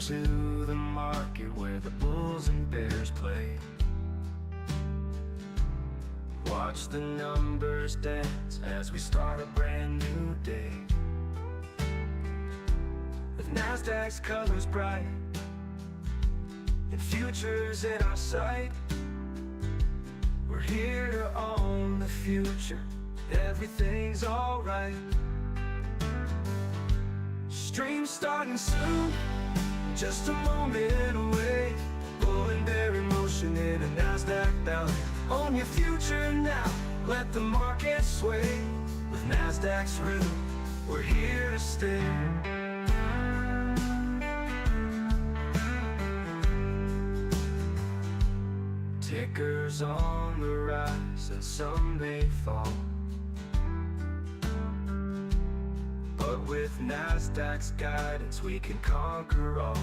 to the market where the bulls and bears play. Watch the numbers dance as we start a brand new day. With Nasdaq's colors bright and futures in our sight, we're here to own the future. Everything's alright. Stream starting soon, just a moment away. Bull and bear in motion in a Nasdaq ballet. Own your future now, let the market sway. With Nasdaq's rhythm, we're here to stay. Tickers on the rise and some may fall, but with Nasdaq's guidance we can conquer all.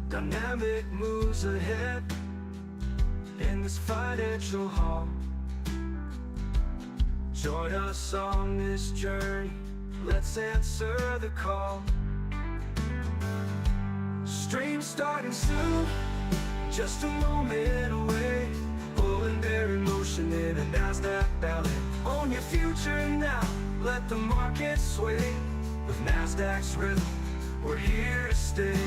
Dynamic moves ahead in this financial hall. Join us on this journey, let's answer the call. Stream starting soon, just a moment away. Bull and bear in motion in a Nasdaq ballet. Own your future now, let the market sway. With Nasdaq's rhythm, we're here to stay.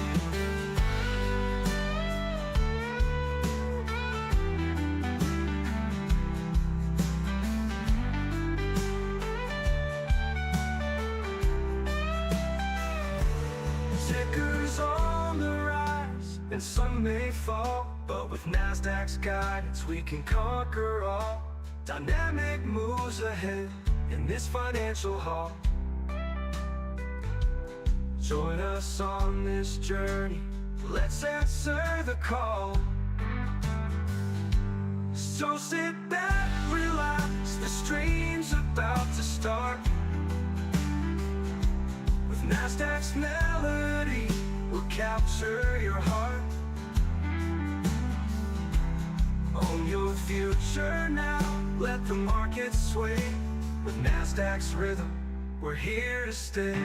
Tickers on the rise and some may fall, but with Nasdaq's guidance we can conquer all. Dynamic moves ahead in this financial hall. Join us on this journey, let's answer the call. So sit back, relax, the stream's about to start. With Nasdaq's melody, we'll capture your heart. Own your future now, let the market sway. With Nasdaq's rhythm, we're here to stay.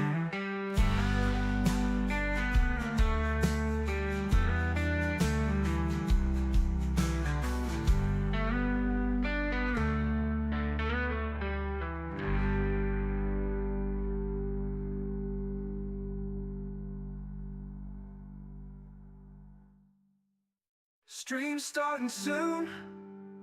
Stream starting soon,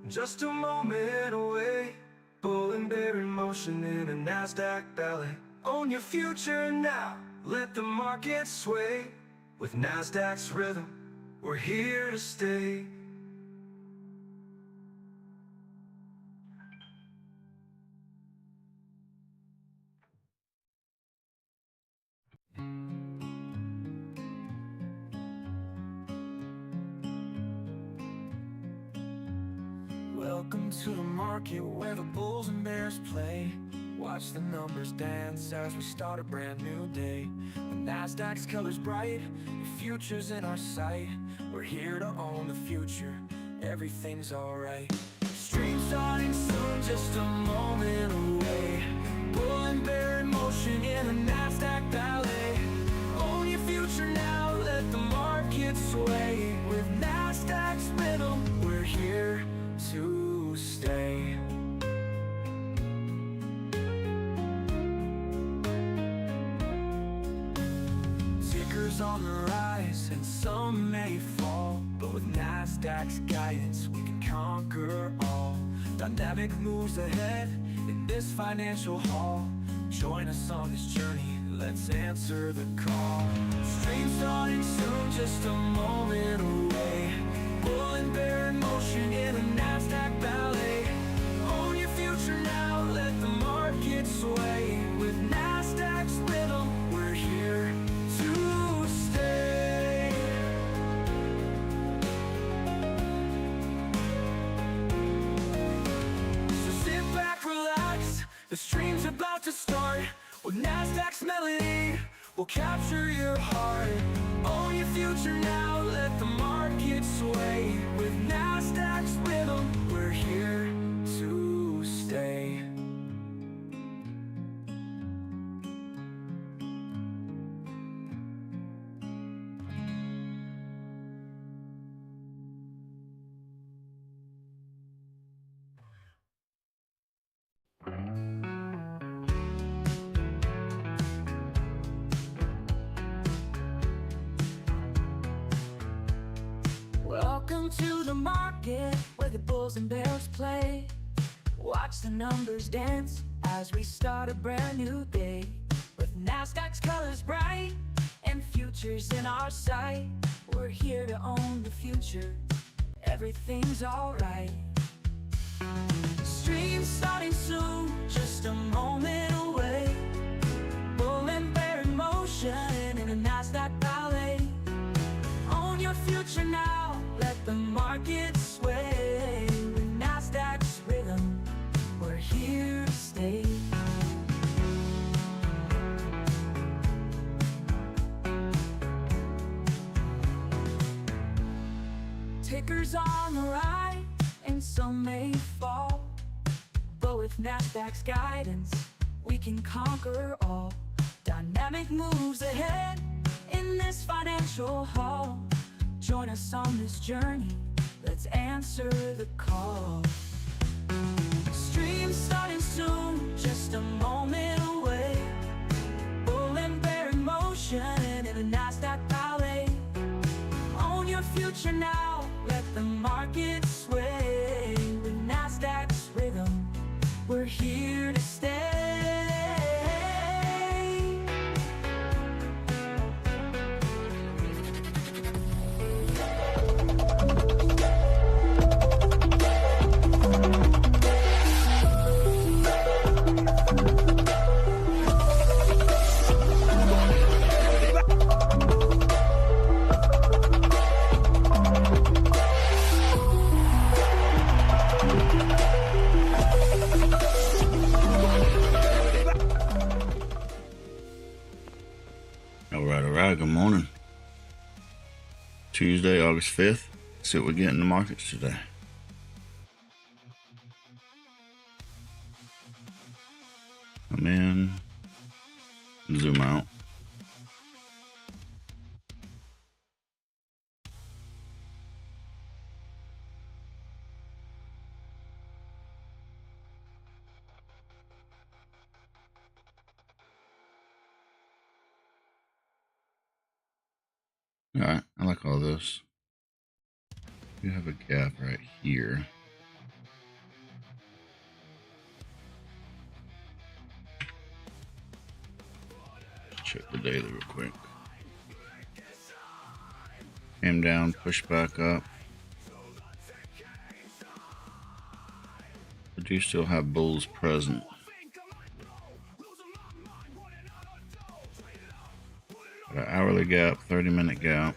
just a moment away. Bull and bear in motion in a Nasdaq ballet. Own your future now, let the market sway. With Nasdaq's rhythm, we're here to stay. Welcome to the market where the bulls and bears play. Watch the numbers dance as we start a brand new day. The Nasdaq's colors bright, the future's in our sight. We're here to own the future, everything's alright. Stream starting soon, just a moment away. Bull and bear in motion in a Nasdaq ballet. Own your future now, let the market sway. With Nasdaq's rhythm, we're here to stay. Tickers on the rise and some may fall, but with Nasdaq's guidance we can conquer all. Dynamic moves ahead in this financial hall. Join us on this journey, let's answer the call. Stream starting soon, just a moment away. Bull and bear in motion in a Nasdaq ballet. Own your future now, let the market sway. With Nasdaq's rhythm, we're here to stay. So sit back, relax, the stream's about to start. With Nasdaq's melody, we'll capture your heart. Own your future now, let the market sway. With Nasdaq's rhythm, we're here to stay. Welcome to the market where the bulls and bears play. Watch the numbers dance as we start a brand new day. With NASDAQ's colors bright and futures in our sight, we're here to own the future. Everything's alright. Stream starting soon, just a moment away. Bull and bear in motion in a NASDAQ ballet. Own your future now, let the market sway. With NASDAQ's rhythm, we're here to stay. Tickers on the rise and some may fall, but with NASDAQ's guidance, we can conquer all. Dynamic moves ahead in this financial hall. Join us on this journey, let's answer the call. Stream starting soon, just a moment away. Bull and bear in motion in a NASDAQ ballet. Own your future now, let the market sway. With NASDAQ's rhythm, we're here to stay. All right, good morning. Tuesday, August 5th. Let's see what we get in the markets today. Come in, zoom out. All right, I like all this. You have a gap right here. Check the daily real quick. Came down, pushed back up. I do still have bulls present. Got an hourly gap, 30-minute gap.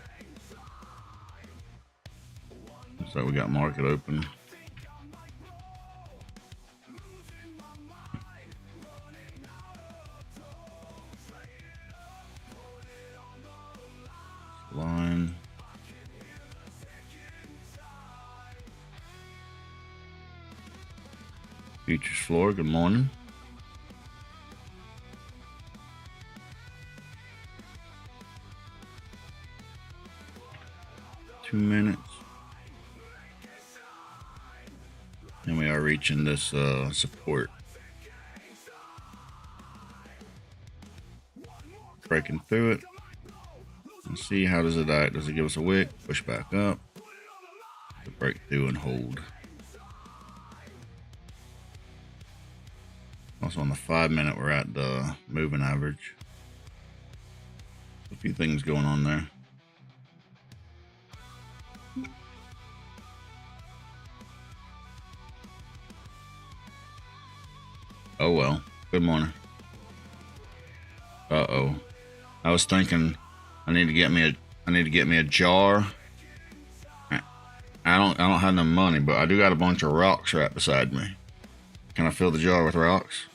Looks like we got market open. Line. Futures floor, good morning. Minutes, and we are reaching this support. Breaking through it. Let's see, how does it act? Does it give us a wick? Push back up to break through and hold. Also on the 5-minute, we're at the moving average. A few things going on there. Oh well. Good morning. Uh-oh. I was thinking I need to get me a jar. I don't have no money, but I do got a bunch of rocks right beside me. Can I fill the jar with rocks?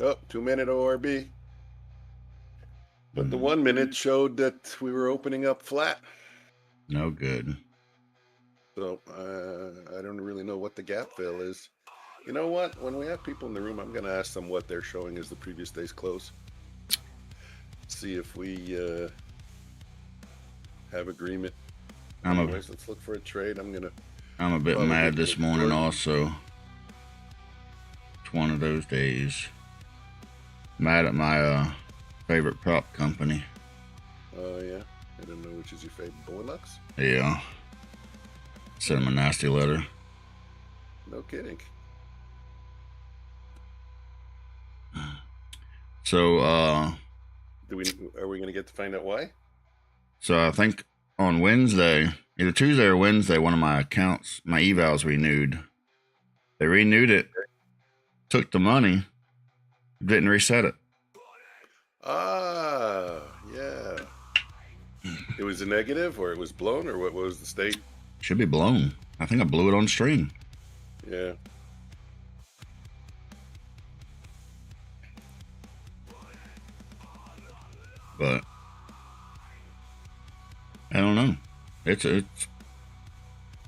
Oh, 2-minute ORB. But the 1-minute showed that we were opening up flat. No good. So I don't really know what the gap fill is. You know what? When we have people in the room, I'm going to ask them what they're showing as the previous day's close. See if we have agreement. Anyways, let's look for a trade. I'm going to I'm a bit Probably mad this good morning work. also. It's one of those days. Mad at my favorite prop company. Oh, yeah. I don't know which is your favorite. Bulenox? Yeah. Sent him a nasty letter. No kidding. So, Are we going to get to find out why? So I think on Wednesday, either Tuesday or Wednesday, one of my accounts, my evals renewed. They renewed it, took the money, didn't reset it. Ah, yeah. It was a negative, or it was blown, or what was the state? Should be blown. I think I blew it on stream. Yeah. But I don't know. It's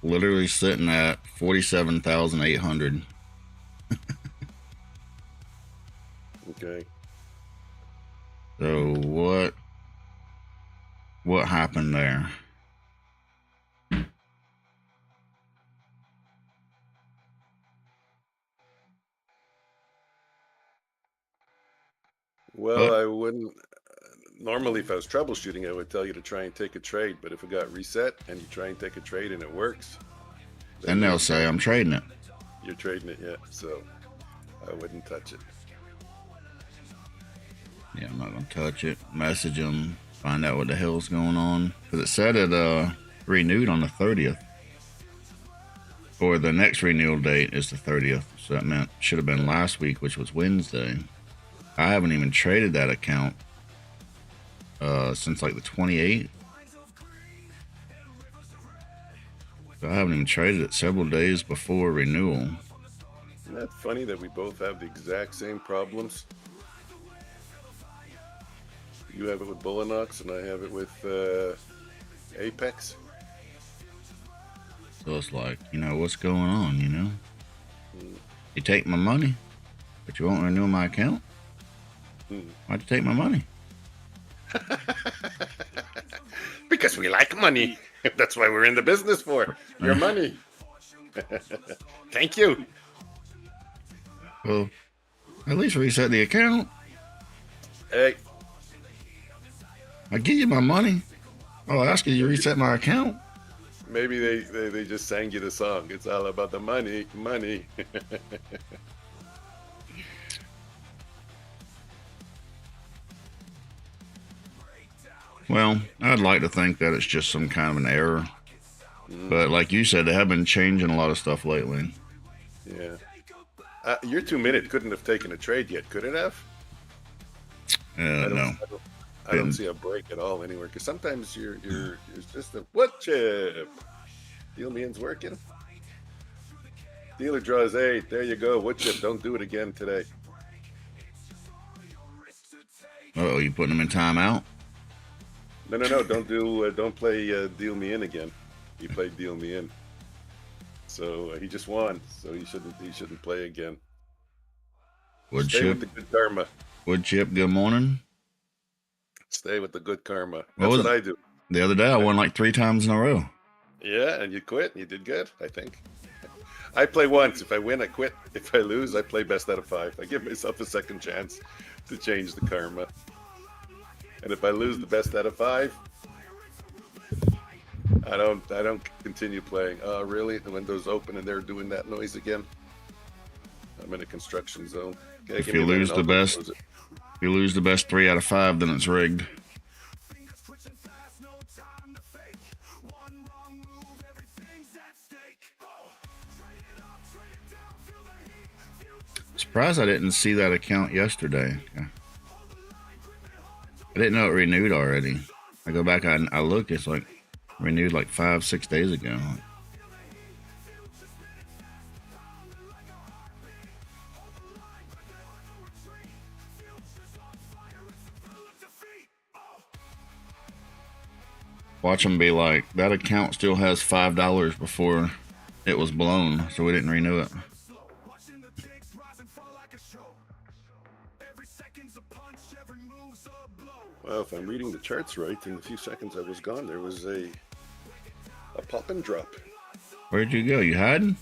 literally sitting at 47,800. Okay. So what happened there? Well, I wouldn't. Normally, if I was troubleshooting, I would tell you to try and take a trade. But if it got reset and you try and take a trade and it works, then And they'll say I'm trading it. you're trading it, yeah. So I wouldn't touch it. Yeah, I'm not gonna touch it. Message them, find out what the hell's going on. Because it said it renewed on the 30th. Or the next renewal date is the 30th. So that meant should have been last week, which was Wednesday. I haven't even traded that account since like the 28th. So I haven't even traded it several days before renewal. Isn't that funny that we both have the exact same problems? You have it with Bulenox and I have it with Apex. So it's like, what's going on, You take my money, but you won't renew my account? Why'd you take my money? Because we like money. That's why we're in the business for. Your money. Thank you. Well, at least reset the account. Hey, I give you my money. I'll ask you to reset my account. maybe they just sang you the song. It's all about the money, money. Well, I'd like to think that it's just some kind of an error. But like you said, they have been changing a lot of stuff lately. Yeah. Your 2 minute couldn't have taken a trade yet, could it have? No. I don't see a break at all anywhere. Because sometimes you're just a what chip. Deal me in's working. Dealer draws 8. There you go. What chip? Don't do it again today. Uh-oh, you putting them in timeout? No. Don't play deal me in again. He played deal me in. So he just won. So he shouldn't play again. Wood Stay chip. with the good karma. Wood chip. Good morning. Stay with the good karma. That's what I do. The other day, I won like 3 times in a row. Yeah, and you quit. You did good, I think. I play once. If I win, I quit. If I lose, I play best out of 5. I give myself a second chance to change the karma. And if I lose the best out of 5, I don't continue playing. Oh, really? The window's open and they're doing that noise again. I'm in a construction zone. Okay, If you lose the best 3 out of 5, then it's rigged. Surprised I didn't see that account yesterday. I didn't know it renewed already. I go back, I look, it's like renewed like 5-6 days ago. Watch them be like, that account still has $5 before it was blown, so we didn't renew it. Well, if I'm reading the charts right, in the few seconds I was gone, there was a pop and drop. Where'd you go? You hiding?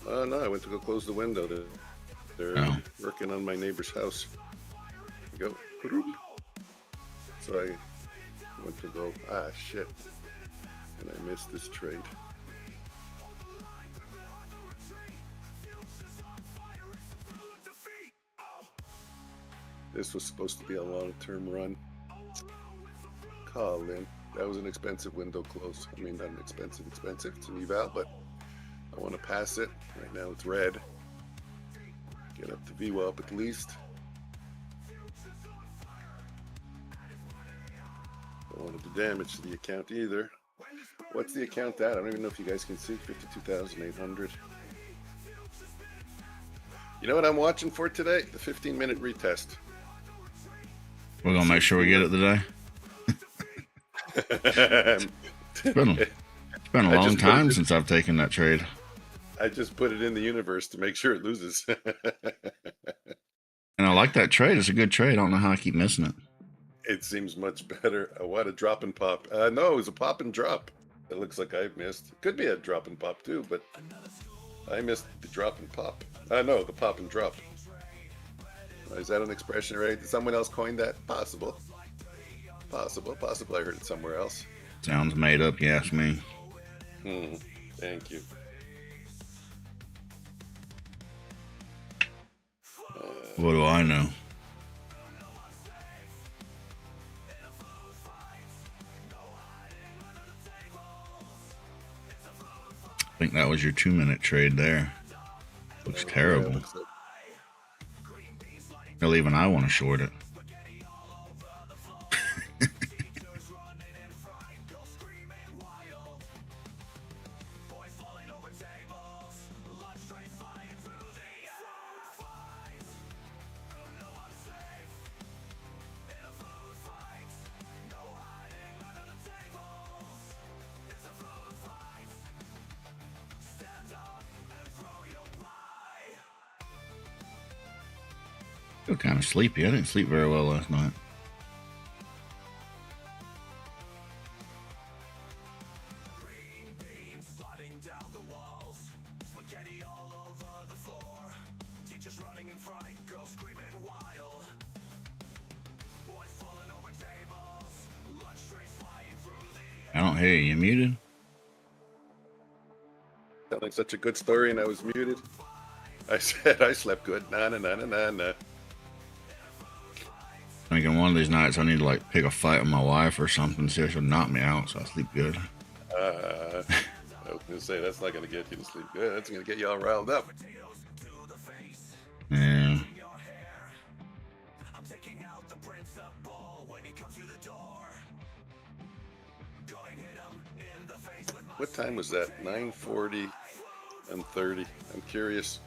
No, I went to go close the window. They're Oh. working on my neighbor's house. Go. So I went to go. Ah, shit. And I missed this trade. This was supposed to be a long-term run. Colin, that was an expensive window close. I mean, not an expensive. It's an eval, but I want to pass it. Right now it's red. Get up to VWAP at least. Don't want to do damage to the account either. What's the account at? I don't even know if you guys can see. 52,800. You know what I'm watching for today? The 15-minute retest. We're gonna make sure we get it today. It's been a long time since I've taken that trade. I just put it in the universe to make sure it loses. And I like that trade. It's a good trade. I don't know how I keep missing it. It seems much better. What a drop and pop. No, it was a pop and drop. It looks like I've missed. Could be a drop and pop too, but I missed the drop and pop. No, the pop and drop. Is that an expression, right? Did someone else coin that? Possible. Possible. I heard it somewhere else. Sounds made up, you ask me. Thank you. What do I know? I think that was your 2-minute trade there. Looks terrible. Yeah, looks like... Hell, even I want to short it. Feel kind of sleepy. I didn't sleep very well last night. I don't hear you. You muted? Telling such a good story and I was muted. I said I slept good. Nah. Thinking one of these nights I need to like pick a fight with my wife or something, see if she'll knock me out so I sleep good. I was gonna say that's not gonna get you to sleep good. That's gonna get you all riled up. Yeah. What time was that? 9:40 and 30. I'm curious.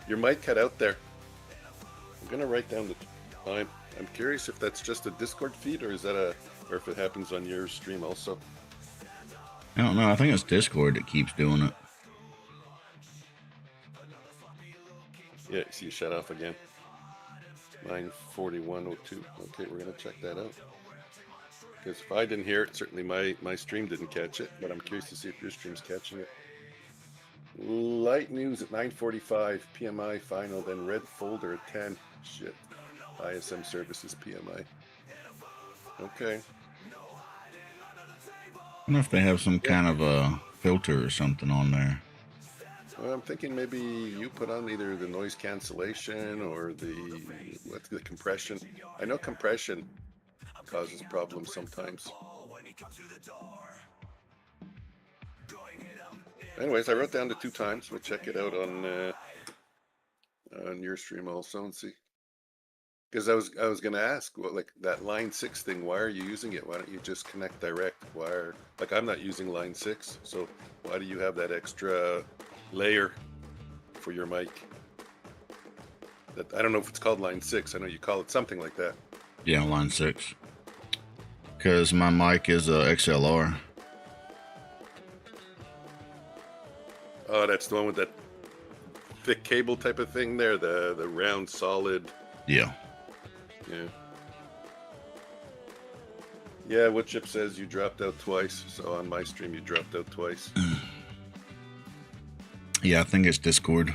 Your mic cut out there. I'm gonna write down the time. I'm curious if that's just a Discord feed or is that or if it happens on your stream also. I don't know. I think it's Discord that keeps doing it. Yeah, see you shut off again. 9:41:02. Okay, we're gonna check that out. Because if I didn't hear it, certainly my stream didn't catch it, but I'm curious to see if your stream's catching it. Light news at 9:45, PMI final, then red folder at 10. Shit. ISM services PMI. Okay. I wonder if they have some kind of a filter or something on there. Well, I'm thinking maybe you put on either the noise cancellation or what's the compression. I know compression causes problems sometimes. Anyways, I wrote down the 2 times. We'll check it out on your stream also and see. Because I was gonna ask, well, like that line 6 thing, why are you using it? Why don't you just connect direct? Like I'm not using line 6, so why do you have that extra layer for your mic? That I don't know if it's called line 6. I know you call it something like that. Yeah, line 6. Because my mic is a XLR. Oh, that's the one with that thick cable type of thing there, the round solid. Yeah. Yeah, Woodchip says you dropped out twice, so on my stream you dropped out twice. Yeah, I think it's Discord.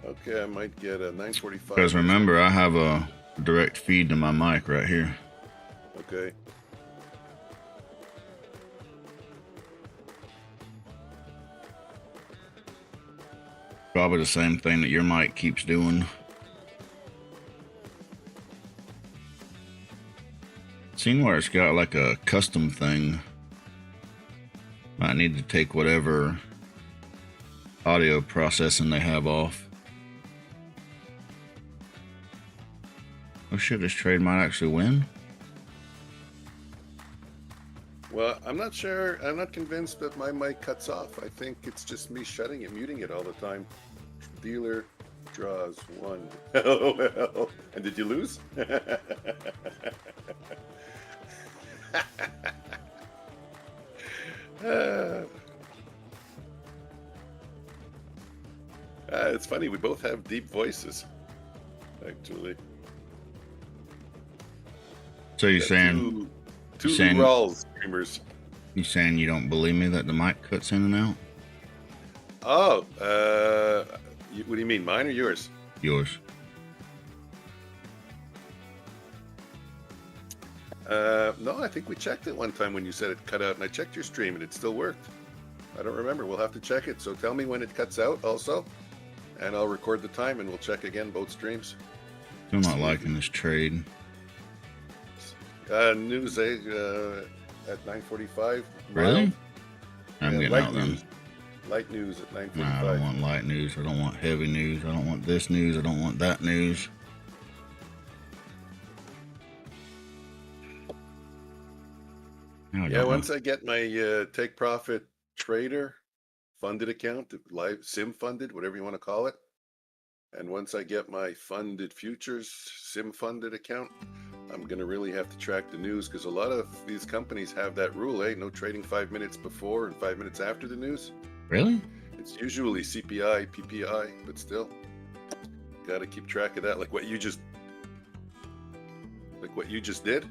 Okay, I might get a 945. Because remember, I have a direct feed to my mic right here. Okay. Probably the same thing that your mic keeps doing. Seen where it's got like a custom thing. Might need to take whatever audio processing they have off. Oh shit, this trade might actually win. Well, I'm not sure. I'm not convinced that my mic cuts off. I think it's just me shutting it, muting it all the time. Dealer draws one. LOL. And did you lose? It's funny. We both have deep voices, actually. So you're saying two saying- Rawls streamers. you saying you don't believe me that the mic cuts in and out? Oh, what do you mean, mine or yours? Yours. No, I think we checked it one time when you said it cut out, and I checked your stream and it still worked. I don't remember. We'll have to check it. So tell me when it cuts out also, and I'll record the time and we'll check again both streams. I'm not liking this trade. News at 9:45. Really? I'm Yeah, getting light out then. news. Light news at 9:45. Nah, I don't want light news. I don't want heavy news. I don't want this news. I don't want that news. Yeah, once I get my take profit trader funded account, live sim funded, whatever you want to call it, and once I get my funded futures sim funded account, I'm gonna really have to track the news, because a lot of these companies have that rule, no trading 5 minutes before and 5 minutes after the news. Really? It's usually CPI, PPI, but still, gotta keep track of that. Like what you just did.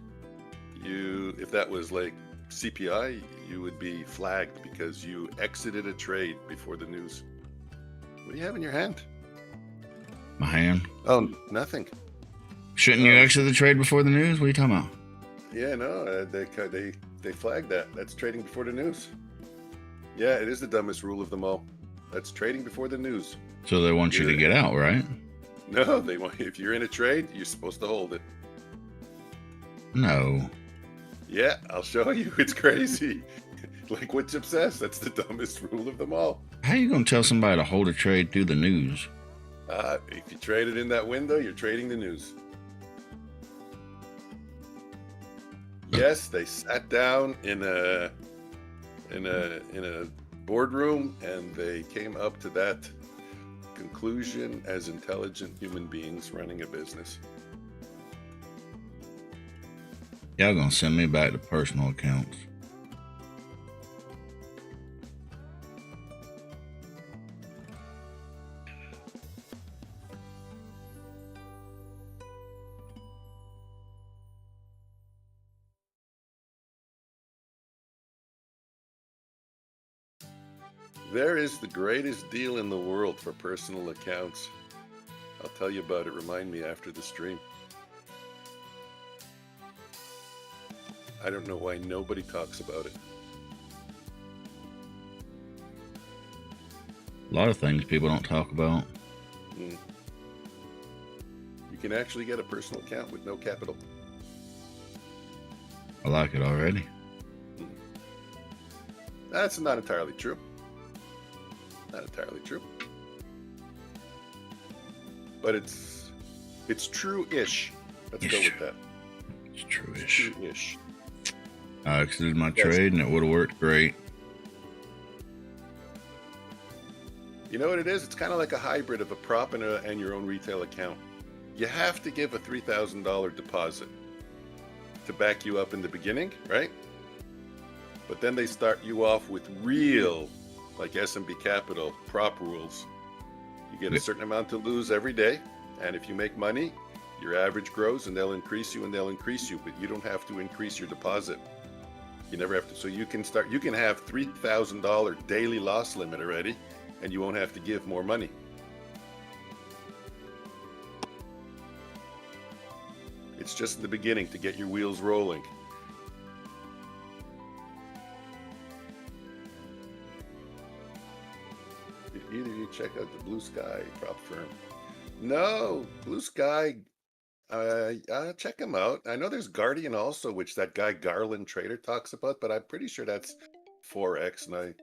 If that was like CPI, you would be flagged because you exited a trade before the news. What do you have in your hand? My hand. Oh, nothing. Shouldn't you exit the trade before the news? What are you talking about? Yeah, no, they flagged that. That's trading before the news. Yeah, it is the dumbest rule of them all. That's trading before the news. So they want you to get out, right? No, they want. If you're in a trade, you're supposed to hold it. No. Yeah, I'll show you. It's crazy. Like what's obsessed? That's the dumbest rule of them all. How you gonna tell somebody to hold a trade through the news? If you trade it in that window, you're trading the news. Yes, they sat down in a boardroom and they came up to that conclusion as intelligent human beings running a business. Y'all gonna send me back to personal accounts. There is the greatest deal in the world for personal accounts. I'll tell you about it. Remind me after the stream. I don't know why nobody talks about it. A lot of things people don't talk about. You can actually get a personal account with no capital. I like it already. That's not entirely true. Not entirely true. But it's true-ish. Let's go with that. It's true-ish. True-ish. I exited my trade and it would have worked great. You know what it is? It's kind of like a hybrid of a prop and your own retail account. You have to give a $3,000 deposit to back you up in the beginning, right? But then they start you off with real, like S&B Capital, prop rules. You get a certain amount to lose every day, and if you make money, Your average grows and they'll increase you and they'll increase you, but you don't have to increase your deposit. You never have to. So you can have $3,000 daily loss limit already, and you won't have to give more money. It's just the beginning to get your wheels rolling. Either you check out the Blue Sky prop firm. No, Blue Sky, check them out. I know there's Guardian also, which that guy Garland Trader talks about, but I'm pretty sure that's forex. And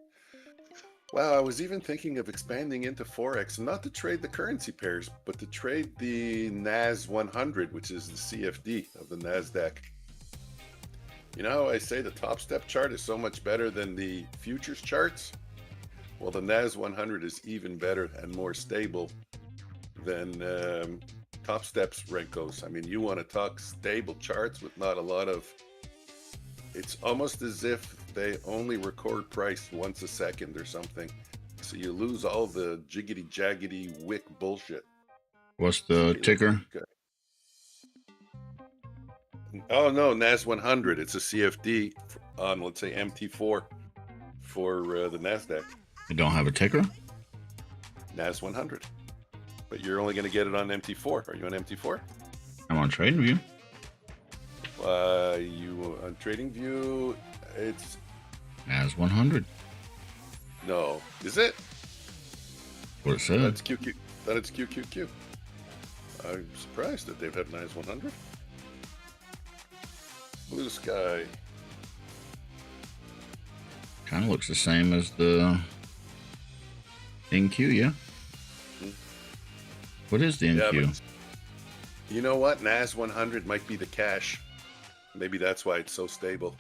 I was even thinking of expanding into forex, not to trade the currency pairs, but to trade the NAS 100, which is the CFD of the NASDAQ. You know how I say the top step chart is so much better than the futures charts? Well, the NAS 100 is even better and more stable than Top Step's Renkos. I mean, you want to talk stable charts with not a lot of... It's almost as if they only record price once a second or something. So you lose all the jiggity-jaggedy wick bullshit. What's the ticker? Oh, no, NAS 100. It's a CFD on, let's say, MT4 for the NASDAQ. You don't have a ticker? NAS 100. But you're only going to get it on MT4. Are you on MT4? I'm on TradingView. You on TradingView, it's... NAS 100. No. Is it? What it said. That's QQ. That it's QQQ. I'm surprised that they've had NAS 100. Blue Sky. Kind of looks the same as the NQ, yeah? What is the NQ? Yeah, you know what? NAS 100 might be the cash. Maybe that's why it's so stable.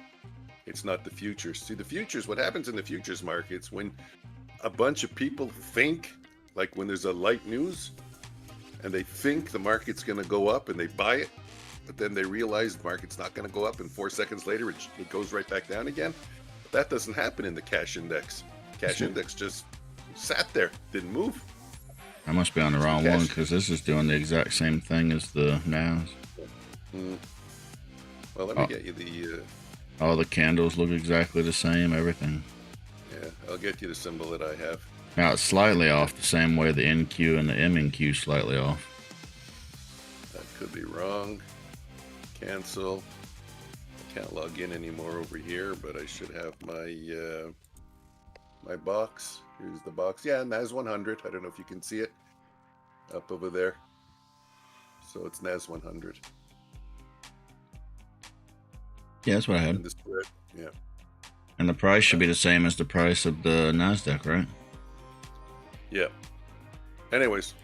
It's not the futures. See, the futures, what happens in the futures markets when a bunch of people think, like when there's a light news, and they think the market's going to go up and they buy it, but then they realize the market's not going to go up, and 4 seconds later it goes right back down again. But that doesn't happen in the cash index. Cash index just sat there, didn't move. I must be on the wrong one because this is doing the exact same thing as the NAS. Well, let me get you the... all the candles look exactly the same, everything. Yeah, I'll get you the symbol that I have. Now it's slightly off the same way the NQ and the MNQ slightly off. That could be wrong. Cancel. I can't log in anymore over here, but I should have my my box. Here's the box. Yeah, NAS 100. I don't know if you can see it up over there. So it's NAS 100. Yeah, that's what I had. And the spread, yeah. And the price should be the same as the price of the NASDAQ, right? Yeah. Anyways,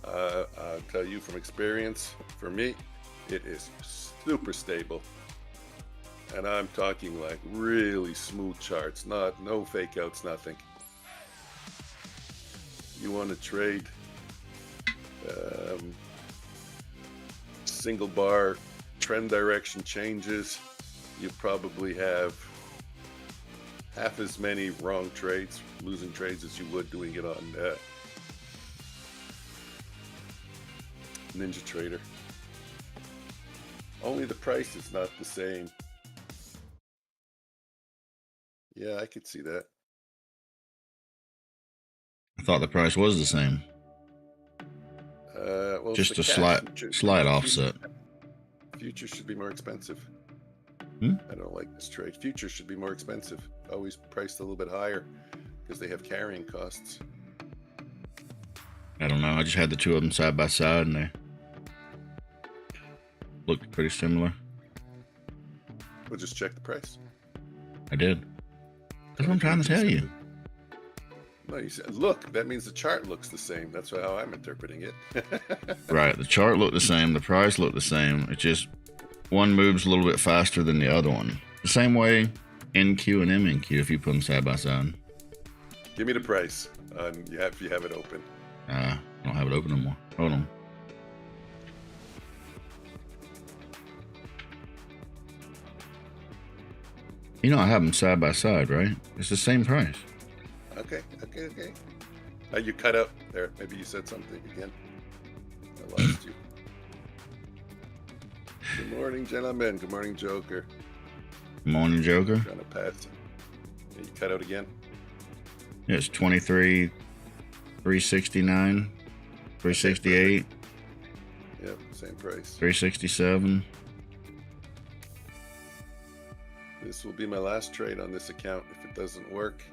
I'll tell you from experience, for me, it is super stable. And I'm talking like really smooth charts, no fake outs, nothing. You want to trade single bar trend direction changes, you probably have half as many wrong trades, losing trades, as you would doing it on Ninja Trader. Only the price is not the same. Yeah, I could see that. I thought the price was the same. Well, just a slight offset. Futures should be more expensive. I don't like this trade. Futures should be more expensive. Always priced a little bit higher because they have carrying costs. I don't know. I just had the two of them side by side and they looked pretty similar. We'll just check the price. I did. That's what I'm trying to tell you. No, you said, look, that means the chart looks the same. That's how I'm interpreting it. Right. The chart looked the same. The price looked the same. It's just one moves a little bit faster than the other one. The same way NQ and MNQ if you put them side by side. Give me the price. You have it open. I don't have it open anymore. Hold on. You know I have them side by side, right? It's the same price. Okay. You cut out there. Maybe you said something again. I lost you. Good morning, gentlemen. Good morning, Joker. Morning, Joker. Trying to pass. You cut out again? Yeah, it's 23, 369, 368, Yep, same price. 367. This will be my last trade on this account. If it doesn't work,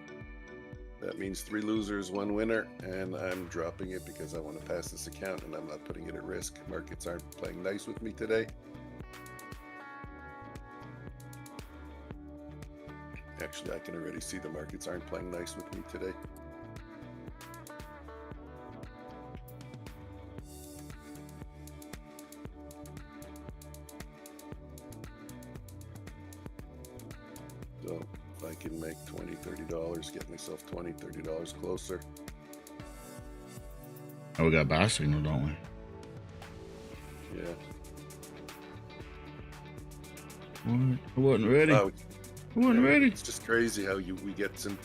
that means 3 losers, 1 winner, and I'm dropping it because I want to pass this account and I'm not putting it at risk. Markets aren't playing nice with me today. Actually, I can already see the markets aren't playing nice with me today. So if I can make $20, $30, get myself $20, $30 closer. Oh, we got buy signal, don't we? Yeah. What? I wasn't ready. Oh, I wasn't ready. it's just crazy how we get some.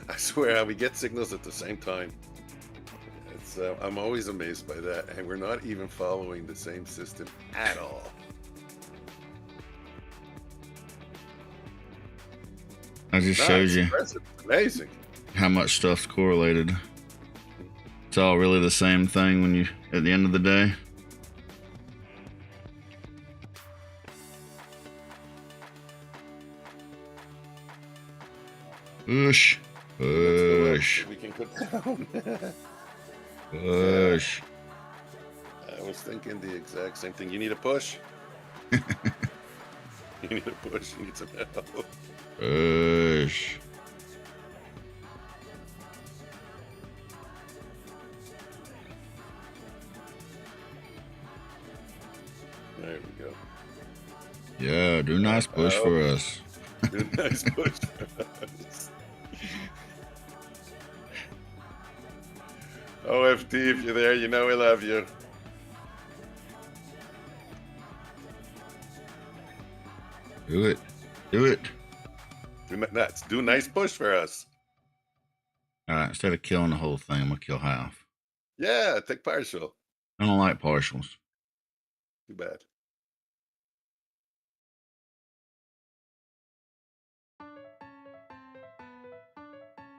I swear, how we get signals at the same time. It's I'm always amazed by that, and we're not even following the same system at all. I just No, showed it's you impressive. Amazing. how much stuff's correlated. It's all really the same thing when you, at the end of the day. Push. Push. We can put down. Push. I was thinking the exact same thing. You need a push. You need a push. You need some help. Push. There we go. Yeah, do nice push for us. Do a nice push for us. OFT, if you're there, you know we love you. Do it. Do it. Do a nice push for us. All right, instead of killing the whole thing, I'm going to kill half. Yeah, take partial. I don't like partials. Too bad.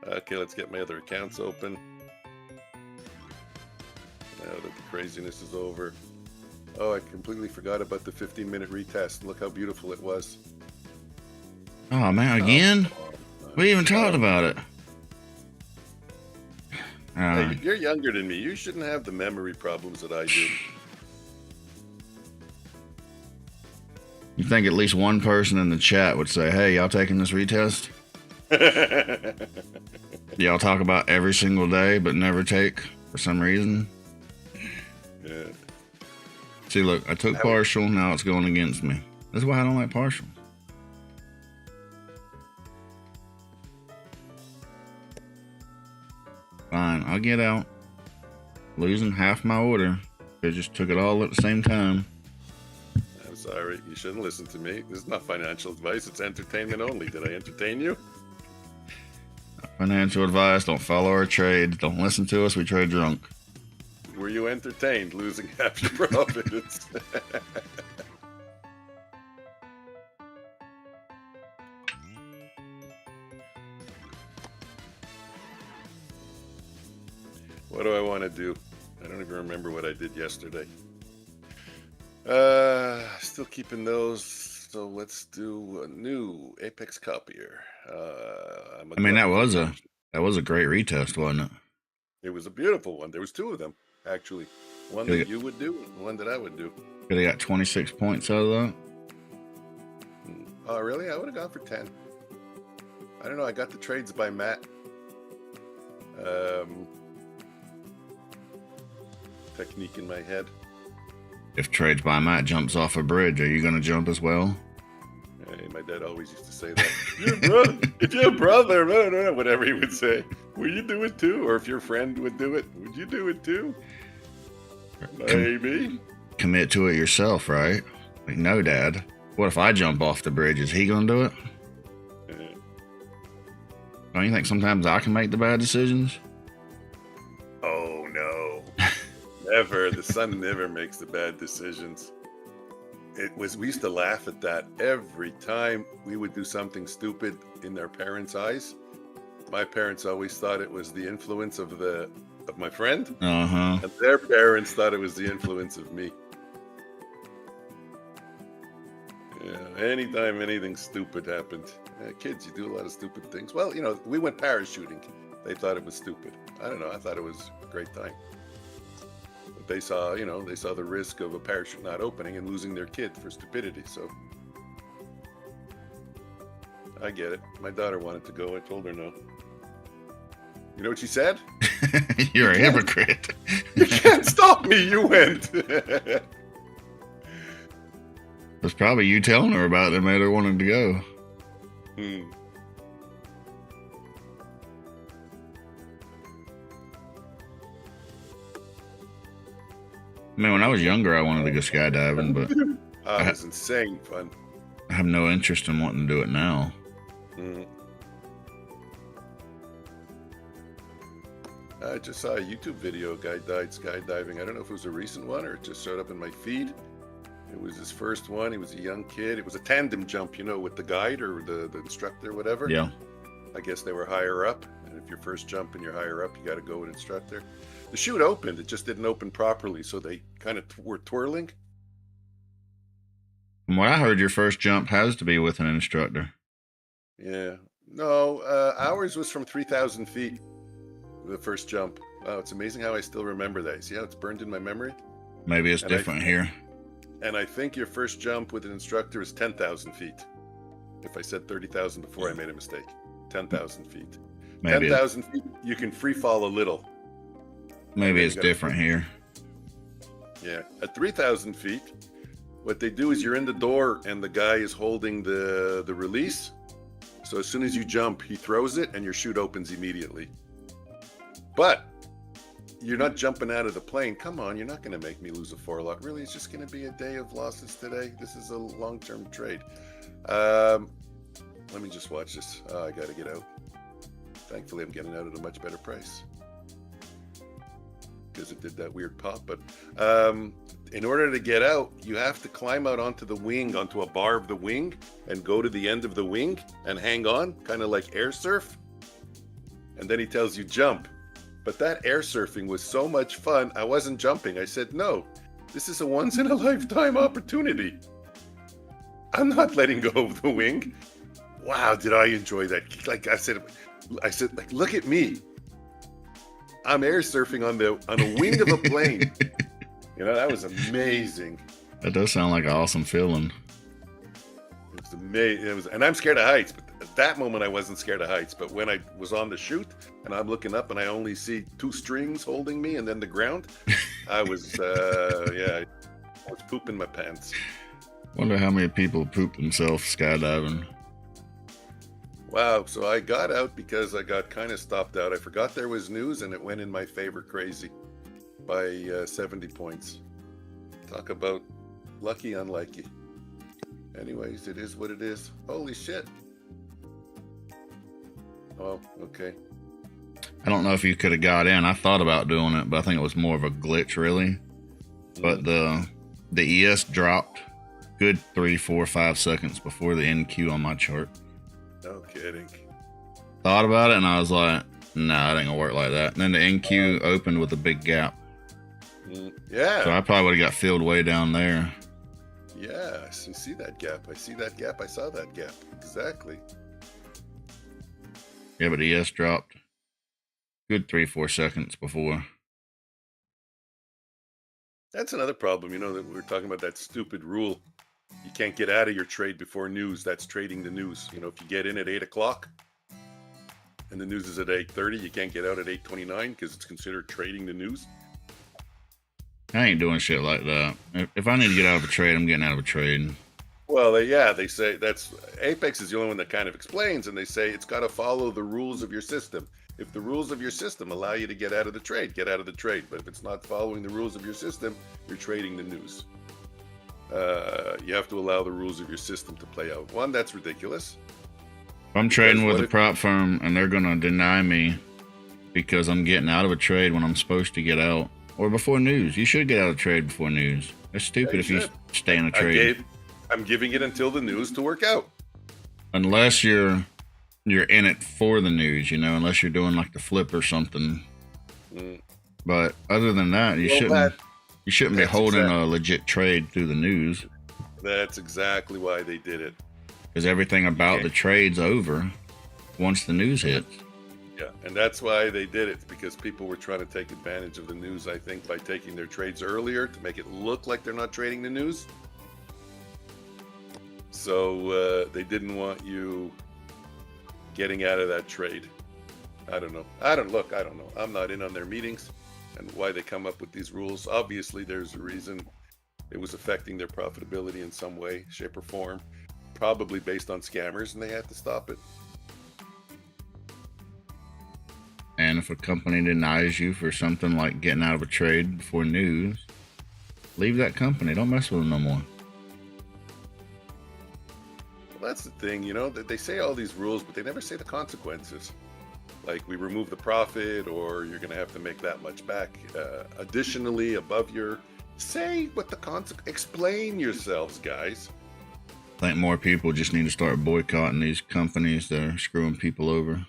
Okay, let's get my other accounts open. Now that the craziness is over. Oh, I completely forgot about the 15-minute retest. Look how beautiful it was. Oh, man, again? Oh, We even talked about it. All hey, right. you're younger than me. You shouldn't have the memory problems that I do. You think at least one person in the chat would say, hey, y'all taking this retest? Y'all talk about every single day, but never take for some reason. Yeah. See, look, I took partial. Now it's going against me. That's why I don't like partial. Fine, I'll get out. Losing half my order. They just took it all at the same time. I'm sorry. You shouldn't listen to me. This is not financial advice. It's entertainment only. Did I entertain you? Financial advice, don't follow our trades. Don't listen to us, we trade drunk. Were you entertained losing half your profits? What do I want to do? I don't even remember what I did yesterday. Still keeping those. So let's do a new Apex copier. I mean, that was a great retest, wasn't it? It was a beautiful one. There was 2 of them, actually. One that you would do and one that I would do. Could have got 26 points out of that. Oh, really? I would have gone for 10. I don't know. I got the trades by Matt. Technique in my head. If trades by Matt jumps off a bridge, are you going to jump as well? Hey, my dad always used to say that. Your brother, if your brother, whatever he would say, will you do it too? Or if your friend would do it, would you do it too? Maybe. Commit to it yourself, right? Like, no, Dad. What if I jump off the bridge? Is he going to do it? Don't you think sometimes I can make the bad decisions? Oh, no. Never. The son never makes the bad decisions. we used to laugh at that every time we would do something stupid in their parents' eyes. My parents always thought it was the influence of my friend, Uh-huh. and their parents thought it was the influence of me. Yeah, anytime anything stupid happened. Kids, you do a lot of stupid things. Well, we went parachuting. They thought it was stupid. I don't know. I thought it was a great time. But they saw the risk of a parachute not opening and losing their kid for stupidity. So I get it. My daughter wanted to go. I told her no. You know what she said? You're a hypocrite. You can't stop me. You went. It's probably you telling her about it that made her want to go. I mean, when I was younger, I wanted to go skydiving, but It was insane fun. I have no interest in wanting to do it now. I just saw a YouTube video. A guy died skydiving. I don't know if it was a recent one or it just showed up in my feed. It was his first one. He was a young kid. It was a tandem jump, with the guide or the instructor, whatever. Yeah. I guess they were higher up. And if you're first jump and you're higher up, you got to go with instructor. The chute opened. It just didn't open properly. So they kind of were twirling. From what I heard, your first jump has to be with an instructor. Yeah. No, ours was from 3,000 feet. The first jump. Wow, it's amazing how I still remember that. See how it's burned in my memory? Maybe it's different here. And I think your first jump with an instructor is 10,000 feet. If I said 30,000 before, I made a mistake. 10,000 feet. Maybe 10,000 feet, you can free fall a little. Maybe it's different here. Yeah. At 3,000 feet, what they do is you're in the door and the guy is holding the release. So as soon as you jump, he throws it and your chute opens immediately. But you're not jumping out of the plane. Come on, you're not going to make me lose a 4-lot. Really, it's just going to be a day of losses today. This is a long-term trade. Let me just watch this. I got to get out. Thankfully, I'm getting out at a much better price because it did that weird pop. But in order to get out, you have to climb out onto the wing, onto a bar of the wing, and go to the end of the wing and hang on, kind of like air surf. And then he tells you jump. But that air surfing was so much fun, I wasn't jumping. I said, no, this is a once-in-a-lifetime opportunity. I'm not letting go of the wing. Wow, did I enjoy that. Like I said, like, look at me. I'm air surfing on a wing of a plane. That was amazing. That does sound like an awesome feeling. It was amazing. And I'm scared of heights, but at that moment I wasn't scared of heights. But when I was on the chute and I'm looking up and I only see 2 strings holding me and then the ground, I was, I was pooping my pants. Wonder how many people poop themselves skydiving. Wow, so I got out because I got kind of stopped out. I forgot there was news and it went in my favor crazy by 70 points. Talk about lucky, unlucky. Anyways, it is what it is. Holy shit. Oh, okay. I don't know if you could have got in. I thought about doing it, but I think it was more of a glitch, really. But the ES dropped good 3, 4, 5 seconds before the NQ on my chart. No kidding. Thought about it, and I was like, nah, it ain't gonna work like that. And then the NQ opened with a big gap. Yeah. So I probably would have got filled way down there. Yeah, I see that gap. I see that gap. I saw that gap. Exactly. Yeah, but ES dropped good 3, 4 seconds before. That's another problem, that we were talking about that stupid rule. You can't get out of your trade before news. That's trading the news. If you get in at 8 o'clock and the news is at 8:30, you can't get out at 8:29 because it's considered trading the news. I ain't doing shit like that. If I need to get out of a trade, I'm getting out of a trade. Well, they say that's Apex is the only one that kind of explains, and they say it's got to follow the rules of your system. If the rules of your system allow you to get out of the trade, get out of the trade. But if it's not following the rules of your system, you're trading the news. You have to allow the rules of your system to play out. One, that's ridiculous. If I'm trading with a prop firm and they're going to deny me because I'm getting out of a trade when I'm supposed to get out, or before news, you should get out of trade before news. It's stupid if you should. stay in a trade. I'm giving it until the news to work out. Unless you're in it for the news, you know, unless you're doing like the flip or something. But other than that, you shouldn't be holding a legit trade through the news. That's exactly why they did it. Because everything about the trade's over once the news hits. Yeah, and that's why they did it, because people were trying to take advantage of the news, I think, by taking their trades earlier to make it look like they're not trading the news. So they didn't want you getting out of that trade. I don't know. I don't know. I'm not in on their meetings and why they come up with these rules. Obviously, there's a reason. It was affecting their profitability in some way, shape, or form, probably based on scammers, and they had to stop it. And if a company denies you for something like getting out of a trade before news, leave that company. Don't mess with them no more. Well, that's the thing, you know, they say all these rules, but they never say the consequences. Like, we remove the profit, or you're going to have to make that much back. Additionally, above your... Say what the consequence... Explain yourselves, guys. I think more people just need to start boycotting these companies that are screwing people over.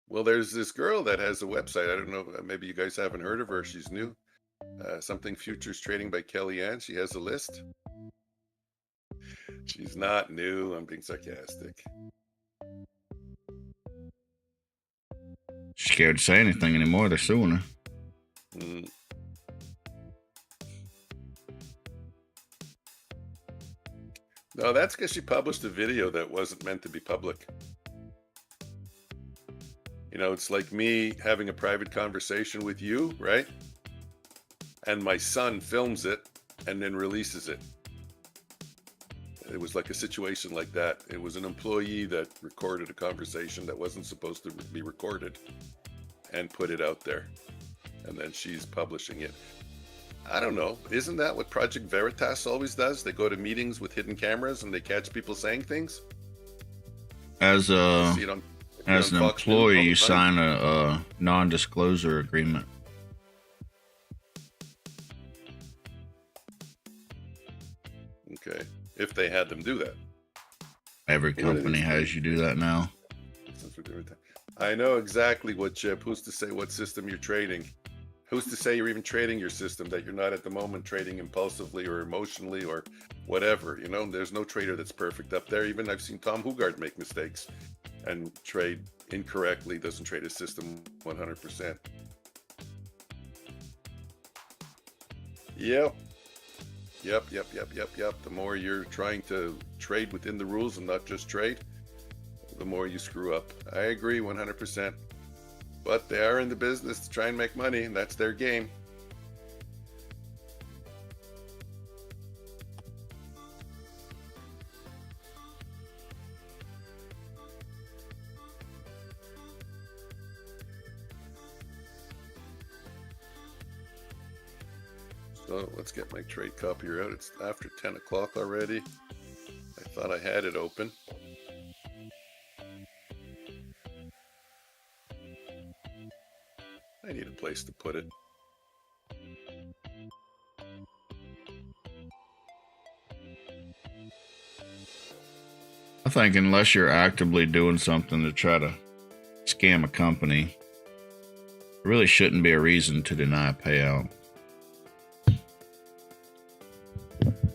Well, there's this girl that has a website. I don't know, maybe you guys haven't heard of her. She's new. Something Futures Trading by Kellyanne. She has a list. She's not new. I'm being sarcastic. She's scared to say anything anymore. They're suing her. No, that's because she published a video that wasn't meant to be public. You know, it's like me having a private conversation with you, right? And my son films it and then releases it. It was like a situation like that. It was an employee that recorded a conversation that wasn't supposed to be recorded and put it out there. And then she's publishing it. I don't know. Isn't that what Project Veritas always does? They go to meetings with hidden cameras and they catch people saying things? As an employee, you sign a non-disclosure agreement. Okay. If they had them do that. Every company has you do that now. I know exactly what chip. Who's to say what system you're trading? Who's to say you're even trading your system, that you're not at the moment trading impulsively or emotionally or whatever? You know, there's no trader that's perfect up there. Even I've seen Tom Hugard make mistakes and trade incorrectly, doesn't trade his system 100%. Yep. The more you're trying to trade within the rules and not just trade, the more you screw up. I agree 100%. But they are in the business to try and make money, and that's their game. So let's get my trade copier out. It's after 10 o'clock already. I thought I had it open. I need a place to put it. I think unless you're actively doing something to try to scam a company, there really shouldn't be a reason to deny a payout.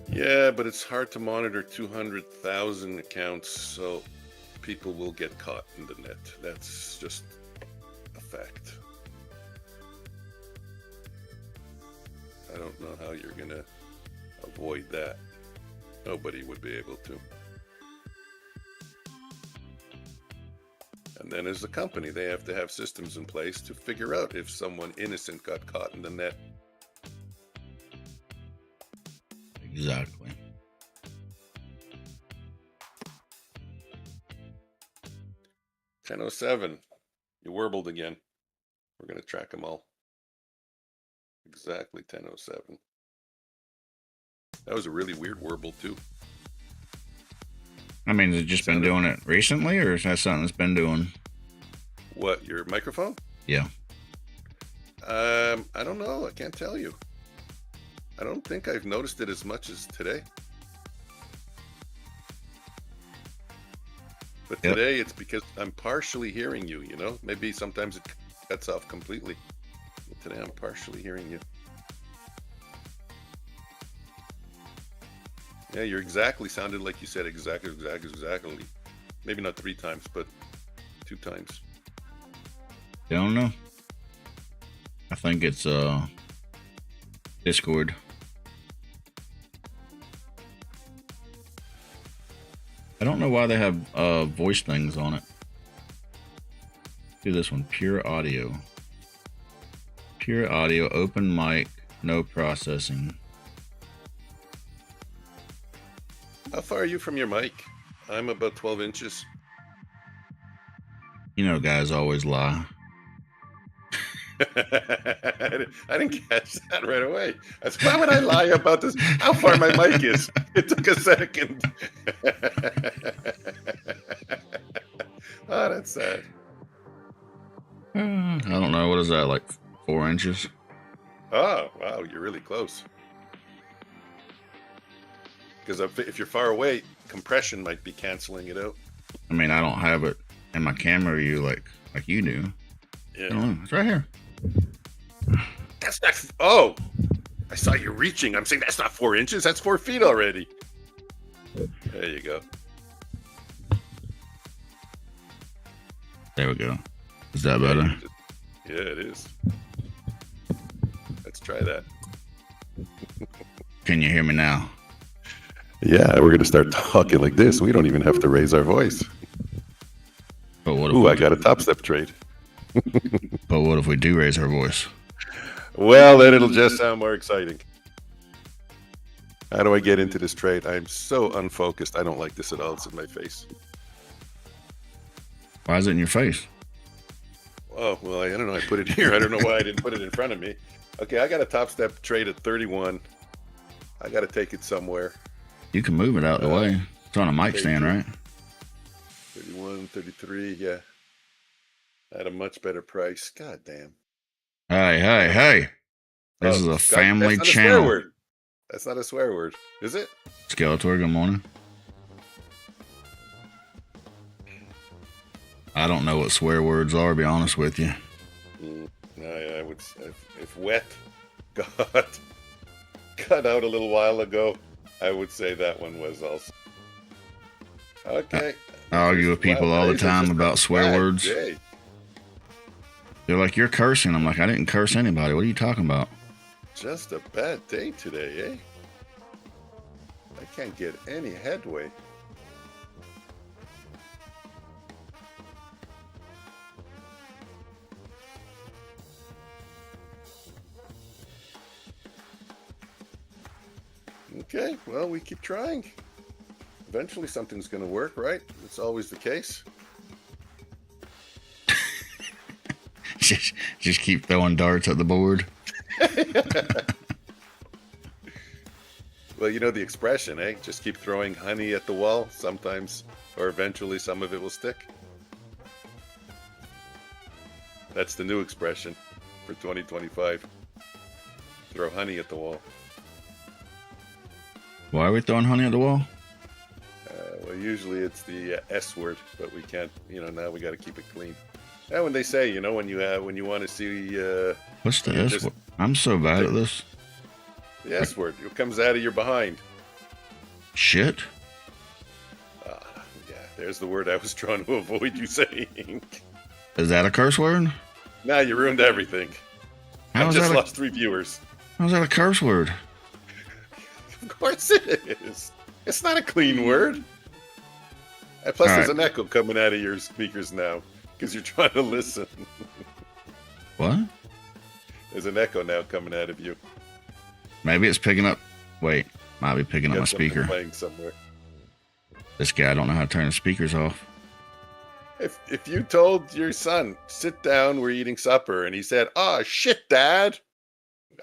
Yeah, but it's hard to monitor 200,000 accounts, so people will get caught in the net. That's just a fact. I don't know how you're going to avoid that. Nobody would be able to. And then as a company, they have to have systems in place to figure out if someone innocent got caught in the net. Exactly. $10.07. You warbled again. We're going to track them all. Exactly $10.07. That was a really weird warble too. I mean, has it just been doing it recently, or is that something it's been doing? What, your microphone? Yeah. I don't know. I can't tell you. I don't think I've noticed it as much as today. But Yep. today it's because I'm partially hearing you, you know? Maybe sometimes it cuts off completely. But today I'm partially hearing you. Yeah, you're exactly sounded like you said exactly. Maybe not 3 times, but 2 times. Don't know. I think it's Discord. I don't know why they have voice things on it. Do this one, pure audio. Pure audio, open mic, no processing. How far are you from your mic? I'm about 12 inches. You know, guys always lie. I didn't catch that right away. Why would I lie about this? How far my mic is? It took a second. Oh, that's sad. I don't know. What is that, like 4 inches? Oh, wow, you're really close. Because if you're far away, compression might be canceling it out. I mean, I don't have it in my camera view like you do. Yeah. I don't know. It's right here. That's not. Oh, I saw you reaching. I'm saying that's not 4 inches. That's 4 feet already. There you go. There we go. Is that better? Yeah, it is. Let's try that. Can you hear me now? Yeah, we're going to start talking like this. We don't even have to raise our voice. But what if Ooh, we I got a top step trade. But what if we do raise our voice? Well, then it'll just sound more exciting. How do I get into this trade? I'm so unfocused. I don't like this at all. It's in my face. Why is it in your face? Oh, well, I don't know. I put it here. I don't know why I didn't put it in front of me. Okay, I got a top step trade at 31. I got to take it somewhere. You can move it out the way. It's on a mic stand, right? 31, 33, yeah. At a much better price. God damn. Hey. This is a family that's not channel. A swear word. That's not a swear word, is it? Skeletor, good morning. I don't know what swear words are, to be honest with you. I would say if wet got cut out a little while ago, I would say that one was also. Okay. I argue with people all the time about swear words. Day. They're like, you're cursing. I'm like, I didn't curse anybody. What are you talking about? Just a bad day today, eh? I can't get any headway. Okay, well, we keep trying. Eventually something's going to work, right? It's always the case. just keep throwing darts at the board. Well, you know the expression, eh? Just keep throwing honey at the wall. Sometimes, or eventually, some of it will stick. That's the new expression for 2025. Throw honey at the wall. Why are we throwing honey at the wall? Well, usually it's the S word, but we can't. You know, now we got to keep it clean. And when they say, you know, when you want to see What's the S word? I'm so bad at this. the S word, it comes out of your behind. Shit. Yeah, there's the word I was trying to avoid you saying. Is that a curse word? Now you ruined everything. I just lost 3 viewers. How's that a curse word? Of course it is. It's not a clean word. And plus, there's an echo coming out of your speakers now because you're trying to listen. What? There's an echo now coming out of you. Maybe it's picking up. Wait, might be picking up my speaker. Playing somewhere. This guy don't know how to turn the speakers off. If you told your son, sit down, we're eating supper, and he said, "Oh shit, Dad,"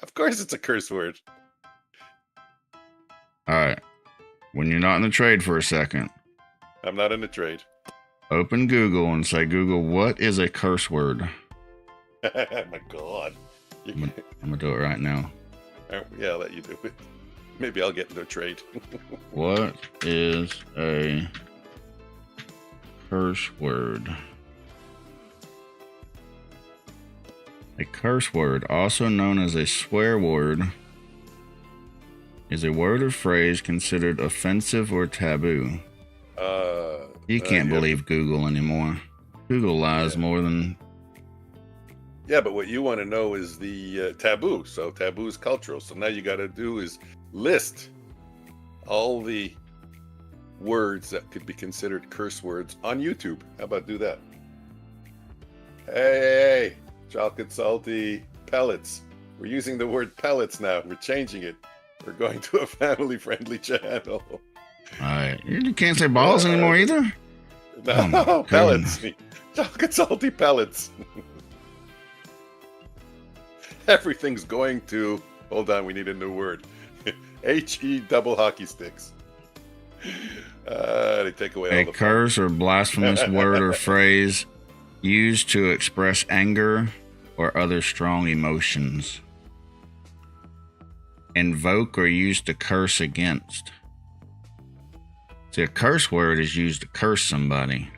of course it's a curse word. All right. When you're not in the trade for a second, I'm not in the trade. open Google and say, Google, what is a curse word? Oh my God. You I'm gonna do it right now. yeah, I'll let you do it. Maybe I'll get into a trade. What is a curse word? A curse word, also known as a swear word, is a word or phrase considered offensive or taboo. You can't believe Google anymore. Google lies more than... Yeah, but what you want to know is the taboo. So taboo is cultural. So now you got to do is list all the words that could be considered curse words on YouTube. How about do that? Hey, chocolate salty pellets. We're using the word pellets now. We're changing it. We're going to a family-friendly channel. Alright, you can't say balls anymore either? No, pellets. Chocolate salty pellets. Everything's going to... Hold on, we need a new word. H-E double hockey sticks. They take away all the curse or blasphemous word or phrase used to express anger or other strong emotions. Invoke or used to curse against. See, a curse word is used to curse somebody.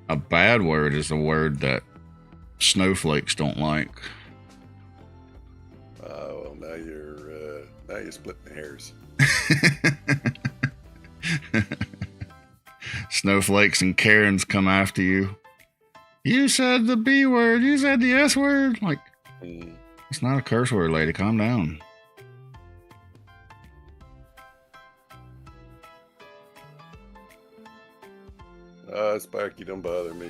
A bad word is a word that snowflakes don't like. Well, now you're splitting hairs. Snowflakes and Karens come after you. You said the B word. You said the S word. Like, it's not a curse word, lady. Calm down. Sparky, don't bother me.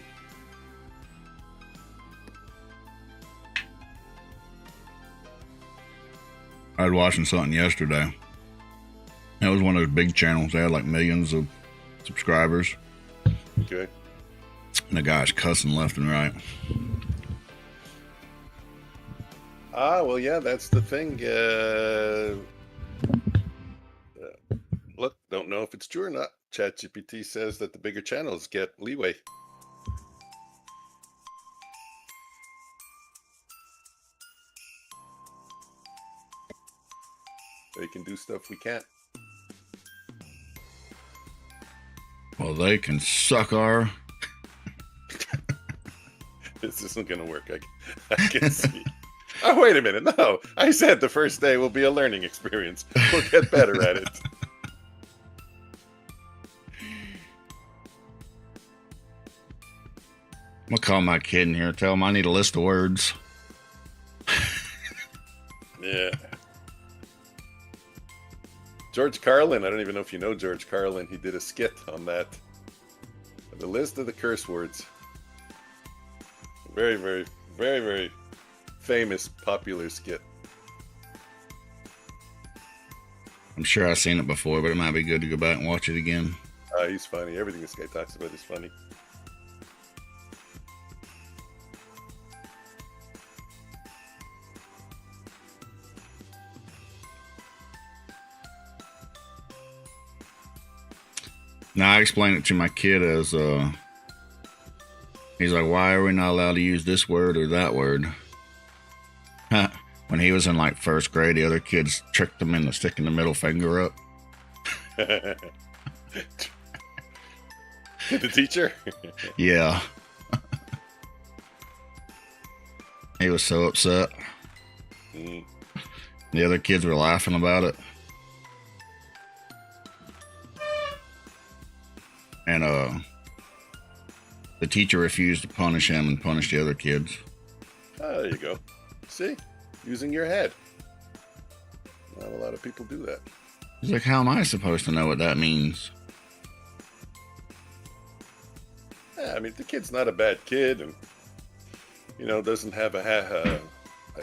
I was watching something yesterday. That was one of those big channels. They had like millions of subscribers. Okay. And the guy's cussing left and right. Well, yeah, that's the thing. Look, don't know if it's true or not. ChatGPT says that the bigger channels get leeway. They can do stuff we can't. Well, they can suck our... This isn't going to work. I can see. Oh, wait a minute. No, I said the first day will be a learning experience. We'll get better at it. I'm going to call my kid in here and tell him I need a list of words. Yeah. George Carlin, I don't even know if you know George Carlin. He did a skit on that. The list of the curse words. Very, very, very, very famous, popular skit. I'm sure I've seen it before, but it might be good to go back and watch it again. He's funny. Everything this guy talks about is funny. Now, I explained it to my kid as, he's like, why are we not allowed to use this word or that word? When he was in like first grade, the other kids tricked him into sticking the middle finger up. The teacher? Yeah. He was so upset. The other kids were laughing about it. And the teacher refused to punish him and punish the other kids. Oh, there you go. See? Using your head. Not a lot of people do that. He's like, how am I supposed to know what that means? Yeah, I mean, if the kid's not a bad kid and, you know, doesn't have a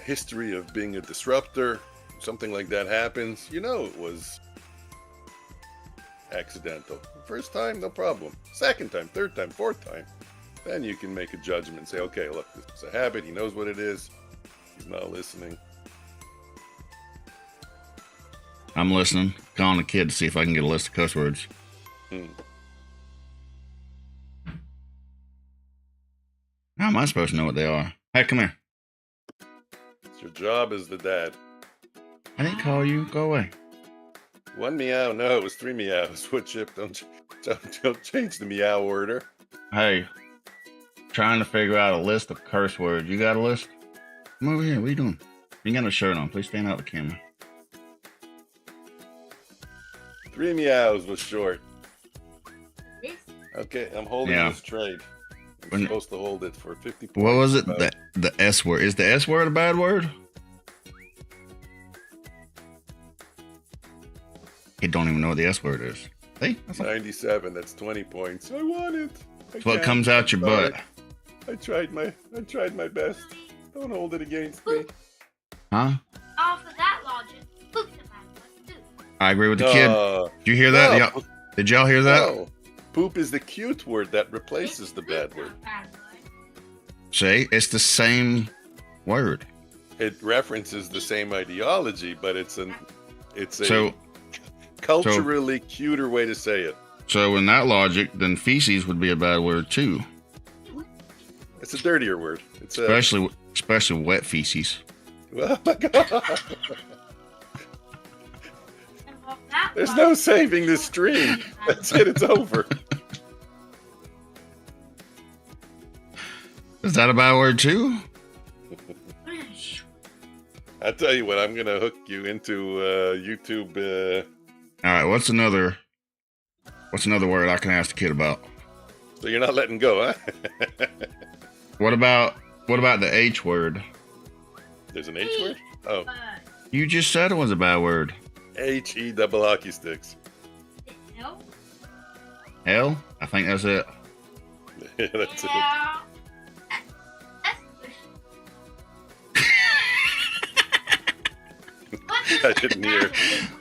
history of being a disruptor, something like that happens, you know it was accidental. First time, no problem. Second time, third time, fourth time, then you can make a judgment and say, okay, look, this is a habit. He knows what it is. He's not listening. I'm listening. Calling the kid to see if I can get a list of cuss words. How am I supposed to know what they are? Hey, come here. Your job as the dad. I didn't call you. Go away. 1 meow. No, it was 3 meows. Wood chip. Don't change the meow order. Hey, trying to figure out a list of curse words. You got a list? Come over here. What are you doing? You ain't got no shirt on. Please stand out the camera. 3 meows was short. This? Okay, I'm holding Yeah. this trade. I'm When- supposed to hold it for 50 points. What was it? About- The S word. Is the S word a bad word? He don't even know what the S word is. See? That's 97. That's 20 points. I want it. what comes out your butt. I tried my best. Don't hold it against me. Huh? Off of that logic, poop's a bad word too. I agree with the kid. Did you hear that? no, Y'all- Did y'all hear that? no. Poop is the cute word that replaces the bad word. See? It's the same word. It references the same ideology, but it's a So culturally cuter way to say it. So in that logic, then feces would be a bad word too. It's a dirtier word. It's a, Especially wet feces. oh my God. There's no saving this stream. That's it. It's over. Is that a bad word too? I tell you what, I'm gonna hook you into YouTube. All right, what's another word I can ask the kid about? So you're not letting go, huh? What about the H word? There's an H word. Oh, You just said it was a bad word. HE double hockey sticks. No. Hell, I think that's it. Yeah, that's it. Yeah. I didn't hear.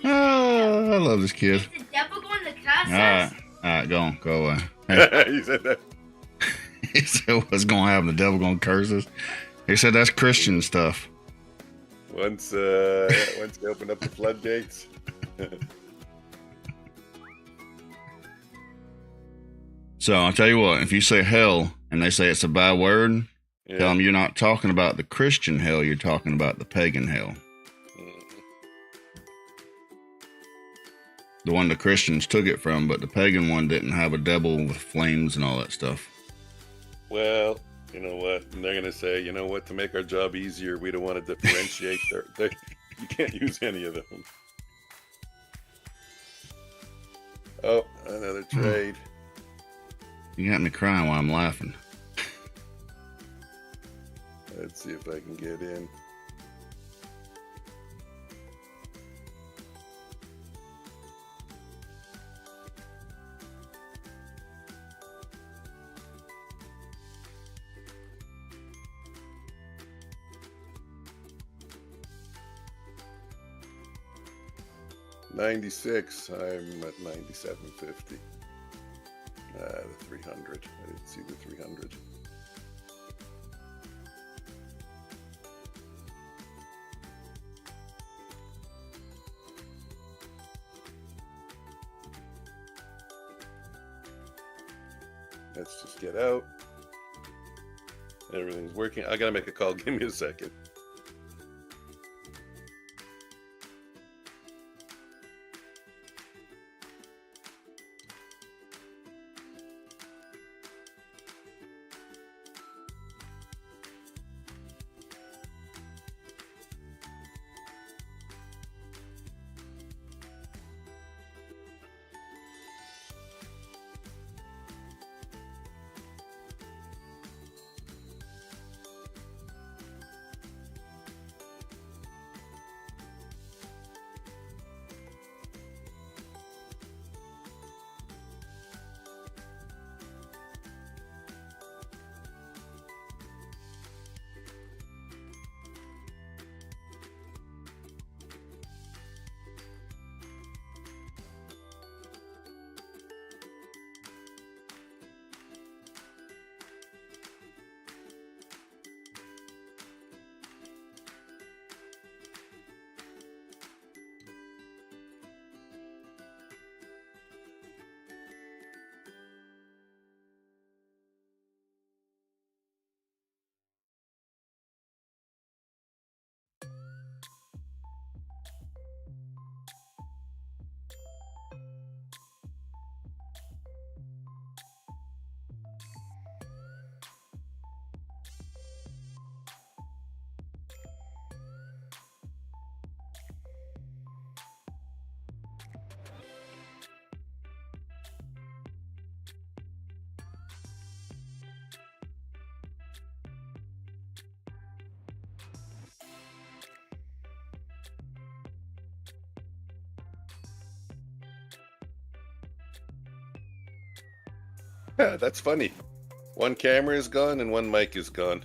Oh, I love this kid. Is the devil going to cuss All us? right, go on, go away. Hey, You said that. he said, "What's gonna happen? The devil gonna curse us?" He said, "That's Christian stuff." Once you open up the floodgates. So I'll tell you what: if you say hell and they say it's a bad word, Yeah. tell them you're not talking about the Christian hell; you're talking about the pagan hell, the one the Christians took it from, but the pagan one didn't have a devil with flames and all that stuff. Well, you know what? And they're gonna say, you know what? To make our job easier, we don't want to differentiate. You can't use any of them. Oh, another trade. You got me crying while I'm laughing. Let's see if I can get in. $96. I'm at 97.50. The 300. I didn't see the 300. Let's just get out. Everything's working. I gotta make a call. Give me a second. Yeah, that's funny. One camera is gone and one mic is gone.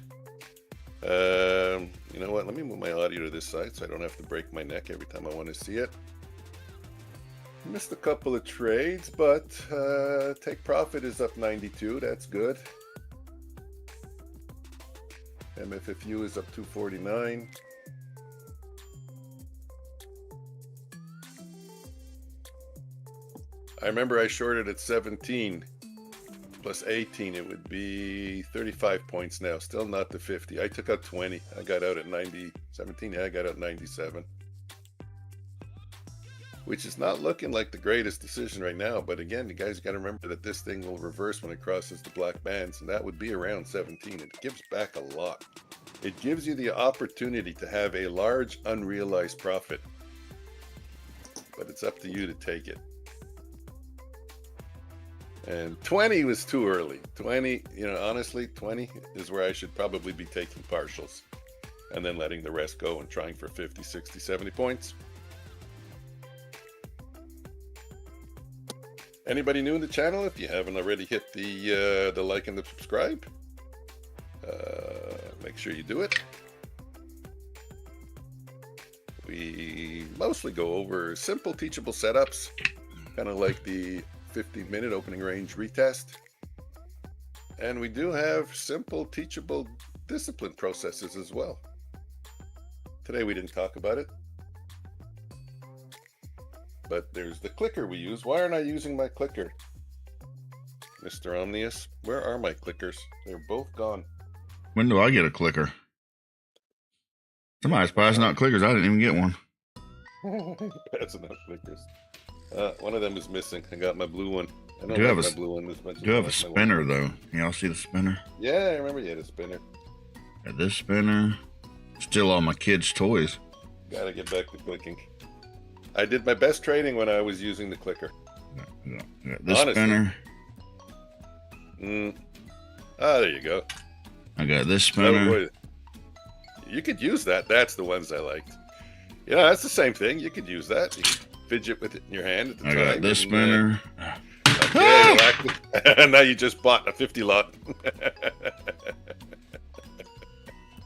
You know what? Let me move my audio to this side so I don't have to break my neck every time I want to see it. Missed a couple of trades, but take profit is up 92. That's good. MFFU is up 249. I remember I shorted at 17 plus 18. It would be 35 points now. Still not to 50. I took out 20. I got out at 90. 17. Yeah, I got out 97. Which is not looking like the greatest decision right now. But again, you guys got to remember that this thing will reverse when it crosses the black bands, and that would be around 17. It gives back a lot. It gives you the opportunity to have a large unrealized profit, but it's up to you to take it. And 20 was too early. 20, you know, honestly, 20 is where I should probably be taking partials and then letting the rest go and trying for 50, 60, 70 points. Anybody new in the channel? If you haven't already hit the like and the subscribe, make sure you do it. We mostly go over simple teachable setups, kind of like the 15-minute opening range retest. And we do have simple teachable discipline processes as well. Today we didn't talk about it, but there's the clicker we use. Why aren't I using my clicker? Mr. Omnius, where are my clickers? They're both gone. When do I get a clicker? Somebody's passing out clickers. I didn't even get one. Passing out clickers. One of them is missing. I got my blue one. I don't Do like have my blue one as much as do I have a like my spinner one. though. Y'all see the spinner? Yeah, I remember you had a spinner. Got this spinner. Still all my kids' toys. Gotta get back to clicking. I did my best trading when I was using the clicker. Got this Honestly. spinner. There you go. I got this Oh, spinner. boy. You could use that. That's the ones I liked. Yeah, that's the same thing. You could use that. You could fidget with it in your hand at the I time. got this and, spinner. Okay, relax. Now you just bought a 50 lot.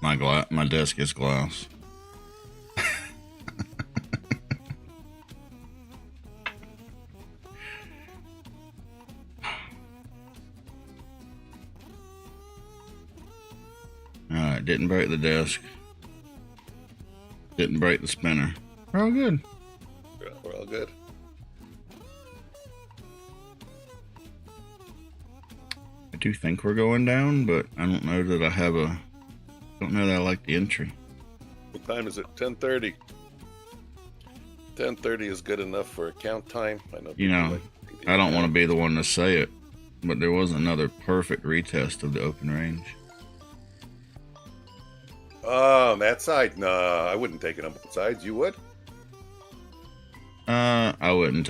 My desk is glass. Alright, didn't break the desk. Didn't break the spinner. We're all good. We're all good. I do think we're going down, but I don't know that I have a... don't know that I like the entry. What time is it? 10:30. 10:30 is good enough for account time. I know. You know, I don't want to be the one to say it, but there was another perfect retest of the open range. Oh, on that side? No, I wouldn't take it on both sides. You would? I wouldn't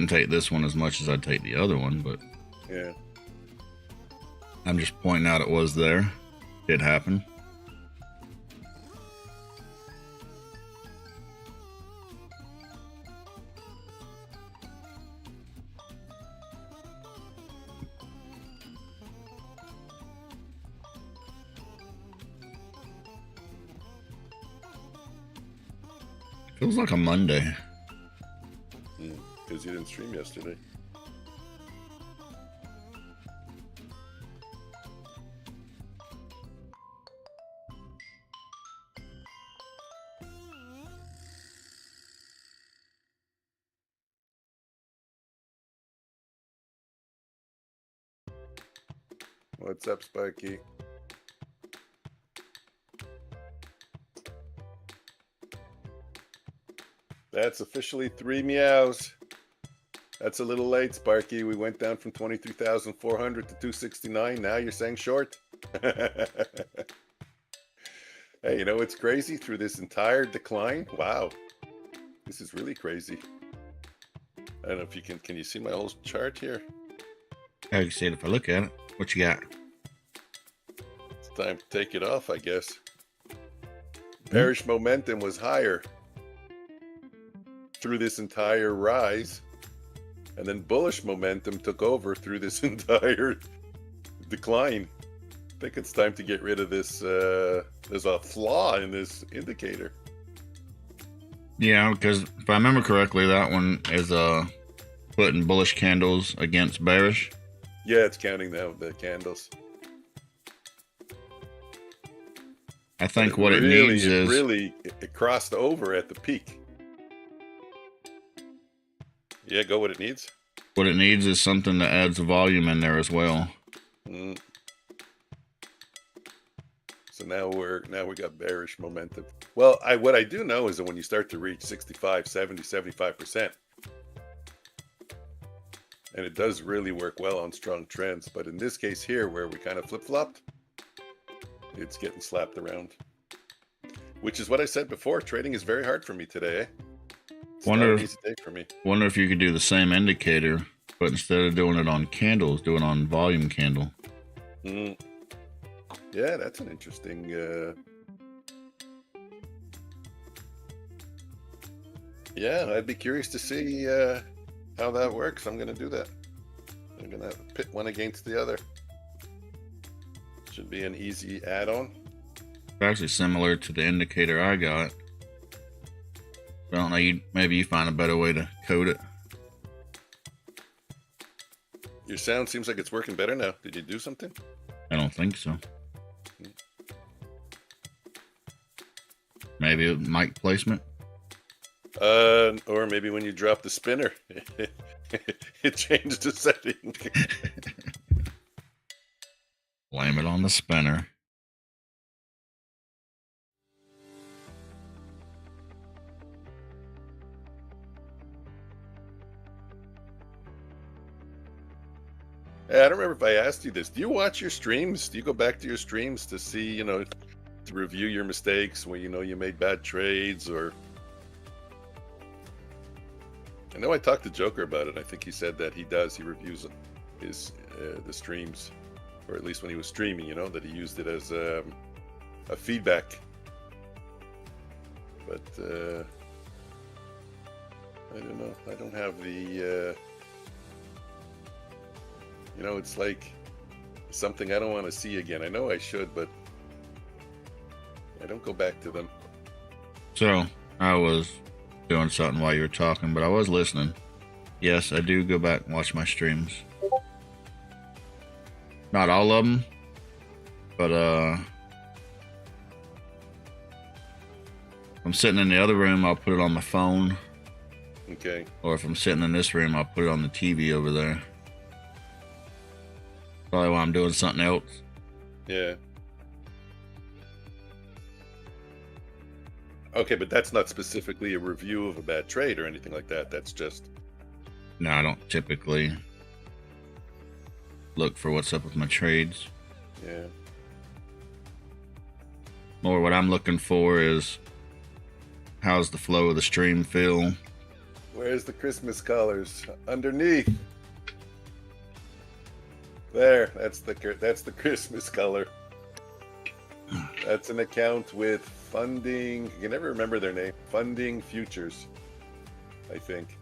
take this one as much as I'd take the other one, but Yeah. I'm just pointing out it was there. It happened. Feels like a Monday. Because you didn't stream yesterday. What's up, Sparky? That's officially 3 meows. That's a little late, Sparky. We went down from 23,400 to 269. Now you're saying short? Hey, you know what's crazy? Through this entire decline? Wow. This is really crazy. I don't know if you can you see my whole chart here? Yeah, you can see it if I look at it. What you got? It's time to take it off, I guess. Bearish momentum was higher through this entire rise. And then bullish momentum took over through this entire decline. I think it's time to get rid of this. There's a flaw in this indicator. Yeah, because if I remember correctly, that one is putting bullish candles against bearish. Yeah, it's counting the candles. I think what it needs is it crossed over at the peak. Yeah, go what it needs. What it needs is something that adds volume in there as well. Mm. So now we got bearish momentum. Well, what I do know is that when you start to reach 65, 70, 75%, and it does really work well on strong trends. But in this case here, where we kind of flip-flopped, it's getting slapped around. Which is what I said before. Trading is very hard for me today. It's not an easy day for me. Wonder if you could do the same indicator, but instead of doing it on candles, do it on volume candle. Mm. Yeah, that's an interesting. Yeah, I'd be curious to see how that works. I'm going to do that. I'm going to pit one against the other. Should be an easy add-on. It's actually similar to the indicator I got. I don't know. Maybe you find a better way to code it. Your sound seems like it's working better now. Did you do something? I don't think so. Maybe a mic placement. Or maybe when you drop the spinner, it changed the setting. Blame it on the spinner. Hey, I don't remember if I asked you this. Do you watch your streams? Do you go back to your streams to see, to review your mistakes when you made bad trades? Or I know I talked to Joker about it. I think he said that he reviews his the streams, or at least when he was streaming, that he used it as a feedback. But I don't know. I don't have the it's like something I don't want to see again. I know I should, but I don't go back to them. So I was doing something while you were talking, but I was listening. Yes, I do go back and watch my streams. Not all of them, but if I'm sitting in the other room, I'll put it on my phone. Okay. Or if I'm sitting in this room, I'll put it on the TV over there. Probably while I'm doing something else. Yeah. Okay, but that's not specifically a review of a bad trade or anything like that. That's just... No, I don't typically look for what's up with my trades. Yeah. More what I'm looking for is how's the flow of the stream feel? Where's the Christmas colors? Underneath. There, that's the Christmas color. That's an account with Funding. I can never remember their name. Funding Futures, I think.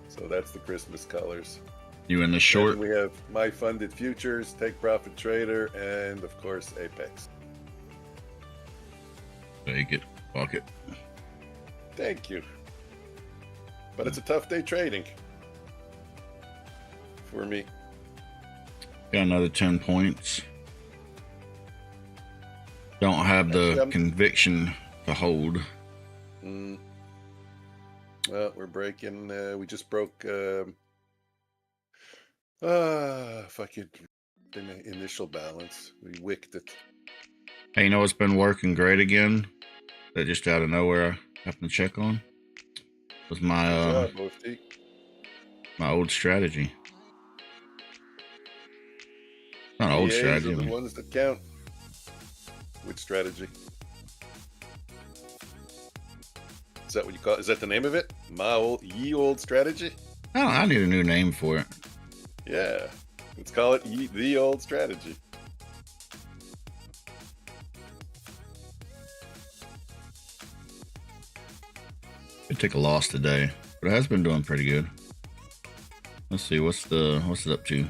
So that's the Christmas colors. You in the short? And we have My Funded Futures, Take Profit Trader, and of course Apex. Take it, fuck it. Thank you. But it's a tough day trading for me. Got another 10 points. Don't have the conviction to hold. Well, we're breaking. We just broke. Fucking initial balance. We wicked it. Hey, you know what's been working great again? That just out of nowhere I happened to check on was my my old strategy. Not old strategy. Are the ones that count. Which strategy? Is that what you call it? Is that the name of it? Ye old strategy? Oh, I need a new name for it. Yeah. Let's call it the old strategy. It took a loss today, but it has been doing pretty good. Let's see, what's it up to?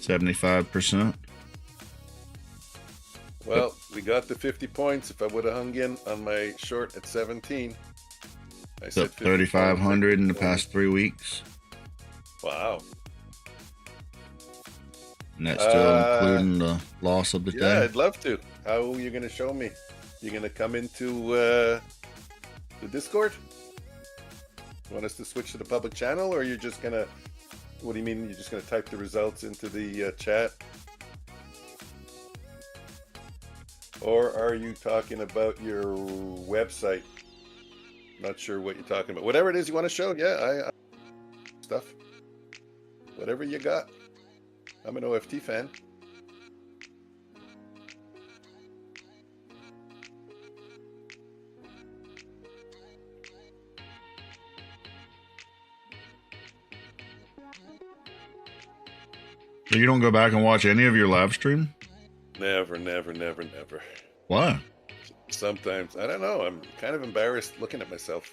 $75%. Well, we got the 50 points. If I would have hung in on my short at 17, I It's said up 3,500 in the past 3 weeks. Wow. And that's still including the loss of the Yeah, day. I'd love to. How are you going to show me? You going to come into the Discord? You want us to switch to the public channel, or you're just going to, what do you mean? You're just going to type the results into the chat? Or are you talking about your website? Not sure what you're talking about. Whatever it is you want to show, yeah, I stuff. Whatever you got. I'm an OFT fan. So you don't go back and watch any of your live stream? Never, never, never, never. Why? Sometimes, I don't know, I'm kind of embarrassed looking at myself.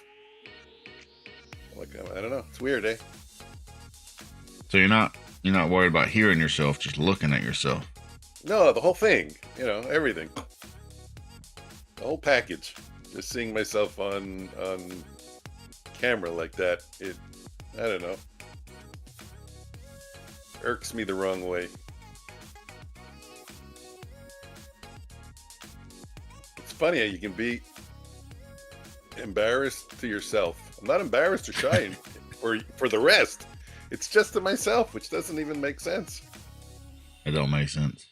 Like, I don't know, it's weird, eh? So you're not worried about hearing yourself, just looking at yourself. No, the whole thing, you know, everything. The whole package. Just seeing myself on camera like that, I don't know. Irks me the wrong way. It's funny how you can be embarrassed to yourself. I'm not embarrassed or shy or for the rest. It's just to myself, which doesn't even make sense. It don't make sense.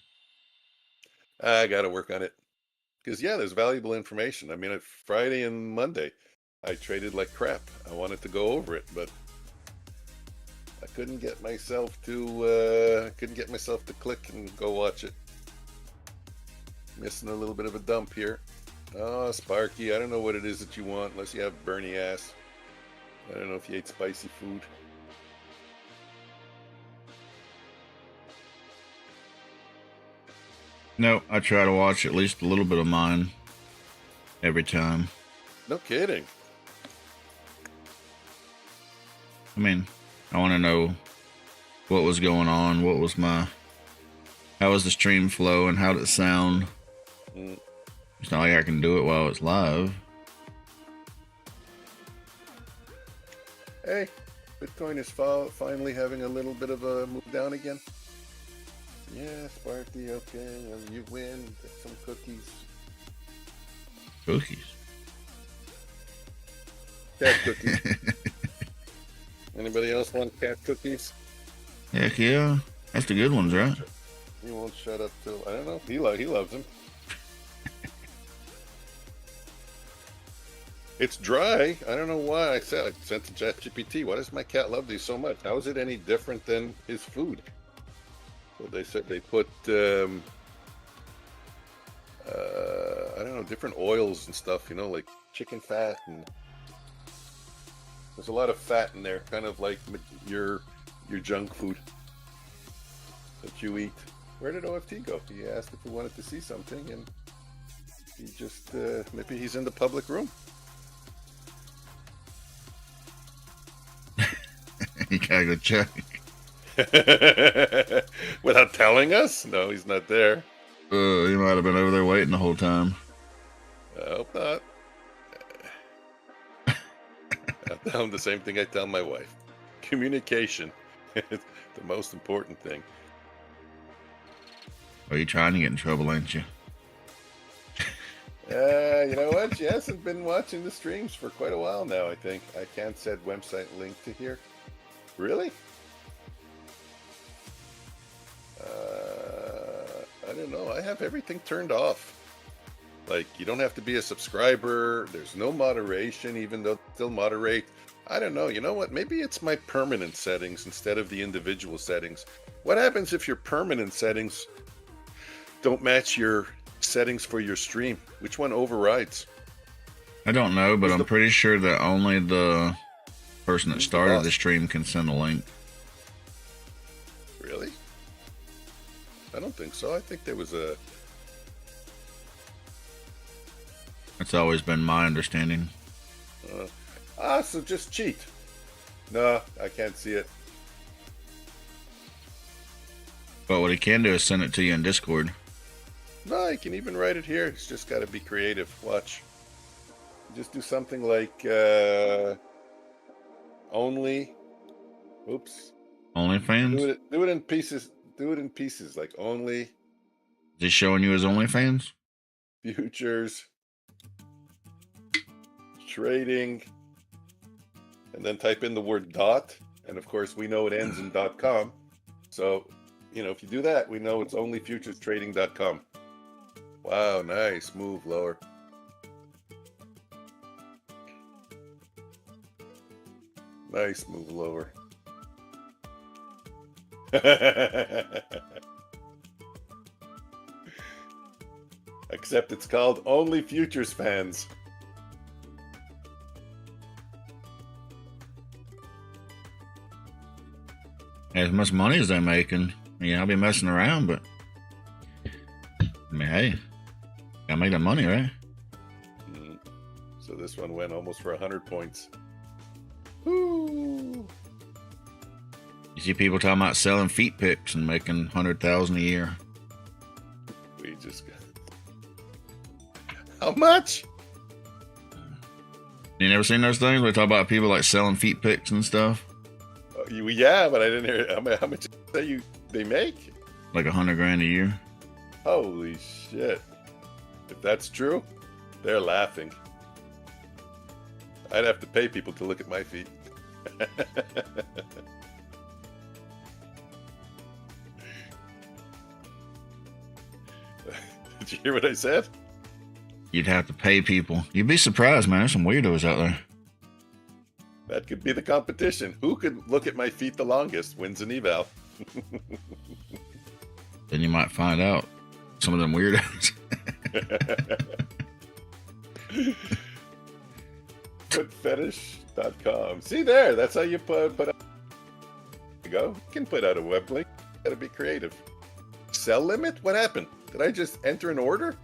I got to work on it. Because, yeah, there's valuable information. I mean, on Friday and Monday, I traded like crap. I wanted to go over it, but I couldn't get myself to click and go watch it. Missing a little bit of a dump here. Oh, Sparky, I don't know what it is that you want unless you have Bernie ass. I don't know if you ate spicy food. No, I try to watch at least a little bit of mine every time. No kidding. I mean, I want to know what was going on, how was the stream flow, and how did it sound. It's not like I can do it while it's live. Hey, Bitcoin is finally having a little bit of a move down again. Yeah, Sparky, okay, well, you win. Get some cookies. Cookies. Cat cookies. Anybody else want cat cookies? Heck yeah. That's the good ones, right? He won't shut up till, I don't know. He loves them. It's dry. I don't know why. I sent to ChatGPT, why does my cat love these so much? How is it any different than his food? So they said they put, I don't know, different oils and stuff, you know, like chicken fat, and there's a lot of fat in there, kind of like your junk food that you eat. Where did OFT go? He asked if he wanted to see something, and he just, maybe he's in the public room. You gotta go check. Without telling us? No, he's not there. He might have been over there waiting the whole time. I hope not. I tell him the same thing I tell my wife. Communication. It's the most important thing. Are you trying to get in trouble, ain't you? You know what? She hasn't been watching the streams for quite a while now, I think. I can't set website link to here. Really? I don't know. I have everything turned off. Like, you don't have to be a subscriber. There's no moderation, even though they'll moderate. I don't know. You know what? Maybe it's my permanent settings instead of the individual settings. What happens if your permanent settings don't match your settings for your stream? Which one overrides? I don't know, but I'm pretty sure that only the person that started the stream can send a link. Really? I don't think so. I think there was a... That's always been my understanding. So just cheat. No, I can't see it. But what he can do is send it to you in Discord. No, you can even write it here. It's just got to be creative. Watch. Just do something like only. Oops. OnlyFans? Do it in pieces. Do it in pieces. Like only Is he showing you his OnlyFans? futures trading, and then type in the word dot. And of course, we know it ends in .com. So, if you do that, we know it's only futurestrading.com. Wow, nice move lower. Nice move lower. Except it's called Only Futures Fans. As much money as they're making, I'll be messing around, but hey, gotta make that money, right? So this one went almost for 100 points. Woo! You see people talking about selling feet picks and making 100,000 a year. We just got... How much? You never seen those things where they talk about people like selling feet picks and stuff? Yeah, but I didn't hear how much they make. Like 100 grand a year. Holy shit! If that's true, they're laughing. I'd have to pay people to look at my feet. Did you hear what I said? You'd have to pay people. You'd be surprised, man. There's some weirdos out there. That could be the competition. Who could look at my feet the longest wins an eval. Then you might find out some of them weirdos. Footfetish.com. See there, that's how you put out. There you go. You can put out a web link. Gotta be creative. Sell limit? What happened? Did I just enter an order?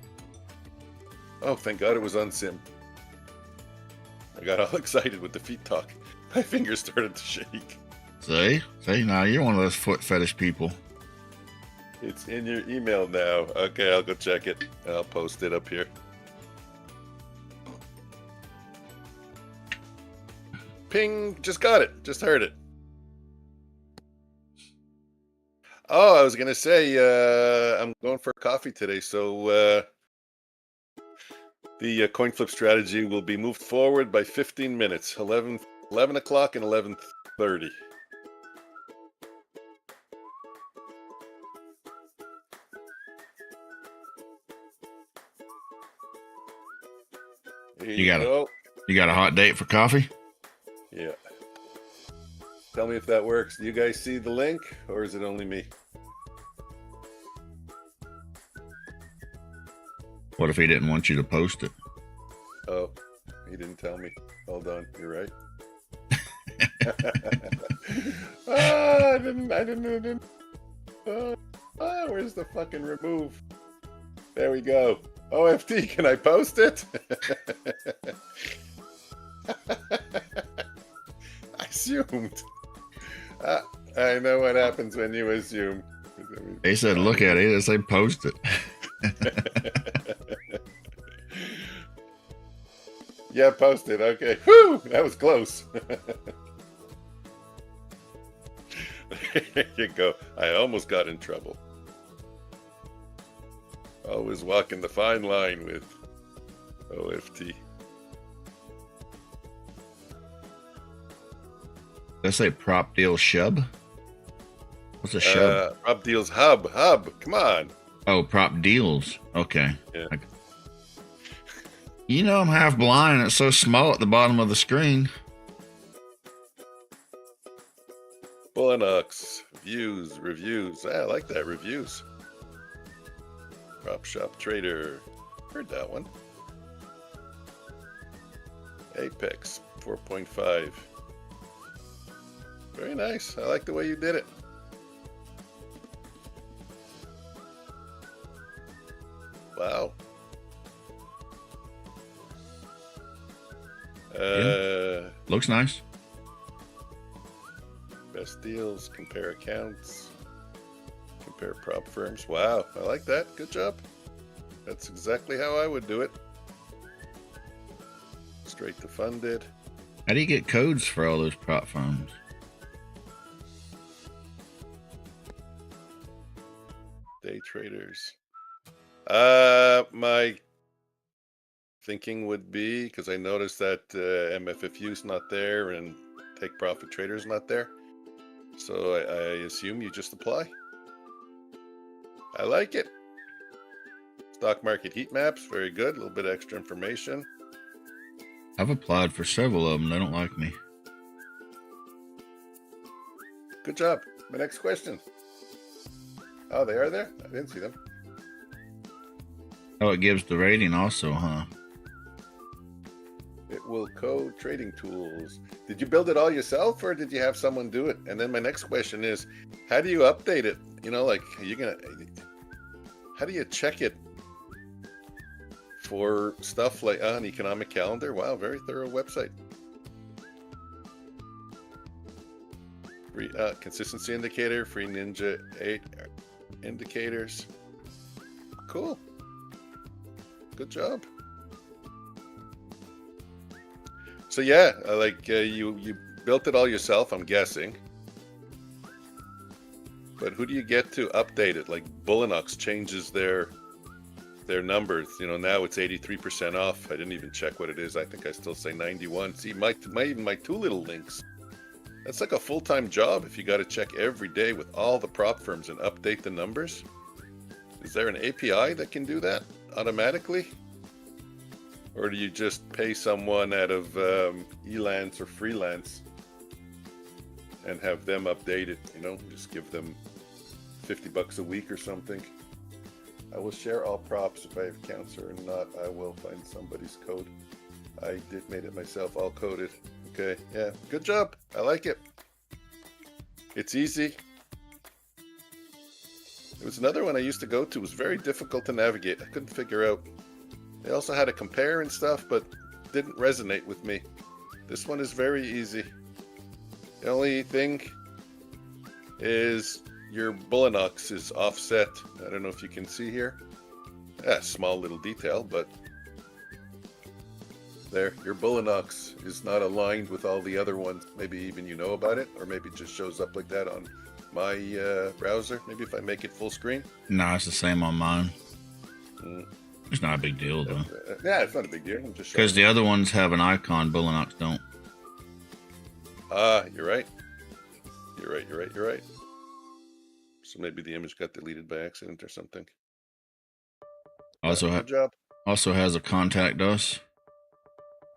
Oh, thank God it was on sim. I got all excited with the feet talk. My fingers started to shake. See, now you're one of those foot fetish people. It's in your email now. Okay, I'll go check it. I'll post it up here. Ping, just got it. Just heard it. Oh, I was going to say, I'm going for coffee today, so the coin flip strategy will be moved forward by 15 minutes, 11 o'clock and 11:30. You got a hot date for coffee? Yeah. Tell me if that works. Do you guys see the link, or is it only me? What if he didn't want you to post it? Oh, he didn't tell me. Hold on, you're right. I didn't. Where's the fucking remove? There we go. OFT, can I post it? I assumed. I know what happens when you assume. They said look at it, they say post it. Yeah, post it. Okay. Whew, that was close. There you go. I almost got in trouble. Always walking the fine line with OFT. Did I say prop deal shub? What's a shub? Prop deals hub. Come on. Oh, prop deals. Okay. Yeah. I'm half blind. It's so small at the bottom of the screen. Bulenox. Reviews. I like that. Reviews. Prop Shop Trader. Heard that one. Apex 4.5. Very nice. I like the way you did it. Wow. Looks nice. Best deals, compare accounts, compare prop firms. Wow, I like that. Good job. That's exactly how I would do it. Straight to funded. How do you get codes for all those prop firms? Day traders. My thinking would be, because I noticed that MFFU is not there and Take Profit Trader is not there. So I assume you just apply. I like it. Stock market heat maps, very good. A little bit of extra information. I've applied for several of them. They don't like me. Good job. My next question. Oh, they are there? I didn't see them. Oh, it gives the rating also, huh? It will code trading tools. Did you build it all yourself or did you have someone do it? And then my next question is, how do you update it? You know, like, how do you check it for stuff like an economic calendar? Wow, very thorough website. Free consistency indicator, free Ninja 8 indicators. Cool. Good job. So yeah, like you built it all yourself, I'm guessing. But who do you get to update it? Like Bulenox changes their numbers. You know, now it's 83% off. I didn't even check what it is. I think I still say 91. See, my two little links. That's like a full-time job if you got to check every day with all the prop firms and update the numbers. Is there an API that can do that automatically? Or do you just pay someone out of Elance or Freelance and have them update it? You know, just give them $50 a week or something. I will share all props if I have accounts or not. I will find somebody's code. I made it myself, all coded. Okay, yeah, good job. I like it. It's easy. There was another one I used to go to. It was very difficult to navigate. I couldn't figure out. They also had to compare and stuff, but didn't resonate with me. This one is very easy. The only thing is your Bulenox is offset. I don't know if you can see here. Yeah, small little detail, but there, your Bulenox is not aligned with all the other ones. Maybe even you know about it, or maybe it just shows up like that on my browser. Maybe if I make it full screen. No, it's the same on mine. It's not a big deal, though. Yeah, it's not a big deal. I'm just because the other ones have an icon, Bulenox don't. Ah, you're right. You're right. So maybe the image got deleted by accident or something. Also, good job. Also has a contact us.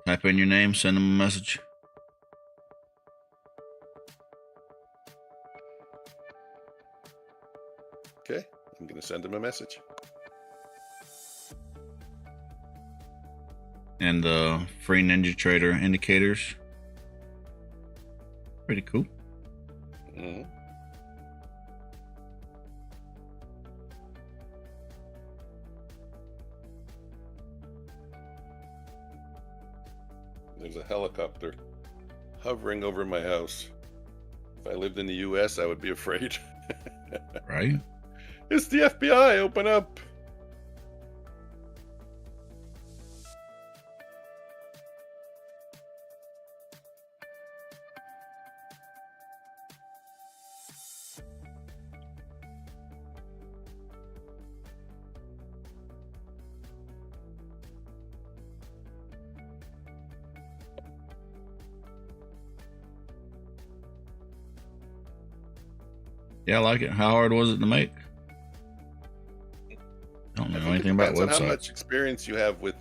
Type in your name, send them a message. Okay, I'm going to send them a message. And the free Ninja Trader indicators. Pretty cool. Mm-hmm. There's a helicopter hovering over my house. If I lived in the US, I would be afraid. Right? It's the FBI, open up. Yeah, I like it. How hard was it to make? I don't know anything about websites. On how much experience you have with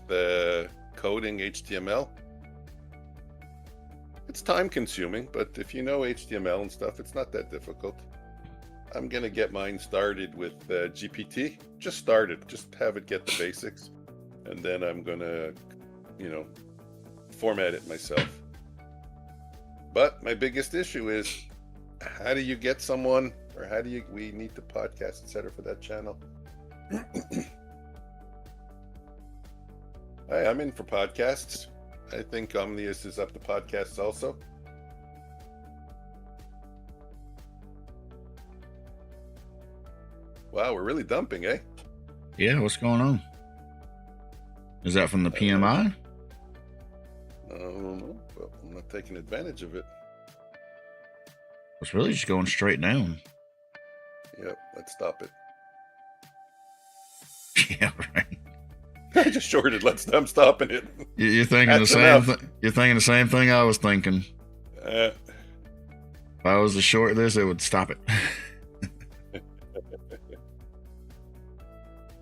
coding HTML. It's time consuming, but if you know HTML and stuff, it's not that difficult. I'm going to get mine started with GPT. Just start it. Just have it get the basics. And then I'm going to, format it myself. But my biggest issue is, how do you get someone, or we need to podcast, etc. for that channel. Hey, I'm in for podcasts. I think Omnius is up to podcasts also. Wow, we're really dumping, eh? Yeah, what's going on? Is that from the PMI? I don't know, but I'm not taking advantage of it. It's really just going straight down. Yep, let's stop it. Yeah, right. I just shorted. I'm stopping it. You're thinking the same thing. You're thinking the same thing I was thinking. If I was to short this, it would stop it.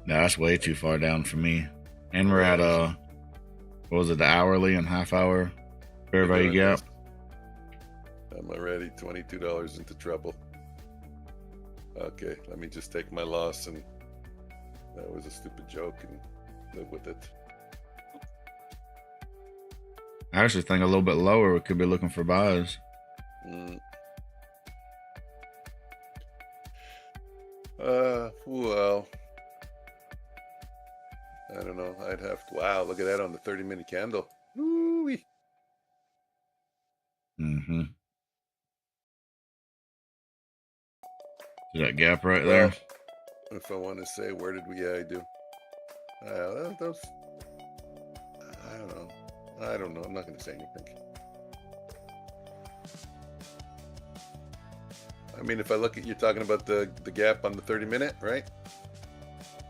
No, that's way too far down for me. And we're at what was it, the hourly and half hour fair value gap? I'm already $22 into trouble. Okay, let me just take my loss, and that was a stupid joke, and live with it. I actually think a little bit lower we could be looking for buys. Well, I don't know. I'd have to. Wow, look at that on the 30-minute candle. Woo-wee. Mm-hmm. See that gap right there? If I want to say, where did we do? Those. I don't know. I'm not going to say anything. I mean, if I look at, you're talking about the gap on the 30-minute, right?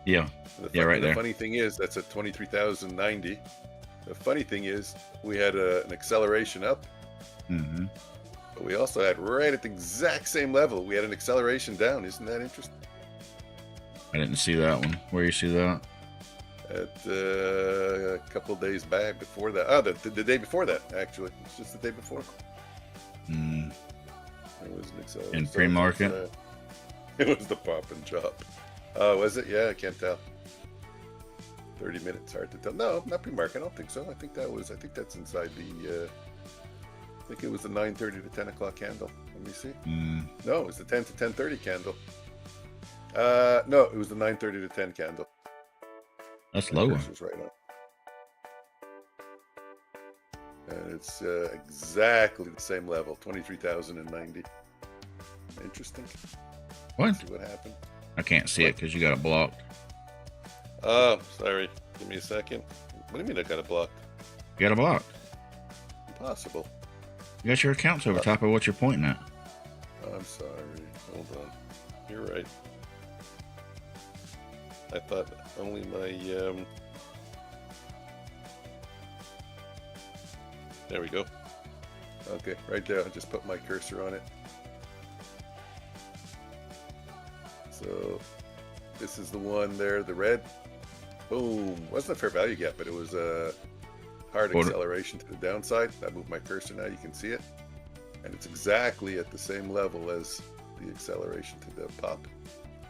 Yeah. Right there. The funny thing is, that's at 23,090. The funny thing is, we had an acceleration up. Mm-hmm. But we also had, right at the exact same level, we had an acceleration down. Isn't that interesting? I didn't see that one. Where you see that? At a couple of days back before that. Oh, the day before that, actually. It's just the day before. Mm. It was an acceleration. In pre-market? It was the pop and drop. Was it? Yeah, I can't tell. 30 minutes, hard to tell. No, not pre-market. I don't think so. I think that's inside the. I think it was the 9:30 to 10 o'clock candle. Let me see. No, it was the 10 to 10:30 candle. No, it was the 9:30 to 10 candle. That's lower. Right on. And it's exactly the same level, 23,090. Interesting. What? See what happened. I can't see it because you got it blocked. Oh, sorry. Give me a second. What do you mean I got it blocked? You got it blocked. Impossible. You got your accounts over top of what you're pointing at. I'm sorry. Hold on. You're right. I thought only my there we go. Okay, right there. I just put my cursor on it. So this is the one there, the red. Boom. Wasn't a fair value gap, but it was a hard acceleration to the downside. I moved my cursor now, you can see it. And it's exactly at the same level as the acceleration to the pop.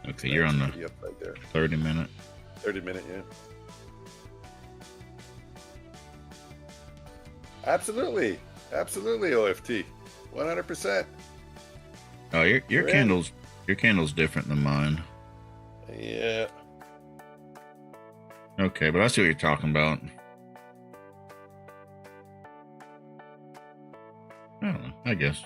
Okay, you're on the up right there. 30 minute. 30 minute, yeah. Absolutely. Absolutely, OFT. 100%. Oh, your candle's different than mine. Yeah. Okay, but I see what you're talking about. I don't know, I guess.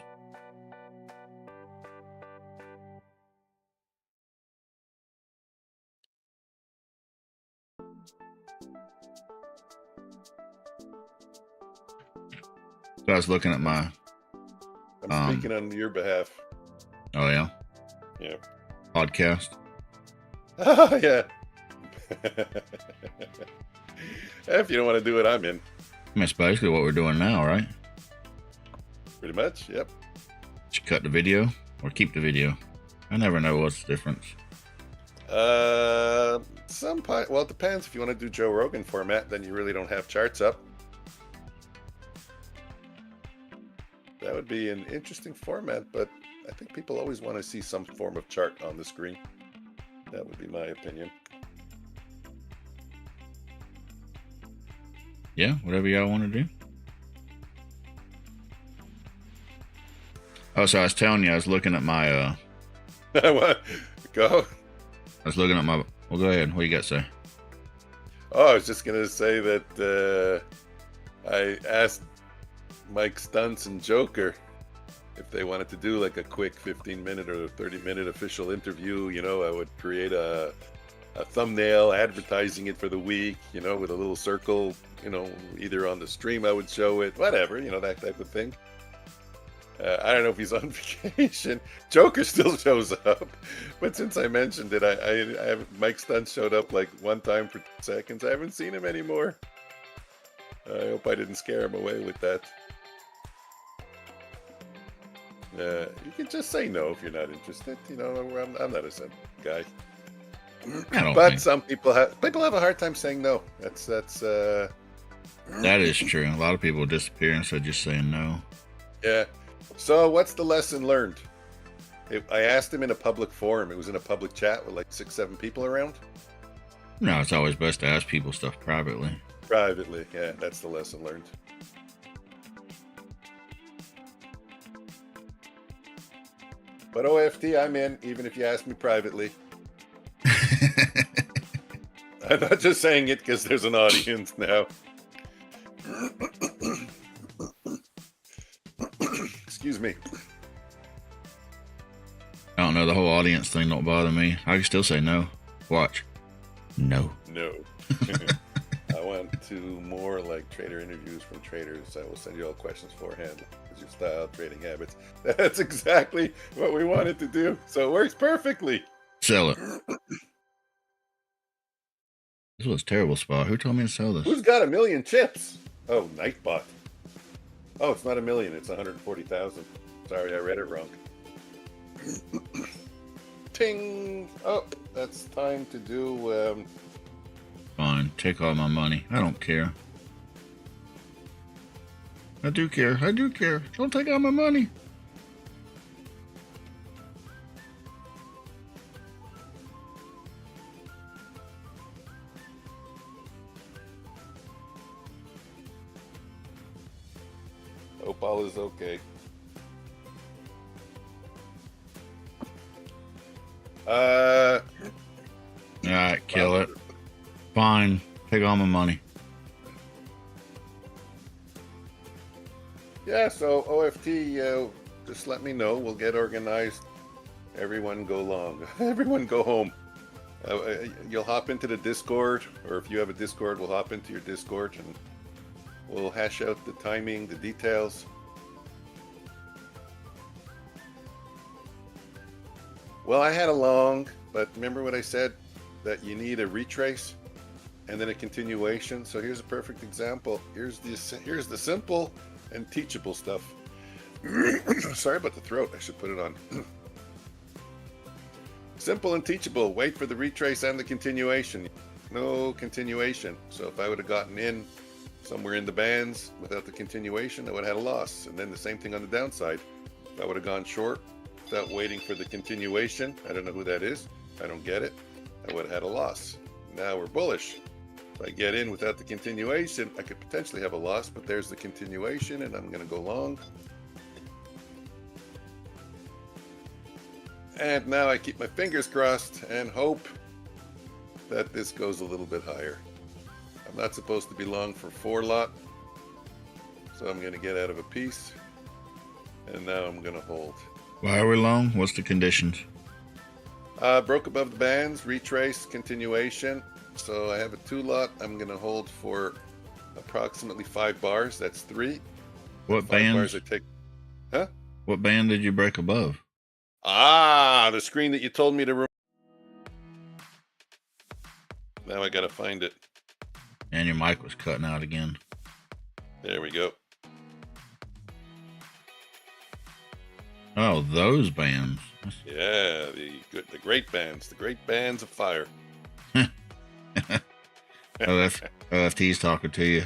So I was looking at my... I'm speaking on your behalf. Oh, yeah? Yeah. Podcast. Oh, yeah. If you don't want to do it, I'm in. I mean, it's basically what we're doing now, right? Pretty much, yep. Should cut the video or keep the video. I never know what's the difference. Well, it depends. If you want to do Joe Rogan format, then you really don't have charts up. That would be an interesting format, but I think people always want to see some form of chart on the screen. That would be my opinion. Yeah, whatever y'all want to do. Oh, so I was telling you, I was looking at my... What? Go. I was looking at my... Well, go ahead. What you got to say? Oh, I was just going to say that I asked Mike Stunts and Joker if they wanted to do like a quick 15-minute or 30-minute official interview. You know, I would create a thumbnail advertising it for the week, you know, with a little circle, you know, either on the stream I would show it, whatever, you know, that type of thing. I don't know if he's on vacation. Joker still shows up, but since I mentioned it, I have Mike Stunt showed up like one time for 2 seconds. I haven't seen him anymore. I hope I didn't scare him away with that. You can just say no if you're not interested. You know, I'm not a simple guy. But some people have a hard time saying no. That is true. A lot of people disappear instead of just saying no. Yeah. So what's the lesson learned? I asked him in a public forum. It was in a public chat with like 6-7 people around. No, it's always best to ask people stuff privately. Privately, yeah, that's the lesson learned. But OFT, I'm in, even if you ask me privately. I'm not just saying it because there's an audience now. Excuse me. I don't know, the whole audience thing don't bother me. I can still say no. Watch. No. No. I want to more like trader interviews from traders. I will send you all questions beforehand. What's your style, trading habits? That's exactly what we wanted to do. So it works perfectly. Sell it. This was a terrible spot. Who told me to sell this? Who's got 1 million chips? Oh, Nightbot. Oh, it's not 1 million. It's 140,000. Sorry, I read it wrong. Ting. Oh, that's time to do... Fine. Take all my money. I don't care. I do care. I do care. Don't take all my money. Hope all is okay. Alright, kill it. Fine. Take all my money. Yeah, so OFT, just let me know. We'll get organized. Everyone go long. Everyone go home. You'll hop into the Discord, or if you have a Discord, we'll hop into your Discord and we'll hash out the timing, the details. Well, I had a long, but remember what I said? That you need a retrace and then a continuation. So here's a perfect example. Here's the simple and teachable stuff. Sorry about the throat. I should put it on. Simple and teachable. Wait for the retrace and the continuation. No continuation. So if I would have gotten in somewhere in the bands without the continuation, I would have had a loss. And then the same thing on the downside. If I would have gone short without waiting for the continuation, I don't know who that is. I don't get it. I would have had a loss. Now we're bullish. If I get in without the continuation, I could potentially have a loss, but there's the continuation and I'm going to go long. And now I keep my fingers crossed and hope that this goes a little bit higher. I'm not supposed to be long for 4 lot, so I'm going to get out of a piece. And now I'm going to hold. Why are we long? What's the conditions? Broke above the bands, retrace, continuation. So I have a 2 lot. I'm going to hold for approximately 5 bars. That's 3. What 5 bands? bars I take. Huh? What band did you break above? Ah, the screen that you told me to remove. Now I got to find it. And your mic was cutting out again. There we go. Oh, those bands. Yeah, the great bands. The great bands of fire. OFT's talking to you.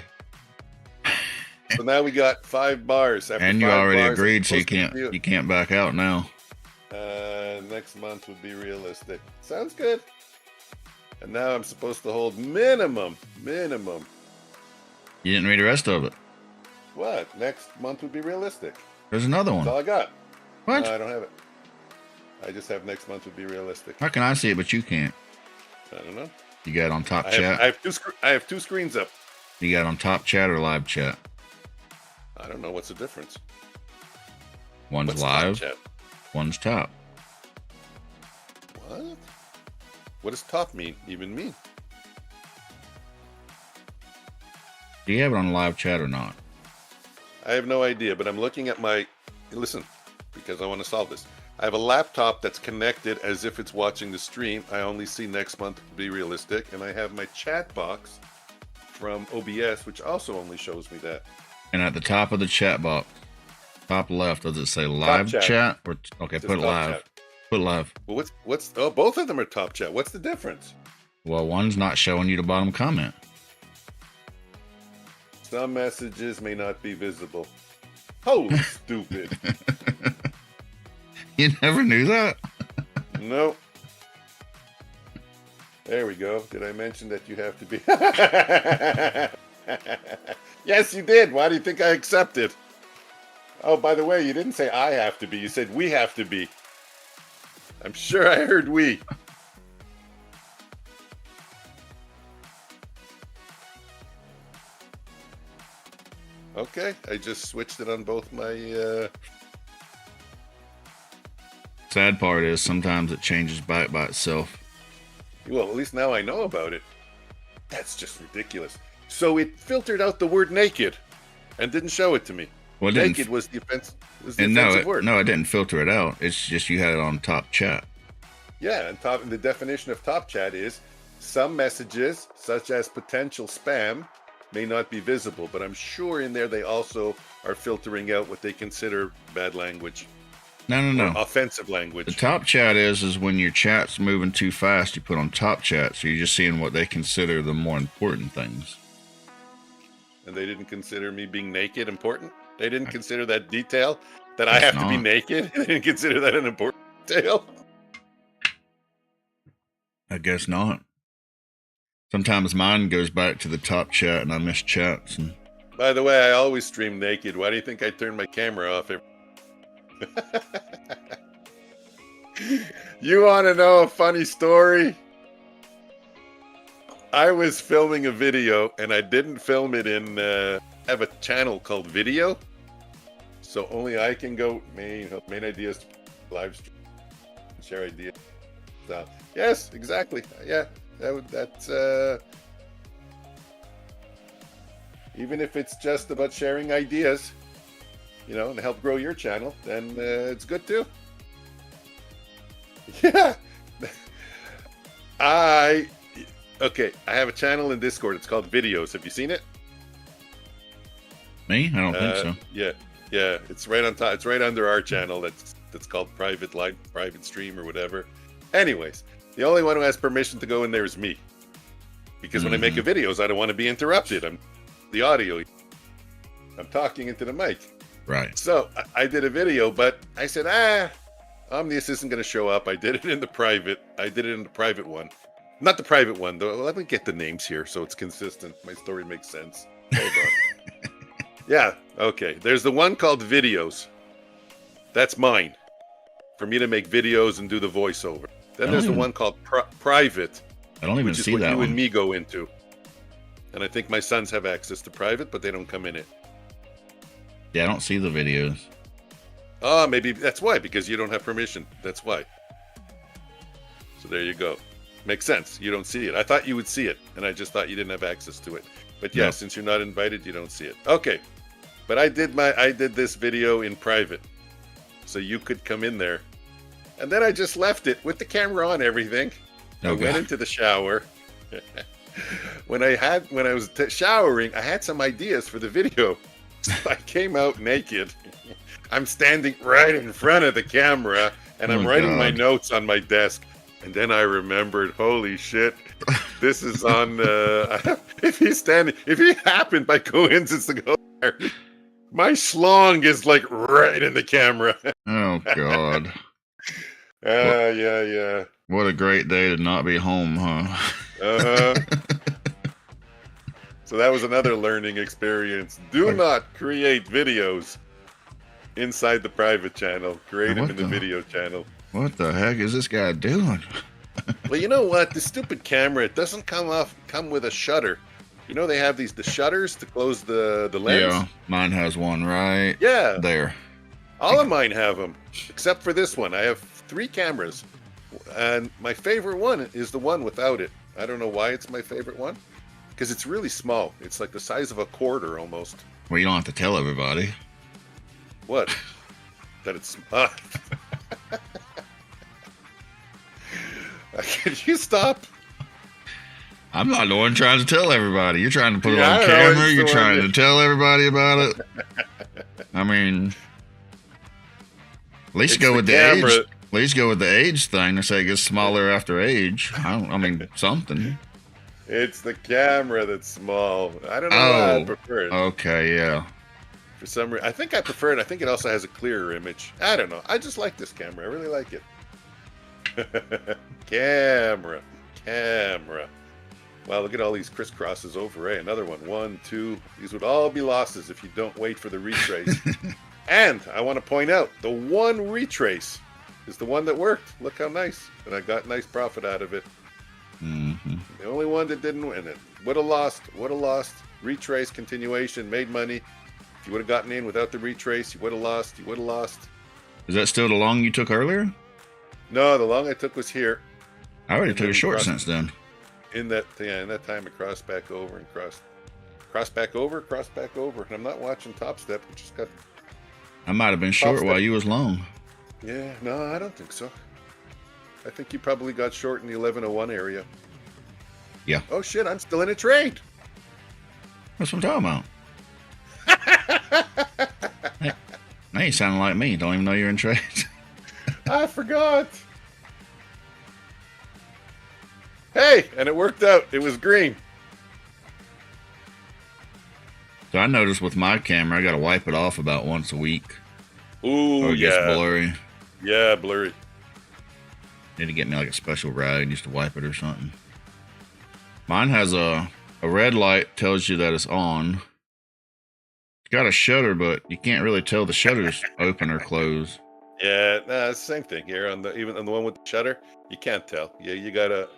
So now we got 5 bars. After And you 5 already bars, agreed, I'm so you supposed can't back out now. next month would be realistic. Sounds good. And now I'm supposed to hold minimum. You didn't read the rest of it. What? Next month would be realistic. There's another That's one. all I got. What? No, I don't have it. I just have next month would be realistic. How can I see it, but you can't? I don't know. You got it on top I chat? have 2 screens up. You got on top chat or live chat? I don't know what's the difference. One's What's top live, chat? one's top. What? What does top even mean? Do you have it on live chat or not? I have no idea, but I'm looking at my, listen, because I want to solve this. I have a laptop that's connected as if it's watching the stream. I only see next month to be realistic. And I have my chat box from OBS, which also only shows me that. And at the top of the chat box, top left, does it say live chat? Or okay, put live. Chat. Put live. Well, what's oh, both of them are top chat. What's the difference? Well, one's not showing you the bottom comment. Some messages may not be visible. Holy stupid. You never knew that? Nope. There we go. Did I mention that you have to be? Yes, you did. Why do you think I accepted? Oh, by the way, you didn't say I have to be. You said we have to be. I'm sure I heard we. Okay, I just switched it on both my... Sad part is sometimes it changes back by itself. Well, at least now I know about it. That's just ridiculous. So it filtered out the word naked and didn't show it to me. Well, naked was the offensive word. No, it didn't filter it out. It's just you had it on top chat. Yeah, and the definition of top chat is some messages, such as potential spam, may not be visible, but I'm sure in there they also are filtering out what they consider bad language. No. Offensive language. The top chat is when your chat's moving too fast, you put on top chat, so you're just seeing what they consider the more important things. And they didn't consider me being naked important? They didn't consider that detail? That I have to be naked? They didn't consider that an important detail? I guess not. Sometimes mine goes back to the top chat and I miss chats. And... By the way, I always stream naked. Why do you think I turn my camera off every... You want to know a funny story? I was filming a video and I didn't film it in I have a channel called Video, so only I can go main ideas, live stream, share ideas. So yes, exactly. Yeah, that's even if it's just about sharing ideas, you know, and help grow your channel, then it's good too. Yeah. I have a channel in Discord. It's called Videos. Have you seen it? Me? I don't think so. Yeah. It's right on top. It's right under our channel. That's called private stream or whatever. Anyways, the only one who has permission to go in there is me, because when I make a videos, I don't want to be interrupted. I'm the audio. I'm talking into the mic. Right. So I did a video, but I said, Omnius isn't going to show up. I did it in the private. I did it in the private one. Not the private one, though. Let me get the names here so it's consistent. My story makes sense. Hold on. Yeah, okay. There's the one called Videos. That's mine. For me to make videos and do the voiceover. Then there's the one called Private. I don't even see that one. Which is what you and me go into. And I think my sons have access to private, but they don't come in it. Yeah, I don't see the videos. Oh, maybe that's why, because you don't have permission. That's why. So there you go. Makes sense. You don't see it. I thought you would see it, and I just thought you didn't have access to it. But yeah, since you're not invited, you don't see it. Okay. But I did this video in private, so you could come in there. And then I just left it with the camera on, everything. I went into the shower. When I was showering, I had some ideas for the video. So I came out naked. I'm standing right in front of the camera, and I'm writing my notes on my desk. And then I remembered, holy shit, this is on, if he happened by coincidence to go there, my schlong is like right in the camera. Oh, God. Yeah. What a great day to not be home, huh? Uh-huh. So that was another learning experience. Do not create videos inside the private channel. Create them in the video channel. What the heck is this guy doing? Well, you know what? The stupid camera, it doesn't come with a shutter. You know, they have the shutters to close the lens. Yeah, mine has one right Yeah, there. all of mine have them, except for this one. I have 3 cameras, and my favorite one is the one without it. I don't know why it's my favorite one, because it's really small. It's like the size of a quarter almost. Well, you don't have to tell everybody. What? That it's... Can you stop? I'm not the one trying to tell everybody. You're trying to put it Yeah, on I know, camera. it's You're the trying one to tell everybody about it. I mean, at least It's go the with the camera. age. At least go with the age thing. They say it gets smaller after age. I mean, something. It's the camera that's small. I don't know why I Oh, prefer it. okay, yeah. For some reason, I think I prefer it. I think it also has a clearer image. I don't know. I just like this camera. I really like it. Camera. Wow, look at all these crisscrosses over, eh? Another one. 1, 2. These would all be losses if you don't wait for the retrace. And I want to point out, the one retrace is the one that worked. Look how nice. And I got nice profit out of it. Mm-hmm. The only one that didn't win it. Would have lost. Retrace, continuation, made money. If you would have gotten in without the retrace, you would have lost. Is that still the long you took earlier? No, the long I took was here. I already And took then a short crossed- since then. In that time, it crossed back over and crossed back over. And I'm not watching Top Step. It just got... I might have been short while you was long. Yeah, no, I don't think so. I think you probably got short in the 1101 area. Yeah. Oh, shit, I'm still in a trade. That's what I'm talking about. Hey, now you sound like me. Don't even know you're in trade. I forgot. Hey, and it worked out. It was green. So I noticed with my camera, I got to wipe it off about once a week. Ooh, Or it gets yeah. blurry. Yeah, blurry. Need to get me like a special rag just to wipe it or something. Mine has a red light, tells you that it's on. It's got a shutter, but you can't really tell the shutter's open or closed. Yeah, nah, it's the same thing here. Even on the one with the shutter, you can't tell. Yeah, you gotta,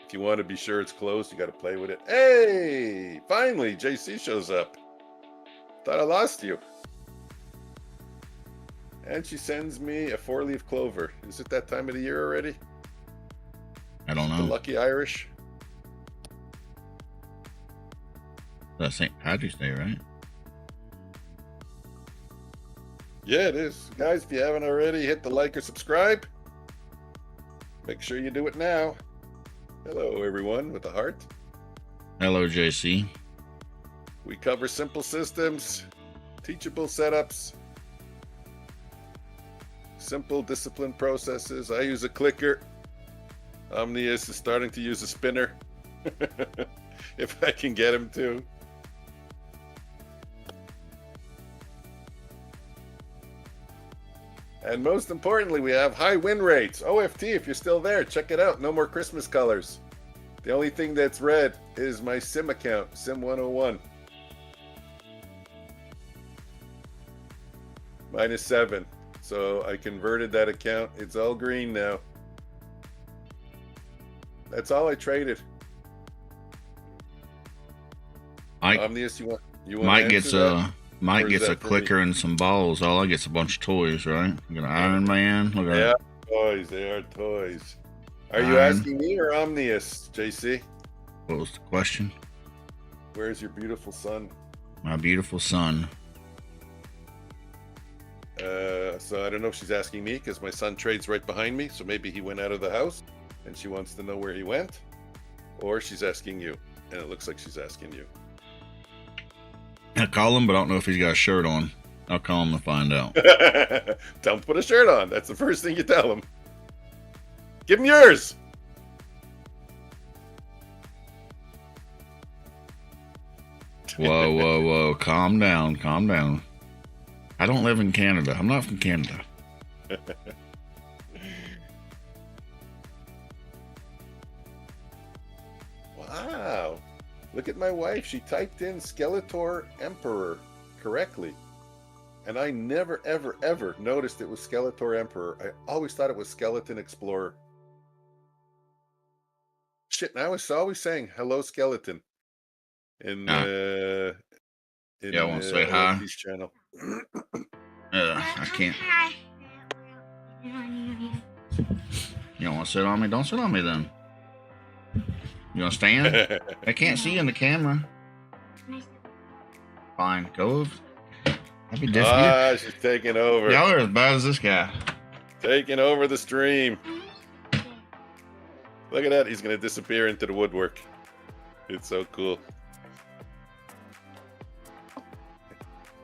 if you want to be sure it's closed, you gotta play with it. Hey, finally, JC shows up. Thought I lost you. And she sends me a 4-leaf clover. Is it that time of the year already? I don't The know. lucky Irish? That's St. Patrick's Day, right? Yeah, it is. Guys, if you haven't already, hit the like or subscribe. Make sure you do it now. Hello, everyone, with a heart. Hello, JC. We cover simple systems, teachable setups, simple discipline processes. I use a clicker. Omnius is starting to use a spinner. If I can get him to. And most importantly, we have high win rates. OFT, if you're still there, check it out. No more Christmas colors. The only thing that's red is my sim account, Sim101. -7. So I converted that account. It's all green now. That's all I traded. Omnius, you want Mike to gets answer that? Mike Or is gets a that for me? clicker and some balls. All I get's a bunch of toys, right? You got an Iron Man. Look at Yeah, that. toys. They are toys. Are you Iron. asking me or Omnius, JC? What was the question? Where's your beautiful son? My beautiful son. So I don't know if she's asking me because my son trades right behind me. So maybe he went out of the house and she wants to know where he went. Or she's asking you. And it looks like she's asking you. I call him, but I don't know if he's got a shirt on. I'll call him to find out. Tell him to put a shirt on. That's the first thing you tell him. Give him yours. Whoa, whoa, whoa. Calm down. Calm down. I don't live in Canada. I'm not from Canada. Wow. Look at my wife. She typed in Skeletor Emperor correctly. And I never, ever, ever noticed it was Skeletor Emperor. I always thought it was Skeleton Explorer. Shit, and I was always saying, hello, Skeleton. in Yeah, I want to say hi. Alexi's channel. I can't. You don't want to sit on me? Don't sit on me then. You want to stand? I can't see you in the camera. Fine, go. That'd be difficult. She's taking over. Y'all are as bad as this guy. Taking over the stream. Look at that. He's going to disappear into the woodwork. It's so cool.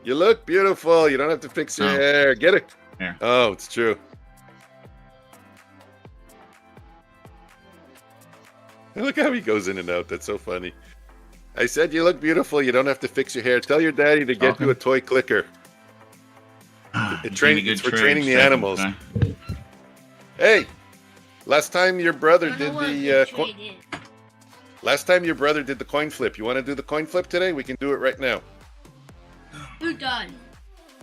You look beautiful. You don't have to fix your hair. Get it. Here. Oh, it's true. Look how he goes in and out. That's so funny. I said you look beautiful. You don't have to fix your hair. Tell your daddy to get you a toy clicker. It's for training the animals. Okay. Hey, last time your brother did the last time your brother did the coin flip. You want to do the coin flip today? We can do it right now. Who done?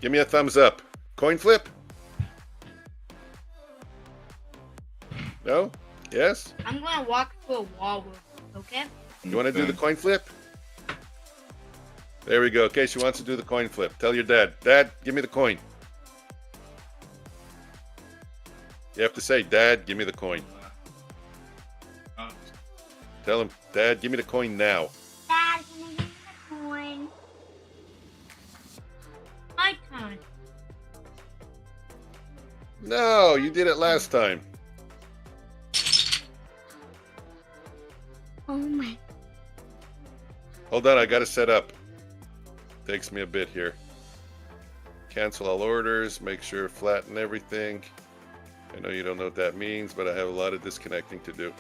Give me a thumbs up. Coin flip? No? Yes? I'm gonna walk through a wall, okay? You want to do the coin flip? There we go. Okay, she wants to do the coin flip. Tell your dad. Dad, give me the coin. You have to say, Dad, give me the coin. Tell him, Dad, give me the coin now. Dad, can I get the coin? My turn. No, you did it last time. Oh my. Hold on, I got to set up. Takes me a bit here. Cancel all orders, make sure flatten everything. I know you don't know what that means, but I have a lot of disconnecting to do.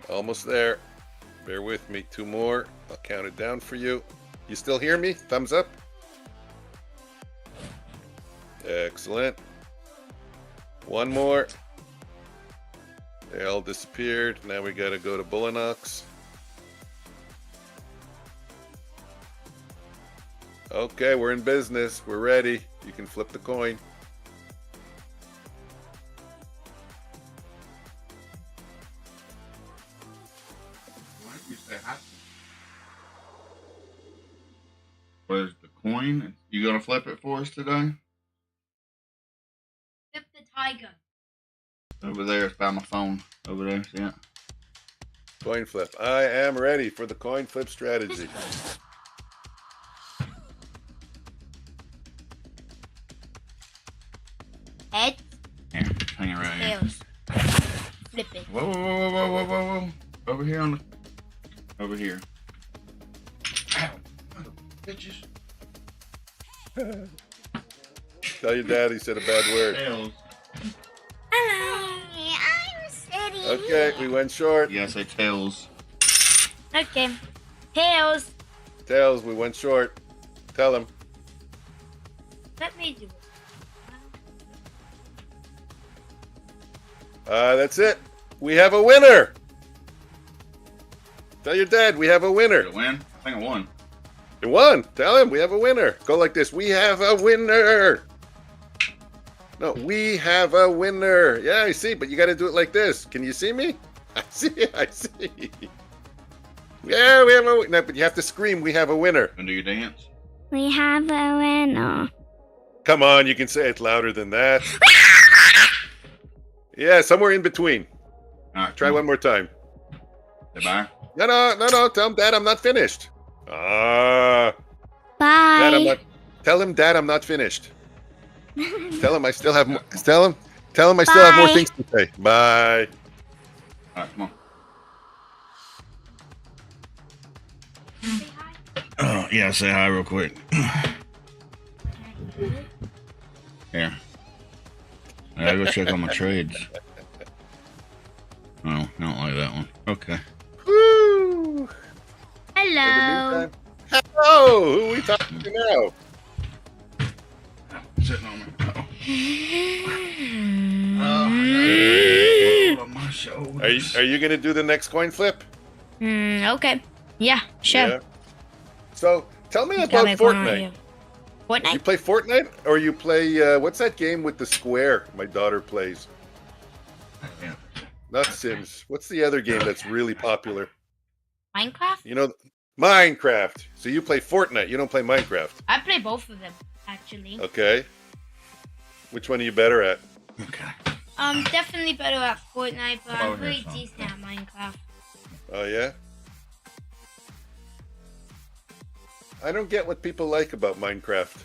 Almost there. Bear with me. 2 more. I'll count it down for you. You still hear me? Thumbs up. Excellent. 1 more. They all disappeared. Now we got to go to Bulenox. Okay, we're in business. We're ready. You can flip the coin. Where's the coin? You gonna flip it for us today? Flip the tiger. Over there, it's by my phone. Over there, see it? Coin flip. I am ready for the coin flip strategy. Head. Here, hang it right here. Tails. Flip it. Whoa, whoa, whoa, whoa, whoa, whoa, whoa. Over here on the... Over here. Ow. Bitches. Tell your daddy said a bad word. Tails. Hello. I'm sitting. Okay, we went short. You gotta say tails. Okay. Tails. Tails, we went short. Tell him. Let me do it. That's it. We have a winner. Tell your dad we have a winner. Did it win? I think I won. You won. Tell him we have a winner. Go like this. We have a winner. No, we have a winner. Yeah, I see, but you got to do it like this. Can you see me? I see. I see. Yeah, we have a winner. But you have to scream, we have a winner. And do you dance? We have a winner. Come on, you can say it louder than that. Yeah, somewhere in between. All right, Try one more time. Say bye. No. Tell him, Dad, I'm not finished. Bye. Dad, Tell him, Dad, I'm not finished. Tell him I still have more. Tell him I still have more things to say. Bye. All right, come on. Say hi. Oh, yeah, say hi real quick. Here. I gotta go check on my trades. Oh, I don't like that one. Okay. Woo. Hello. Hello. Who are we talking to now? Sitting on me. On my shoulders. Are you gonna do the next coin flip? Okay. Yeah, sure. Yeah. So tell me Tell about me what's going on Fortnite. here. Fortnite? You play Fortnite or you play what's that game with the square my daughter plays? Yeah. Not Sims. What's the other game that's really popular? Minecraft? You know, Minecraft. So you play Fortnite. You don't play Minecraft. I play both of them, actually. Okay. Which one are you better at? Okay. Definitely better at Fortnite, but Oh, I'm pretty here's some. decent at Minecraft. Oh, yeah? I don't get what people like about Minecraft.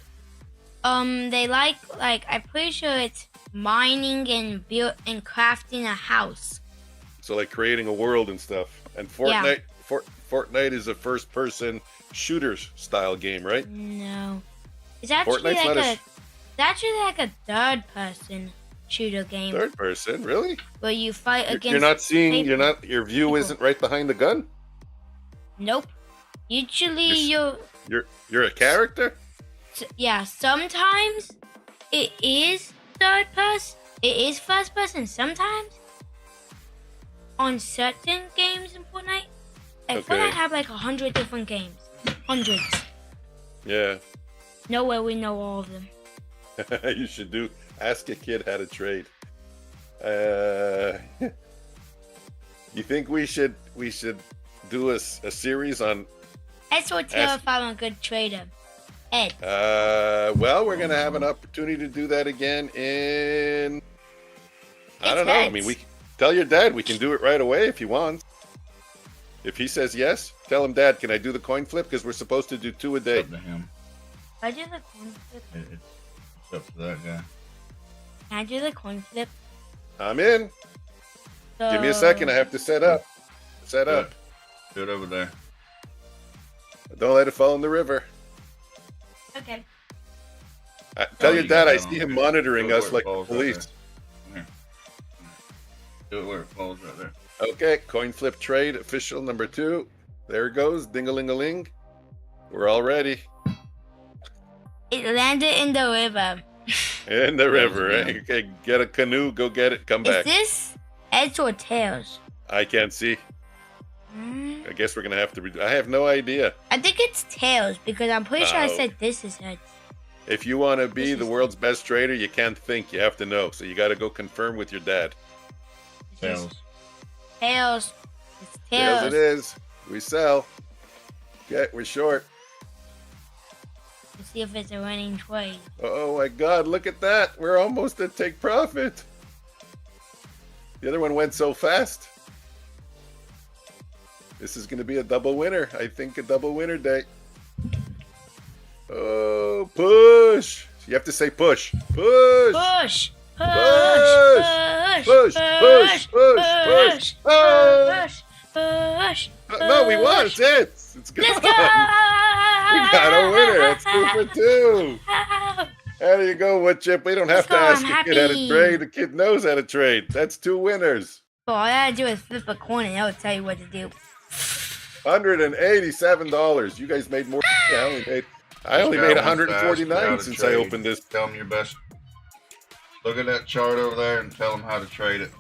They like I'm pretty sure it's mining and crafting a house. So like creating a world and stuff. And Fortnite, Fortnite is a first-person shooters style game, right? No, it's actually Fortnite's like not it's actually like a third-person shooter game Third person, really? where you fight against. You're not seeing. people. Your view people. isn't right behind the gun. Nope. Usually You're a character. yeah. Sometimes it is third person. It is first person. Sometimes on certain games in Fortnite. Like Okay. Fortnite have like 100 different games. Hundreds. Yeah. Nowhere we know all of them. You should ask a kid how to trade. You think we should do a series on? Ed will tell if I'm a good trader. Ed. Well, we're gonna have an opportunity to do that again in. I don't know. I mean, we tell your dad we can do it right away if he wants. If he says yes, tell him, Dad, can I do the coin flip? Because we're supposed to do 2 a day. It's up to him. I do the coin flip. It's up to that guy. Can I do the coin flip? I'm in. Give me a second. I have to set up. Set up. Do it over there. Don't let it fall in the river. Okay. Tell Oh, your you dad got I that on see him there. monitoring Do it us where like it the falls right police. there. Do it where it falls right there. Okay, coin flip trade official number 2. There it goes. Ding-a-ling-a-ling. We're all ready. It landed in the river. In the river. Yeah. Okay, get a canoe. Go get it. Come Is back. this heads or tails? I can't see. Hmm. I guess we're gonna have to. I have no idea. I think it's tails because I'm pretty sure I Oh. said this is heads. If you want to be This the is- world's best trader, you can't think. You have to know. So you got to go confirm with your dad. This is Tails. tails. It's Tails tails. it is. We sell. Okay, we're short. Let's see if it's a running trade. Oh my God! Look at that. We're almost at take profit. The other one went so fast. This is going to be a double winner. I think a double winner day. Oh, push! You have to say push. Push! Push! Push! Push! Push! Push! Push! Push! Push! No, we won. It's it. It's gone. Let's go! We got a winner. That's 2 for 2. There you go, wood chip. We don't have to Let's ask go, I'm a kid how to happy. trade. The kid knows how to trade. That's 2 winners. Well, all I gotta do is flip a coin and I'll tell you what to do. $187. You guys made more. I only made 149 since I opened this. Tell them your best. Look at that chart over there and tell them how to trade it.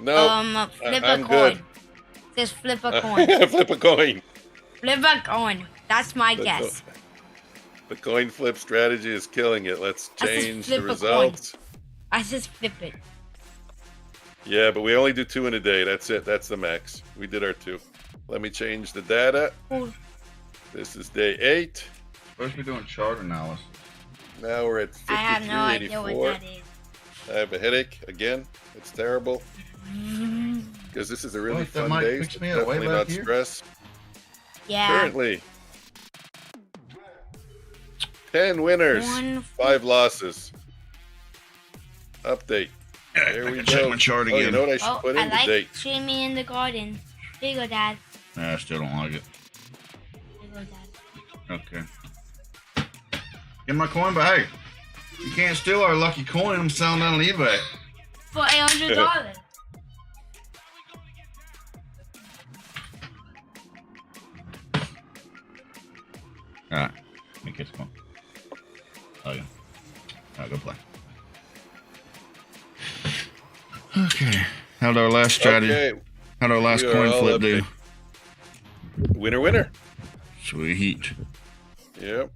No, Flip I'm a good. coin. Just flip a coin. Flip a coin. Flip a coin. That's my The guess. The coin flip strategy is killing it. Let's I just change flip the a results. I just flip it. Yeah, but we only do 2 in a day. That's it. That's the max. We did our 2. Let me change the data. Ooh. This is day 8. Supposed to be doing chart analysis. Now we're at I have no idea what 53.84. that is. I have a headache again. It's terrible because this is a really Wait, that fun mic day. picks So me up way definitely back not here? stress. Yeah. Currently, 10 winners, 5 losses. Update. There I we can go. check my chart Oh, you again. know what I should Oh, put I in the like date? streaming in the garden. Here you go, Dad. Nah, I still don't like it. Here you go, Dad. Okay. Get my coin back. Hey, you can't steal our lucky coin. I'm selling that on eBay. For $800. Alright. Let me get the coin. Oh, yeah. Alright, go play. Okay. How'd our last strategy? Okay, How'd our last We are coin all flip up do? winner, winner. Sweet. Yep.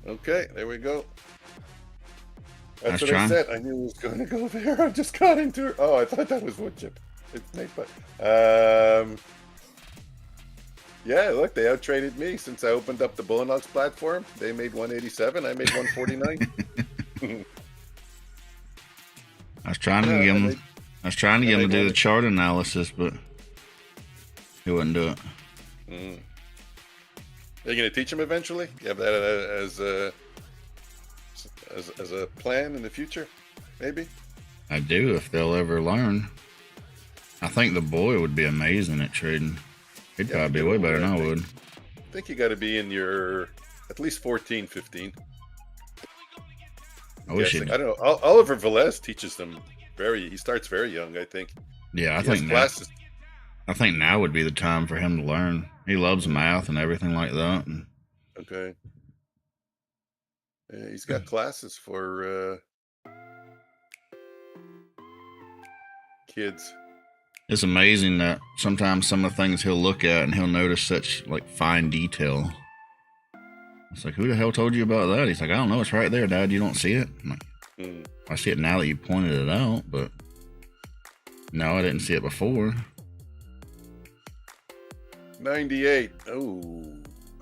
Okay, there we go. That's what I said. I knew it was going to go there. I just got into it. Oh, I thought that was wood chip. It's made by. Yeah, look, they outtraded me since I opened up the Bulenox platform. They made 187. I made 149. I was trying to get him. I was trying to get him to do the chart analysis, but he wouldn't do it. Are you going to teach him eventually? You have that as a plan in the future, maybe? I do, if they'll ever learn. I think the boy would be amazing at trading. He'd probably be way better than I would. I think you got to be in your at least 14, 15. I wish I don't know. Oliver Velez teaches them he starts very young, I think. Yeah, I think now would be the time for him to learn. He loves math and everything like that. Okay. Yeah, he's got classes for kids. It's amazing that sometimes some of the things he'll look at and he'll notice such like fine detail. It's like, who the hell told you about that? He's like, I don't know. It's right there, Dad. You don't see it? I'm like, I see it now that you pointed it out, but no, I didn't see it before. 98. Oh,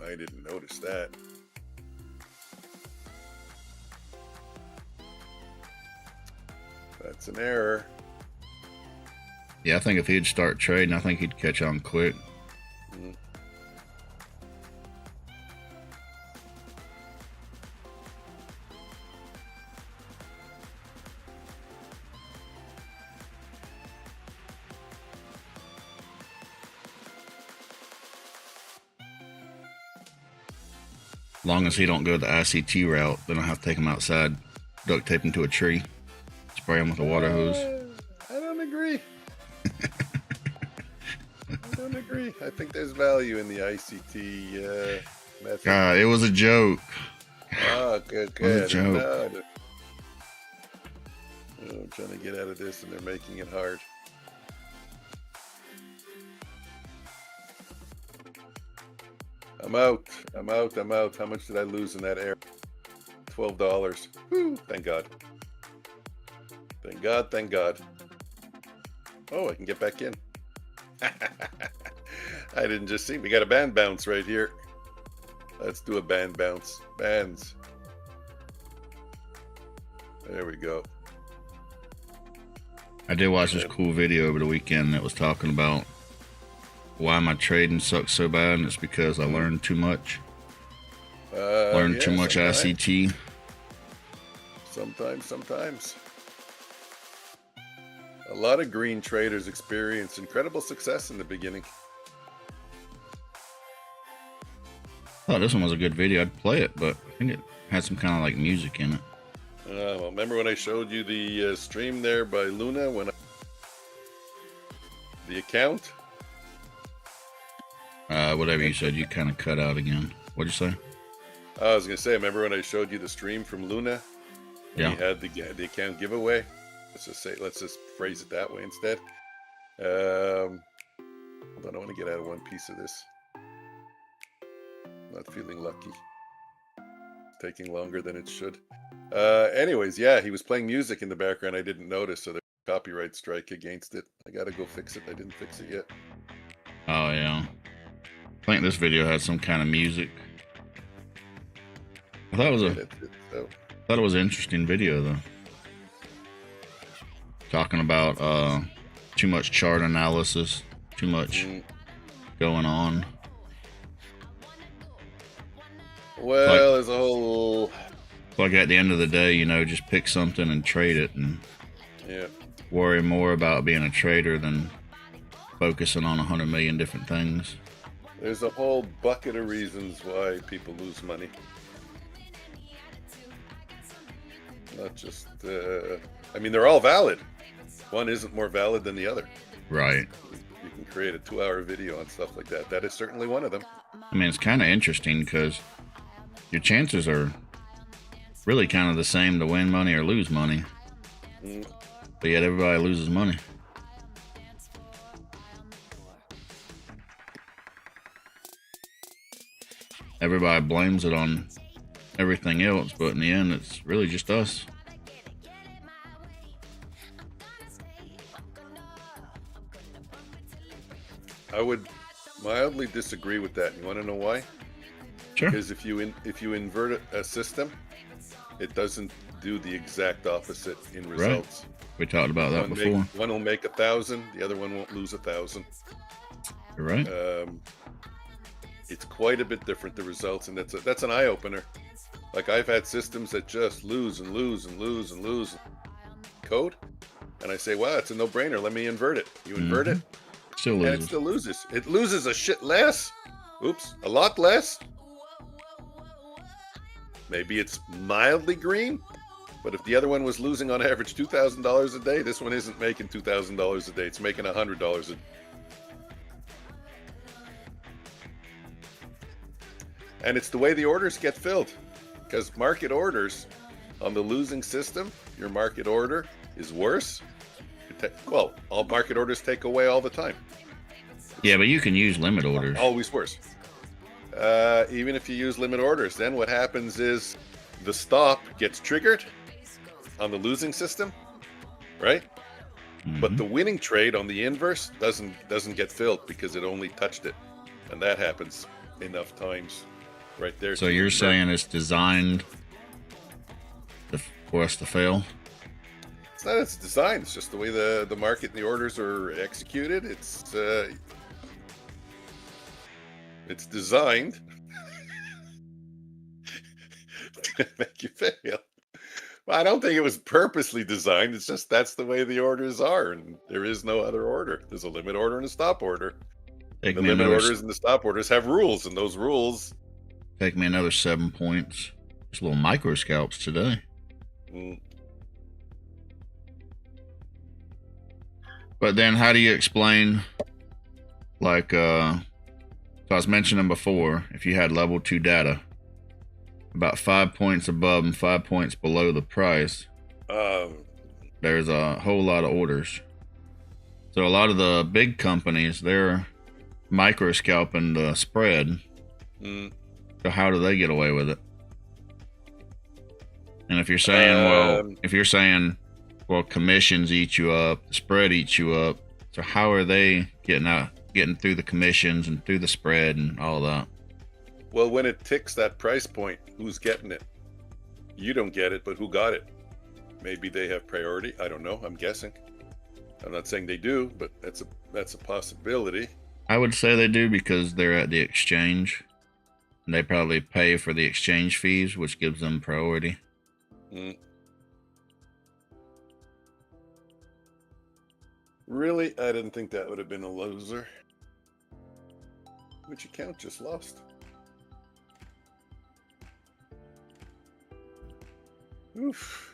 I didn't notice that. That's an error. Yeah, I think if he'd start trading, I think he'd catch on quick. As long as he don't go the ICT route, then I'll have to take him outside, duct tape him to a tree, spray him with a water hose. I don't agree. I don't agree. I think there's value in the ICT method. God, it was a joke. Oh, good. It was a joke. No, I'm trying to get out of this, and they're making it hard. I'm out. How much did I lose in that air? $12. Whew, thank God. Thank God. Oh, I can get back in. I didn't just see. We got a band bounce right here. Let's do a band bounce. Bands. There we go. I did watch this cool video over the weekend that was talking about why my trading sucks so bad, and it's because I learned too much. Learned too much ICT. Sometimes. A lot of green traders experience incredible success in the beginning. I thought this one was a good video. I'd play it, but I think it had some kind of like music in it. Well, remember when I showed you the stream there by Luna? The account? Whatever you said, you kind of cut out again. What'd you say? I was going to say, remember when I showed you the stream from Luna? Yeah. He had the account giveaway. Let's just phrase it that way instead. Hold on, I want to get out of one piece of this. Not feeling lucky. It's taking longer than it should. Anyways, yeah, he was playing music in the background. I didn't notice, so there's a copyright strike against it. I gotta go fix it. I didn't fix it yet. Oh yeah. I think this video had some kind of music. I thought it was an interesting video though. Talking about too much chart analysis, too much going on. Well, there's a whole... Like at the end of the day, you know, just pick something and trade it, and worry more about being a trader than focusing on 100 million different things. There's a whole bucket of reasons why people lose money. Not just... I mean, they're all valid. One isn't more valid than the other. Right. You can create a 2-hour video on stuff like that. That is certainly one of them. I mean, it's kind of interesting because your chances are really kind of the same to win money or lose money. But yet everybody loses money. Everybody blames it on everything else, but in the end, it's really just us. I would mildly disagree with that. You want to know why? Sure. Because if you invert a system, it doesn't do the exact opposite in results. We talked about that before. One will make 1,000, the other one won't lose 1,000. You're right. It's quite a bit different, the results, and that's an eye opener. Like, I've had systems that just lose and lose and lose and lose code, and I say, wow, it's a no-brainer. Let me invert it. You invert it, still and loses. it still loses. It loses a shit less. Oops, a lot less. Maybe it's mildly green, but if the other one was losing on average $2,000 a day, this one isn't making $2,000 a day. It's making $100 a day. And it's the way the orders get filled, because market orders on the losing system, your market order is worse. Well, all market orders take away all the time. Yeah, but you can use limit orders. Always worse. Even if you use limit orders, then what happens is the stop gets triggered on the losing system, right? But the winning trade on the inverse doesn't get filled because it only touched it, and that happens enough times, right there. So you're saying it's designed for us to fail? It's not its design. It's just the way the market and the orders are executed. It's designed to make you fail. Well, I don't think it was purposely designed. It's just that's the way the orders are, and there is no other order. There's a limit order and a stop order. The limit orders and the stop orders have rules, and those rules... Take me another 7 points. Just little micro scalps today. But then how do you explain, like, so I was mentioning before, if you had level 2 data, about 5 points above and 5 points below the price, there's a whole lot of orders. So a lot of the big companies, they're micro scalping the spread. So how do they get away with it? And if you're saying, well, commissions eat you up, the spread eats you up, so how are they getting through the commissions and through the spread and all that? Well, when it ticks that price point, who's getting it? You don't get it, but who got it? Maybe they have priority. I don't know. I'm guessing. I'm not saying they do, but that's a possibility. I would say they do because they're at the exchange. And they probably pay for the exchange fees, which gives them priority. Really? I didn't think that would have been a loser. Which account just lost? Oof.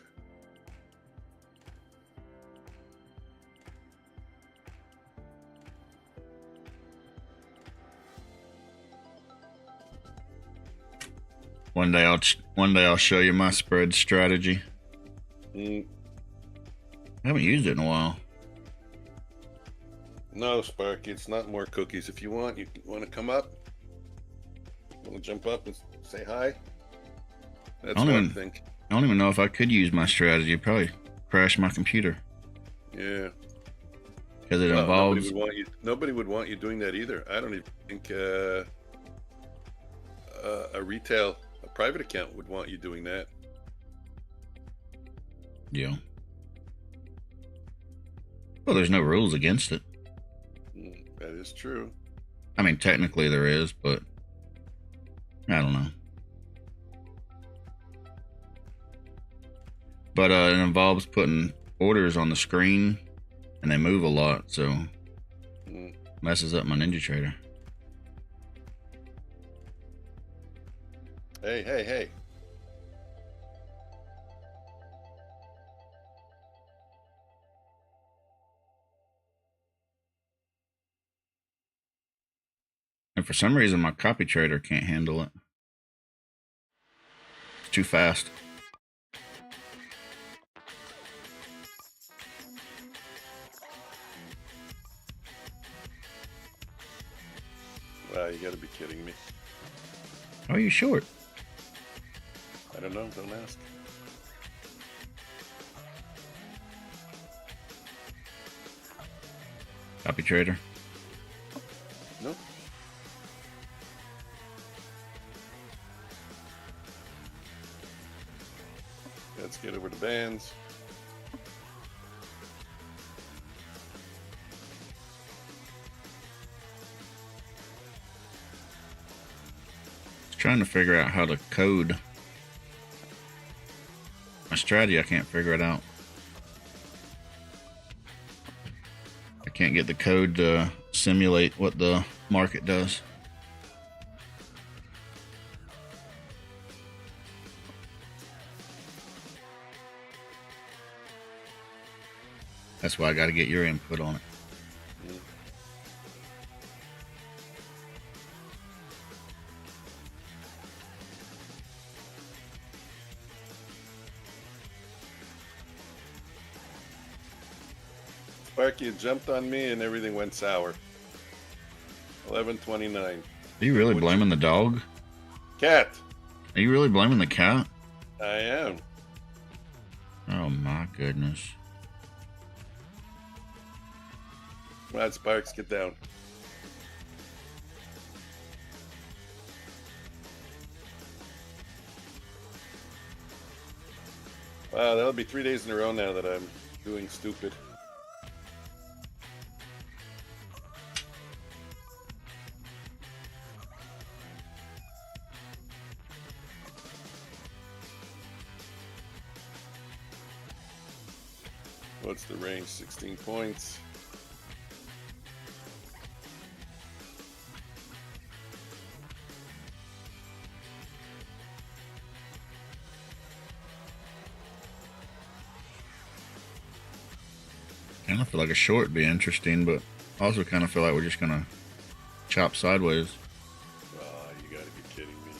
One day I'll show you my spread strategy. I haven't used it in a while. No, Sparky, it's not more cookies. If you want to come up, want to jump up and say hi. That's what I think. I don't even know if I could use my strategy. It'd probably crash my computer. Yeah. Because it involves... Nobody would want you doing that either. I don't even think a private account would want you doing that. Yeah. Well, there's no rules against it. That is true. I mean, technically there is, but I don't know. But it involves putting orders on the screen, and they move a lot, so messes up my NinjaTrader. Hey. And for some reason, my copy trader can't handle it. It's too fast. Wow, you gotta be kidding me. How are you short? I don't know, don't ask. Copy trader. Nope. Let's get over the bands. Trying to figure out how to code my strategy. I can't figure it out. I can't get the code to simulate what the market does. That's why I got to get your input on it. Sparky jumped on me and everything went sour. 11:29. Are you really blaming the dog? Cat. Are you really blaming the cat? I am. Oh my goodness. Come on, Sparks, get down. Wow, that'll be 3 days in a row now that I'm doing stupid. What's the range? 16 points. I kind of feel like a short would be interesting, but I also kind of feel like we're just going to chop sideways. Oh, you gotta be kidding me.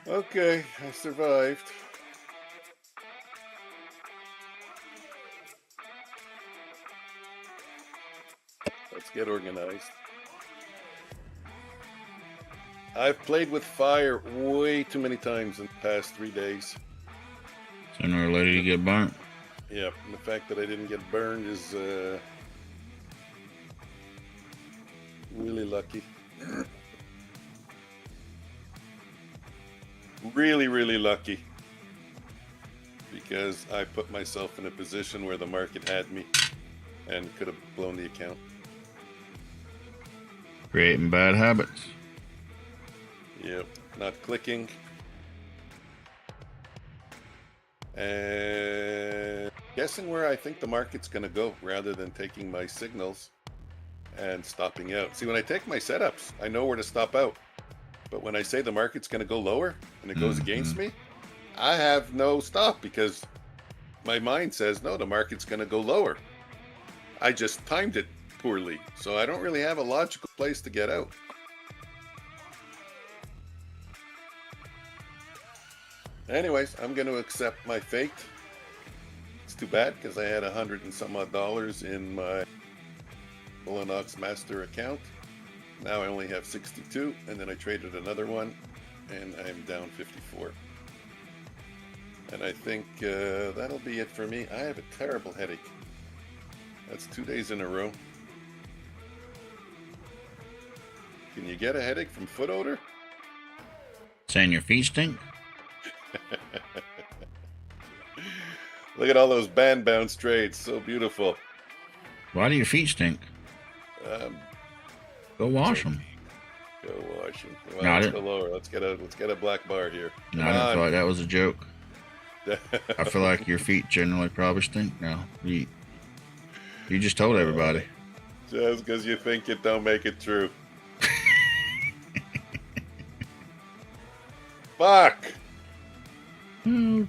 Okay, I survived. Let's get organized. I've played with fire way too many times in the past 3 days. Sooner or later you get burnt. Yeah, and the fact that I didn't get burned is really lucky. Really, really lucky. Because I put myself in a position where the market had me and could have blown the account. Creating bad habits. Yep, not clicking. And guessing where I think the market's going to go rather than taking my signals and stopping out. See, when I take my setups, I know where to stop out. But when I say the market's going to go lower and it goes against me, I have no stop because my mind says, no, the market's going to go lower. I just timed it poorly. So I don't really have a logical place to get out. Anyways, I'm going to accept my fate. It's too bad because I had $100 and some odd in my Bulenox master account. Now I only have 62, and then I traded another one, and I'm down 54. And I think that'll be it for me. I have a terrible headache. That's 2 days in a row. Can you get a headache from foot odor? Saying your feet stink? Look at all those band bounce trades. So beautiful. Why do your feet stink? Go wash them. Go wash them. Well, No, I let's didn't- go lower. Let's get a black bar here. No, Come I didn't on. feel like that was a joke. I feel like your feet generally probably stink now. You just told everybody. Just because you think it don't make it true. Fuck!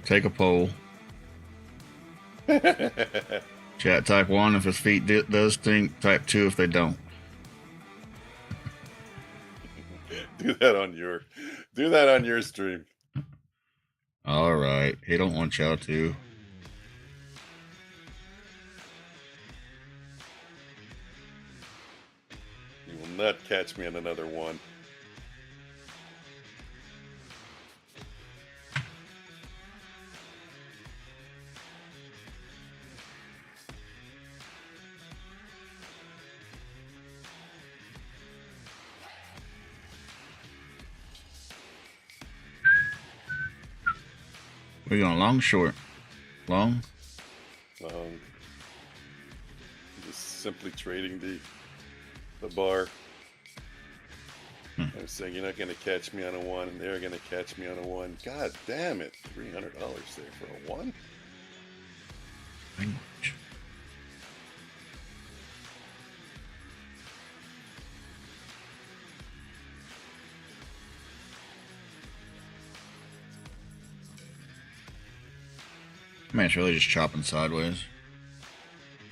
Take a poll. Chat, type 1 if his feet does stink. Type 2 if they don't. Do that on your stream. All right. He don't want y'all to. You will not catch me on another one. We're going long, short, long. Just simply trading the bar. I'm saying you're not going to catch me on a 1, and they're going to catch me on a 1. God damn it. $300 there for a 1? Language. Man, it's really just chopping sideways.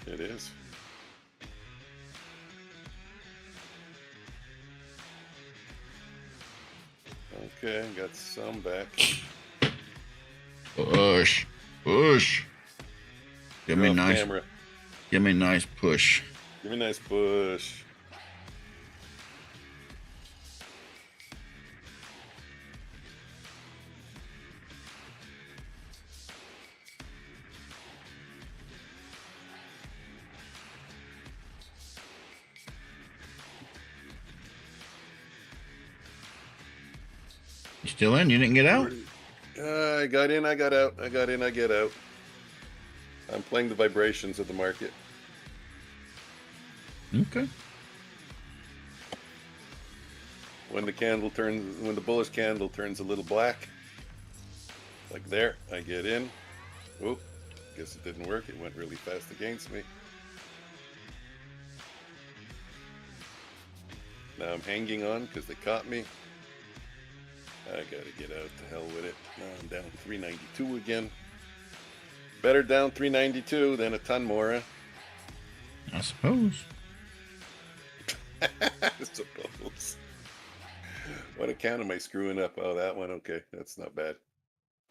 It is. Okay, got some back. Push. Push. Give me Off nice. camera. Give me nice push. Give me a nice push. You still in? You didn't get out? I got in, I got out. I got in, I get out. I'm playing the vibrations of the market. Okay. When the bullish candle turns a little black, like there, I get in. Oop, guess it didn't work. It went really fast against me. Now I'm hanging on because they caught me. I gotta get out, to hell with it. Now I'm down 392 again. Better down 392 than a ton more, huh? I suppose. I suppose. What account am I screwing up? Oh, that one. Okay, that's not bad.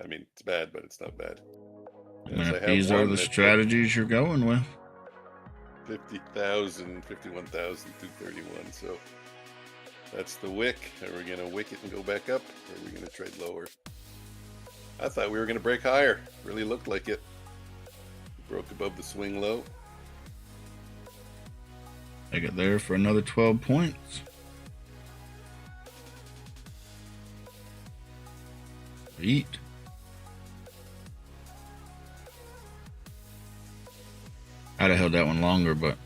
I mean, it's bad, but it's not bad. And if these are the strategies you're going with. 50,000, 51,231. So that's the wick. Are we going to wick it and go back up? Or are we going to trade lower? I thought we were going to break higher. Really looked like it. Broke above the swing low. Take it there for another 12 points. Eat. I'd have held that one longer, but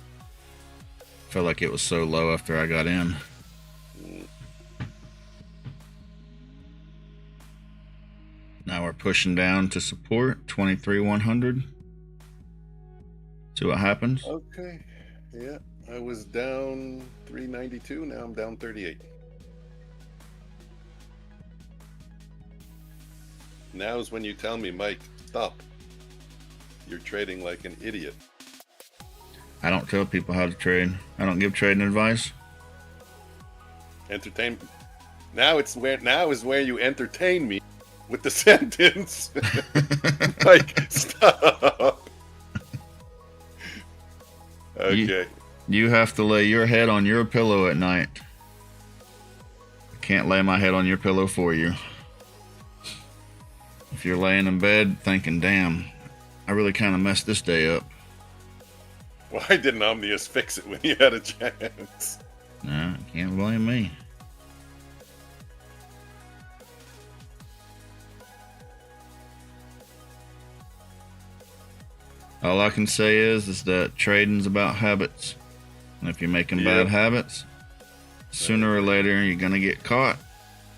felt like it was so low after I got in. Now we're pushing down to support 23,100. See what happens. Okay. Yeah, I was down 392. Now I'm down 38. Now is when you tell me, Mike, stop. You're trading like an idiot. I don't tell people how to trade. I don't give trading advice. Entertain. Now is where you entertain me with the sentence. Like, stop. Okay. You have to lay your head on your pillow at night. I can't lay my head on your pillow for you. If you're laying in bed thinking, damn, I really kind of messed this day up. Why didn't Omnius fix it when he had a chance? Nah, can't blame me. All I can say is that trading's about habits. And if you're making bad habits, sooner or later you're gonna get caught.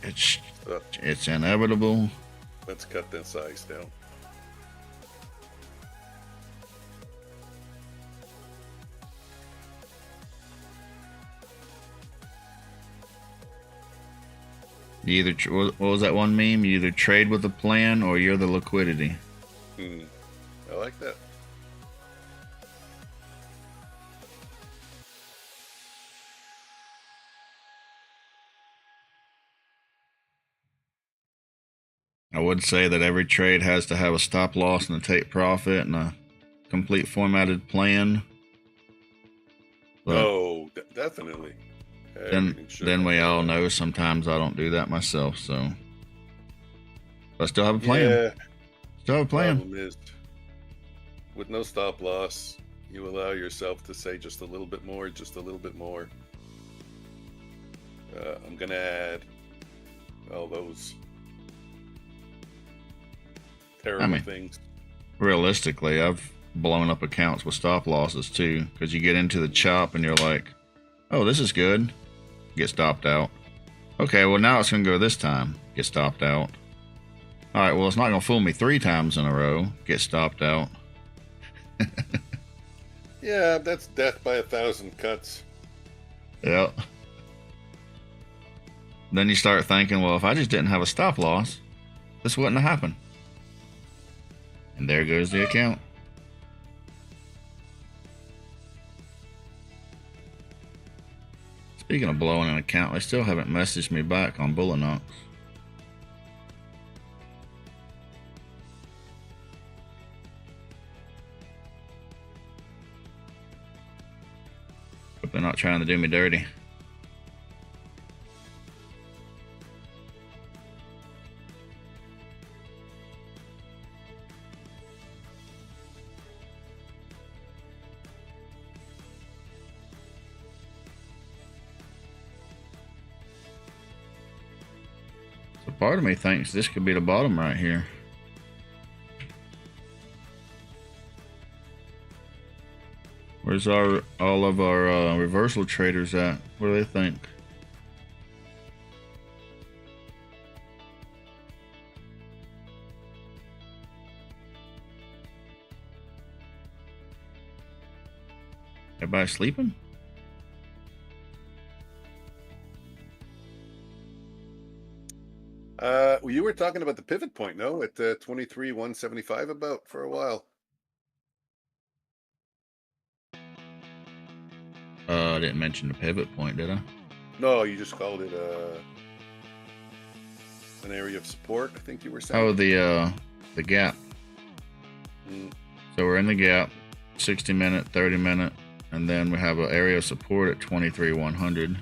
It's inevitable. Let's cut that size down. You either what was that one meme? You either trade with a plan or you're the liquidity. I like that. I would say that every trade has to have a stop loss and a take profit and a complete formatted plan. But definitely. Then we all know sometimes I don't do that myself, so I still have a plan. Yeah. Still have a plan. Problem is, with no stop loss, you allow yourself to say just a little bit more, just a little bit more. I'm gonna add all those terrible things. Realistically, I've blown up accounts with stop losses too, because you get into the chop and you're like, oh, this is good. Get stopped out. Okay, well, now it's going to go this time. Get stopped out. All right, well, it's not going to fool me 3 times in a row. Get stopped out. Yeah, that's death by 1,000 cuts. Yep. Then you start thinking, well, if I just didn't have a stop loss, this wouldn't have happened. And there goes the account. Speaking of blowing an account, they still haven't messaged me back on Bulenox. Hope they're not trying to do me dirty. So part of me thinks this could be the bottom right here. Where's all of our reversal traders at? What do they think? Everybody sleeping? Well, you were talking about the pivot point, no? At 23,175 about for a while. I didn't mention the pivot point, did I? No, you just called it an area of support, I think you were saying. Oh, the gap. Mm. So we're in the gap, 60-minute, 30-minute, and then we have an area of support at 23,100.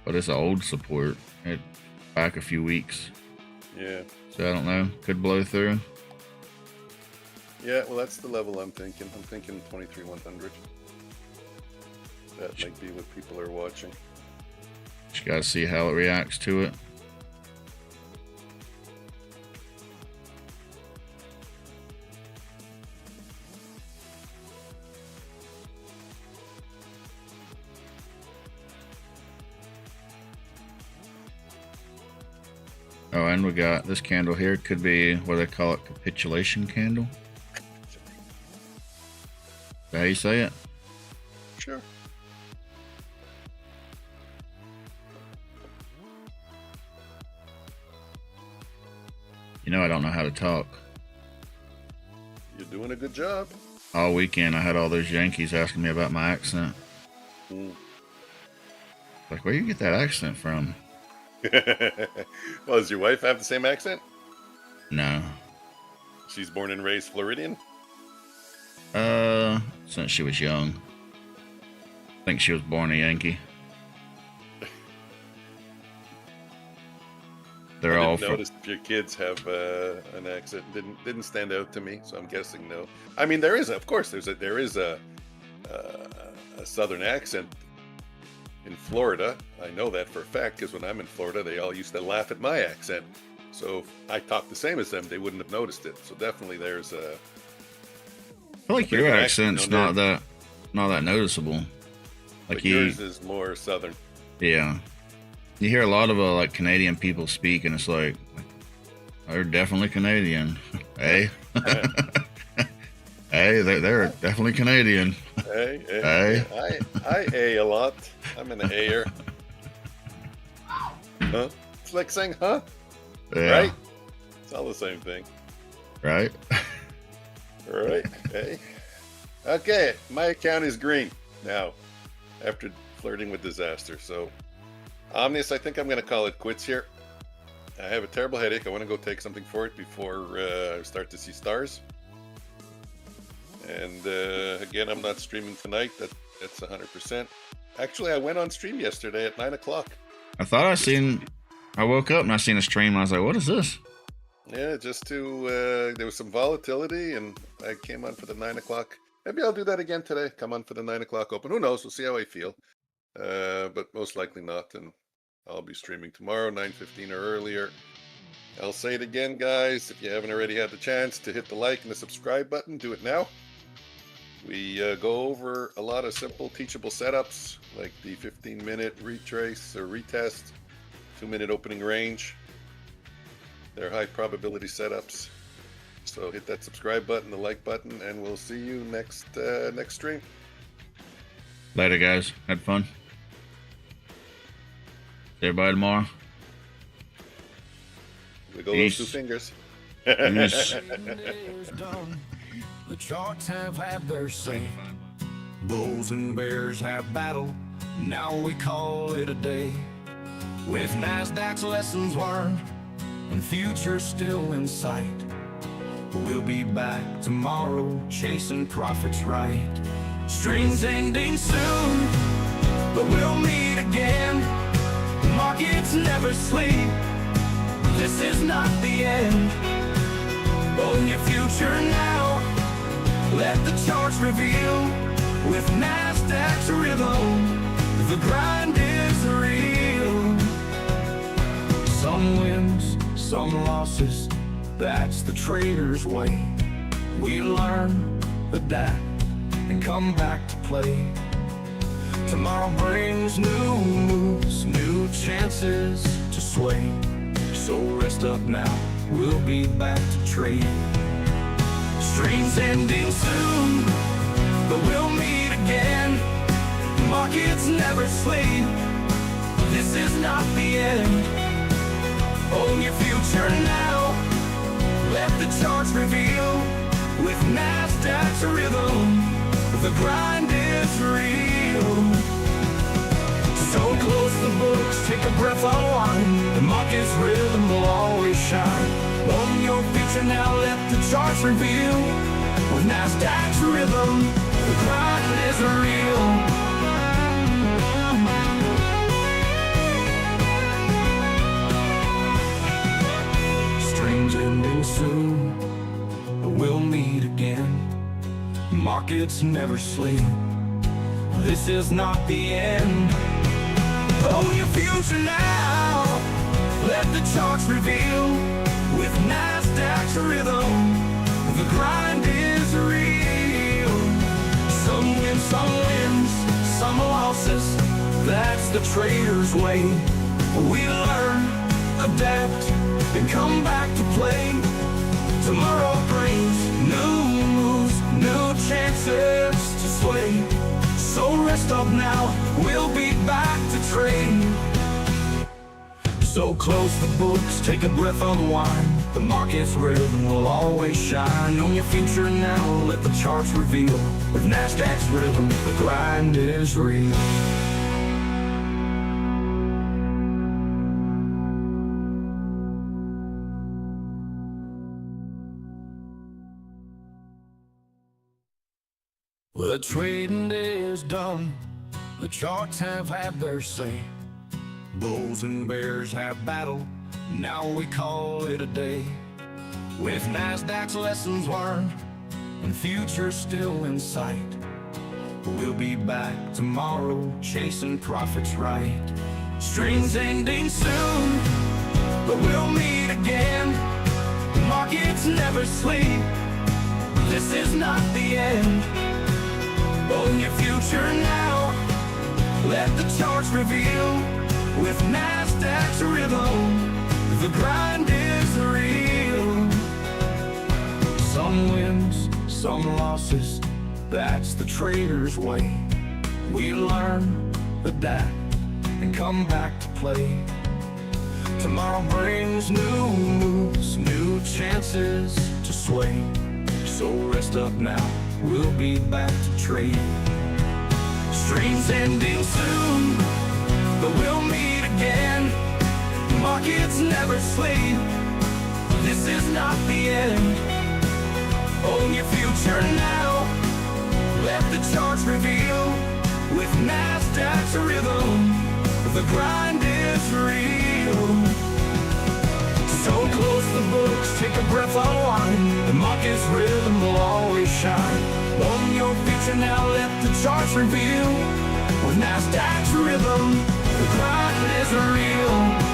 But it's an old support. It back a few weeks. Yeah. So I don't know. Could blow through. Yeah, well, that's the level I'm thinking. I'm thinking 23,100. That might be what people are watching. Just gotta see how it reacts to it. Oh, and we got this candle here. Could be what they call it, capitulation candle. Is that how you say it? Sure. You know I don't know how to talk. You're doing a good job. All weekend I had all those Yankees asking me about my accent. Mm. Like, where do you get that accent from? Well, does your wife have the same accent? No. She's born and raised Floridian? Since she was young. I think she was born a Yankee. They're all. I didn't notice if your kids have an accent. Didn't stand out to me, so I'm guessing no. I mean, there is, of course, there is a southern accent in Florida. I know that for a fact because when I'm in Florida, they all used to laugh at my accent. So if I talk the same as them, they wouldn't have noticed it. So definitely, there's a. I feel like your accent's not that noticeable. Like but yours is more southern. Yeah. You hear a lot of like Canadian people speak, and it's like they're definitely Canadian. Hey, hey, they're definitely Canadian. Hey. I A a lot. I'm an A'er. Huh? It's like saying, huh? Yeah. Right? It's all the same thing. Right? Right. Hey. Okay, my account is green now after flirting with disaster. So, Omnius, I think I'm going to call it quits here. I have a terrible headache. I want to go take something for it before I start to see stars. And again, I'm not streaming tonight. That's 100%. Actually, I went on stream yesterday at 9 o'clock. I woke up and I seen a stream. And I was like, what is this? Yeah, just to, there was some volatility and I came on for the 9 o'clock. Maybe I'll do that again today. Come on for the 9 o'clock open. Who knows? We'll see how I feel. But most likely not. And I'll be streaming tomorrow, 9:15 or earlier. I'll say it again, guys. If you haven't already had the chance to hit the like and the subscribe button, do it now. We go over a lot of simple teachable setups, like the 15-minute retrace or retest, 2-minute opening range. They're high probability setups. So hit that subscribe button, the like button, and we'll see you next stream. Later, guys. Had fun. See everybody tomorrow. We go Peace. those 2 fingers. Peace. The charts have had their say. Bulls and bears have battled. Now we call it a day. With NASDAQ's lessons learned and futures still in sight, we'll be back tomorrow chasing profits right. Streams ending soon, but we'll meet again. Markets never sleep. This is not the end. Own your future now. Let the charts reveal. With NASDAQ's rhythm, the grind is real. Some wins, some losses, that's the trader's way. We learn, adapt, and come back to play. Tomorrow brings new moves, new chances to sway. So rest up now, we'll be back to trade. Streams ending soon, but we'll meet again. Markets never sleep. This is not the end. Own your future now. Let the charts reveal. With NASDAQ's rhythm, the grind is real. So close the books, take a breath, unwind. The market's rhythm will always shine. Own your future now, let the charts reveal. With NASDAQ's rhythm, the grind is real. Streams ending soon, but we'll meet again. Markets never sleep. This is not the end. Own your future now. Let the charts reveal. With NASDAQ's rhythm, the grind is real. Some wins, some losses. That's the trader's way. We learn, adapt, and come back to play. Tomorrow brings new moves, new chances to sway. So rest up now, we'll be back to trade. So close the books, take a breath, unwind. The market's rhythm will always shine. Own your future now, let the charts reveal. With NASDAQ's rhythm, the grind is real. Well, the trading is done. The charts have had their say. Bulls and bears have battled. Now we call it a day. With NASDAQ's lessons learned and futures still in sight, we'll be back tomorrow chasing profits right. Streams ending soon, but we'll meet again. Markets never sleep. This is not the end. Own your future now. Let the charts reveal. With NASDAQ's rhythm, the grind is real. Some wins, some losses. That's the trader's way. We learn, adapt, and come back to play. Tomorrow brings new moves, new chances to sway. So rest up now, we'll be back to trade. Streams ending soon, but we'll meet again. Markets never sleep. This is not the end. Own your future now. Let the charts reveal. With NASDAQ's rhythm, the grind is real. So close the books, take a breath, unwind. The market's rhythm will always shine. Own your future now, let the charts reveal. With NASDAQ's rhythm, the grind is real.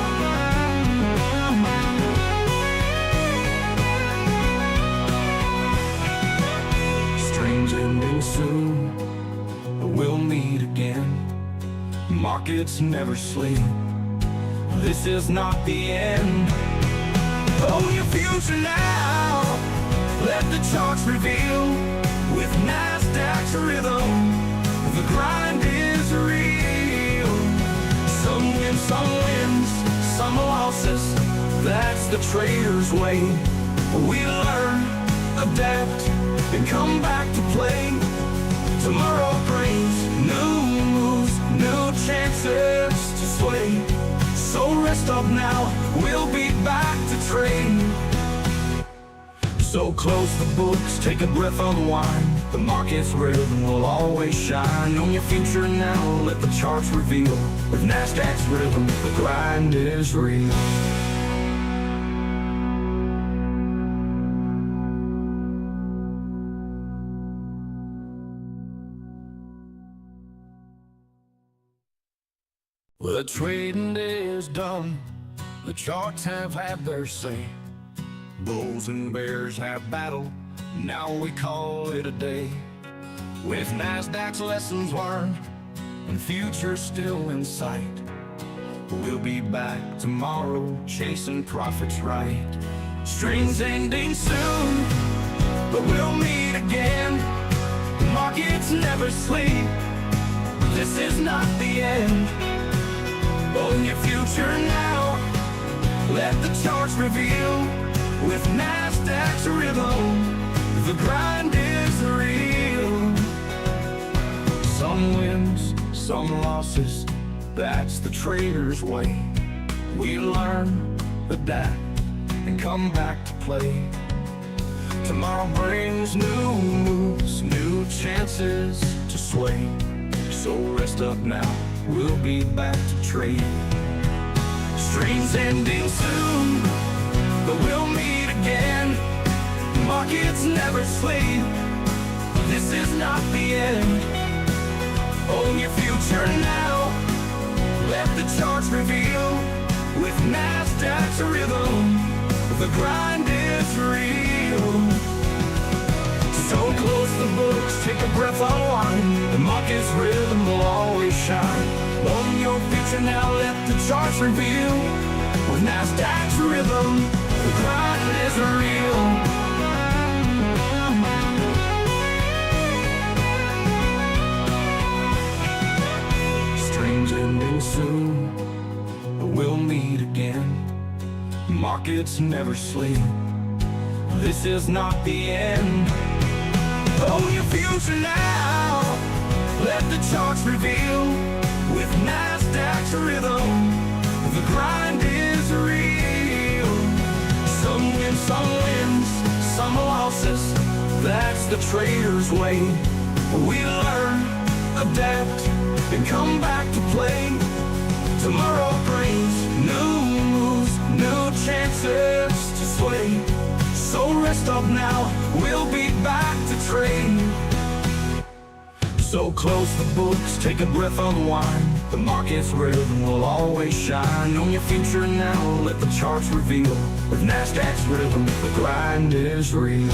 soon, we'll meet again. Markets never sleep. This is not the end. Own your future now. Let the charts reveal. With Nasdaq's rhythm, the grind is real. Some wins, some losses. That's the trader's way. We learn, adapt, and come back to play. Tomorrow brings new moves, new chances to sway. So rest up now, we'll be back to trade. So close the books, take a breath, unwind. The market's rhythm will always shine. Own your future now, let the charts reveal. With Nasdaq's rhythm, the grind is real. Well, the trading day is done. The charts have had their say. Bulls and bears have battled. Now we call it a day. With Nasdaq's lessons learned and futures still in sight, we'll be back tomorrow chasing profits right. Strings ending soon, but we'll meet again. The markets never sleep. This is not the end. Own your future now. Let the charts reveal. With Nasdaq's rhythm, the grind is real. Some wins, some losses. That's the trader's way. We learn, adapt, and come back to play. Tomorrow brings new moves, new chances to sway. So rest up now, we'll be back to trade. Streams ending soon, but we'll meet again. Markets never sleep. This is not the end. Own your future now. Let the charts reveal. With Nasdaq's rhythm, the grind is real. So close the books, take a breath, unwind. The market's rhythm will always shine. Own your future now, let the charts reveal. With Nasdaq's rhythm, the grind is real. Streams ending soon, we'll meet again. Markets never sleep. This is not the end. Own your future now. Let the charts reveal. With Nasdaq's rhythm, the grind is real. Some wins, some losses. That's the trader's way. We learn, adapt, and come back to play. Tomorrow brings new moves, new chances to sway. So rest up now, we'll be back to trade. So close the books, take a breath, unwind. The market's rhythm will always shine. Own your future now, let the charts reveal. With Nasdaq's rhythm, the grind is real.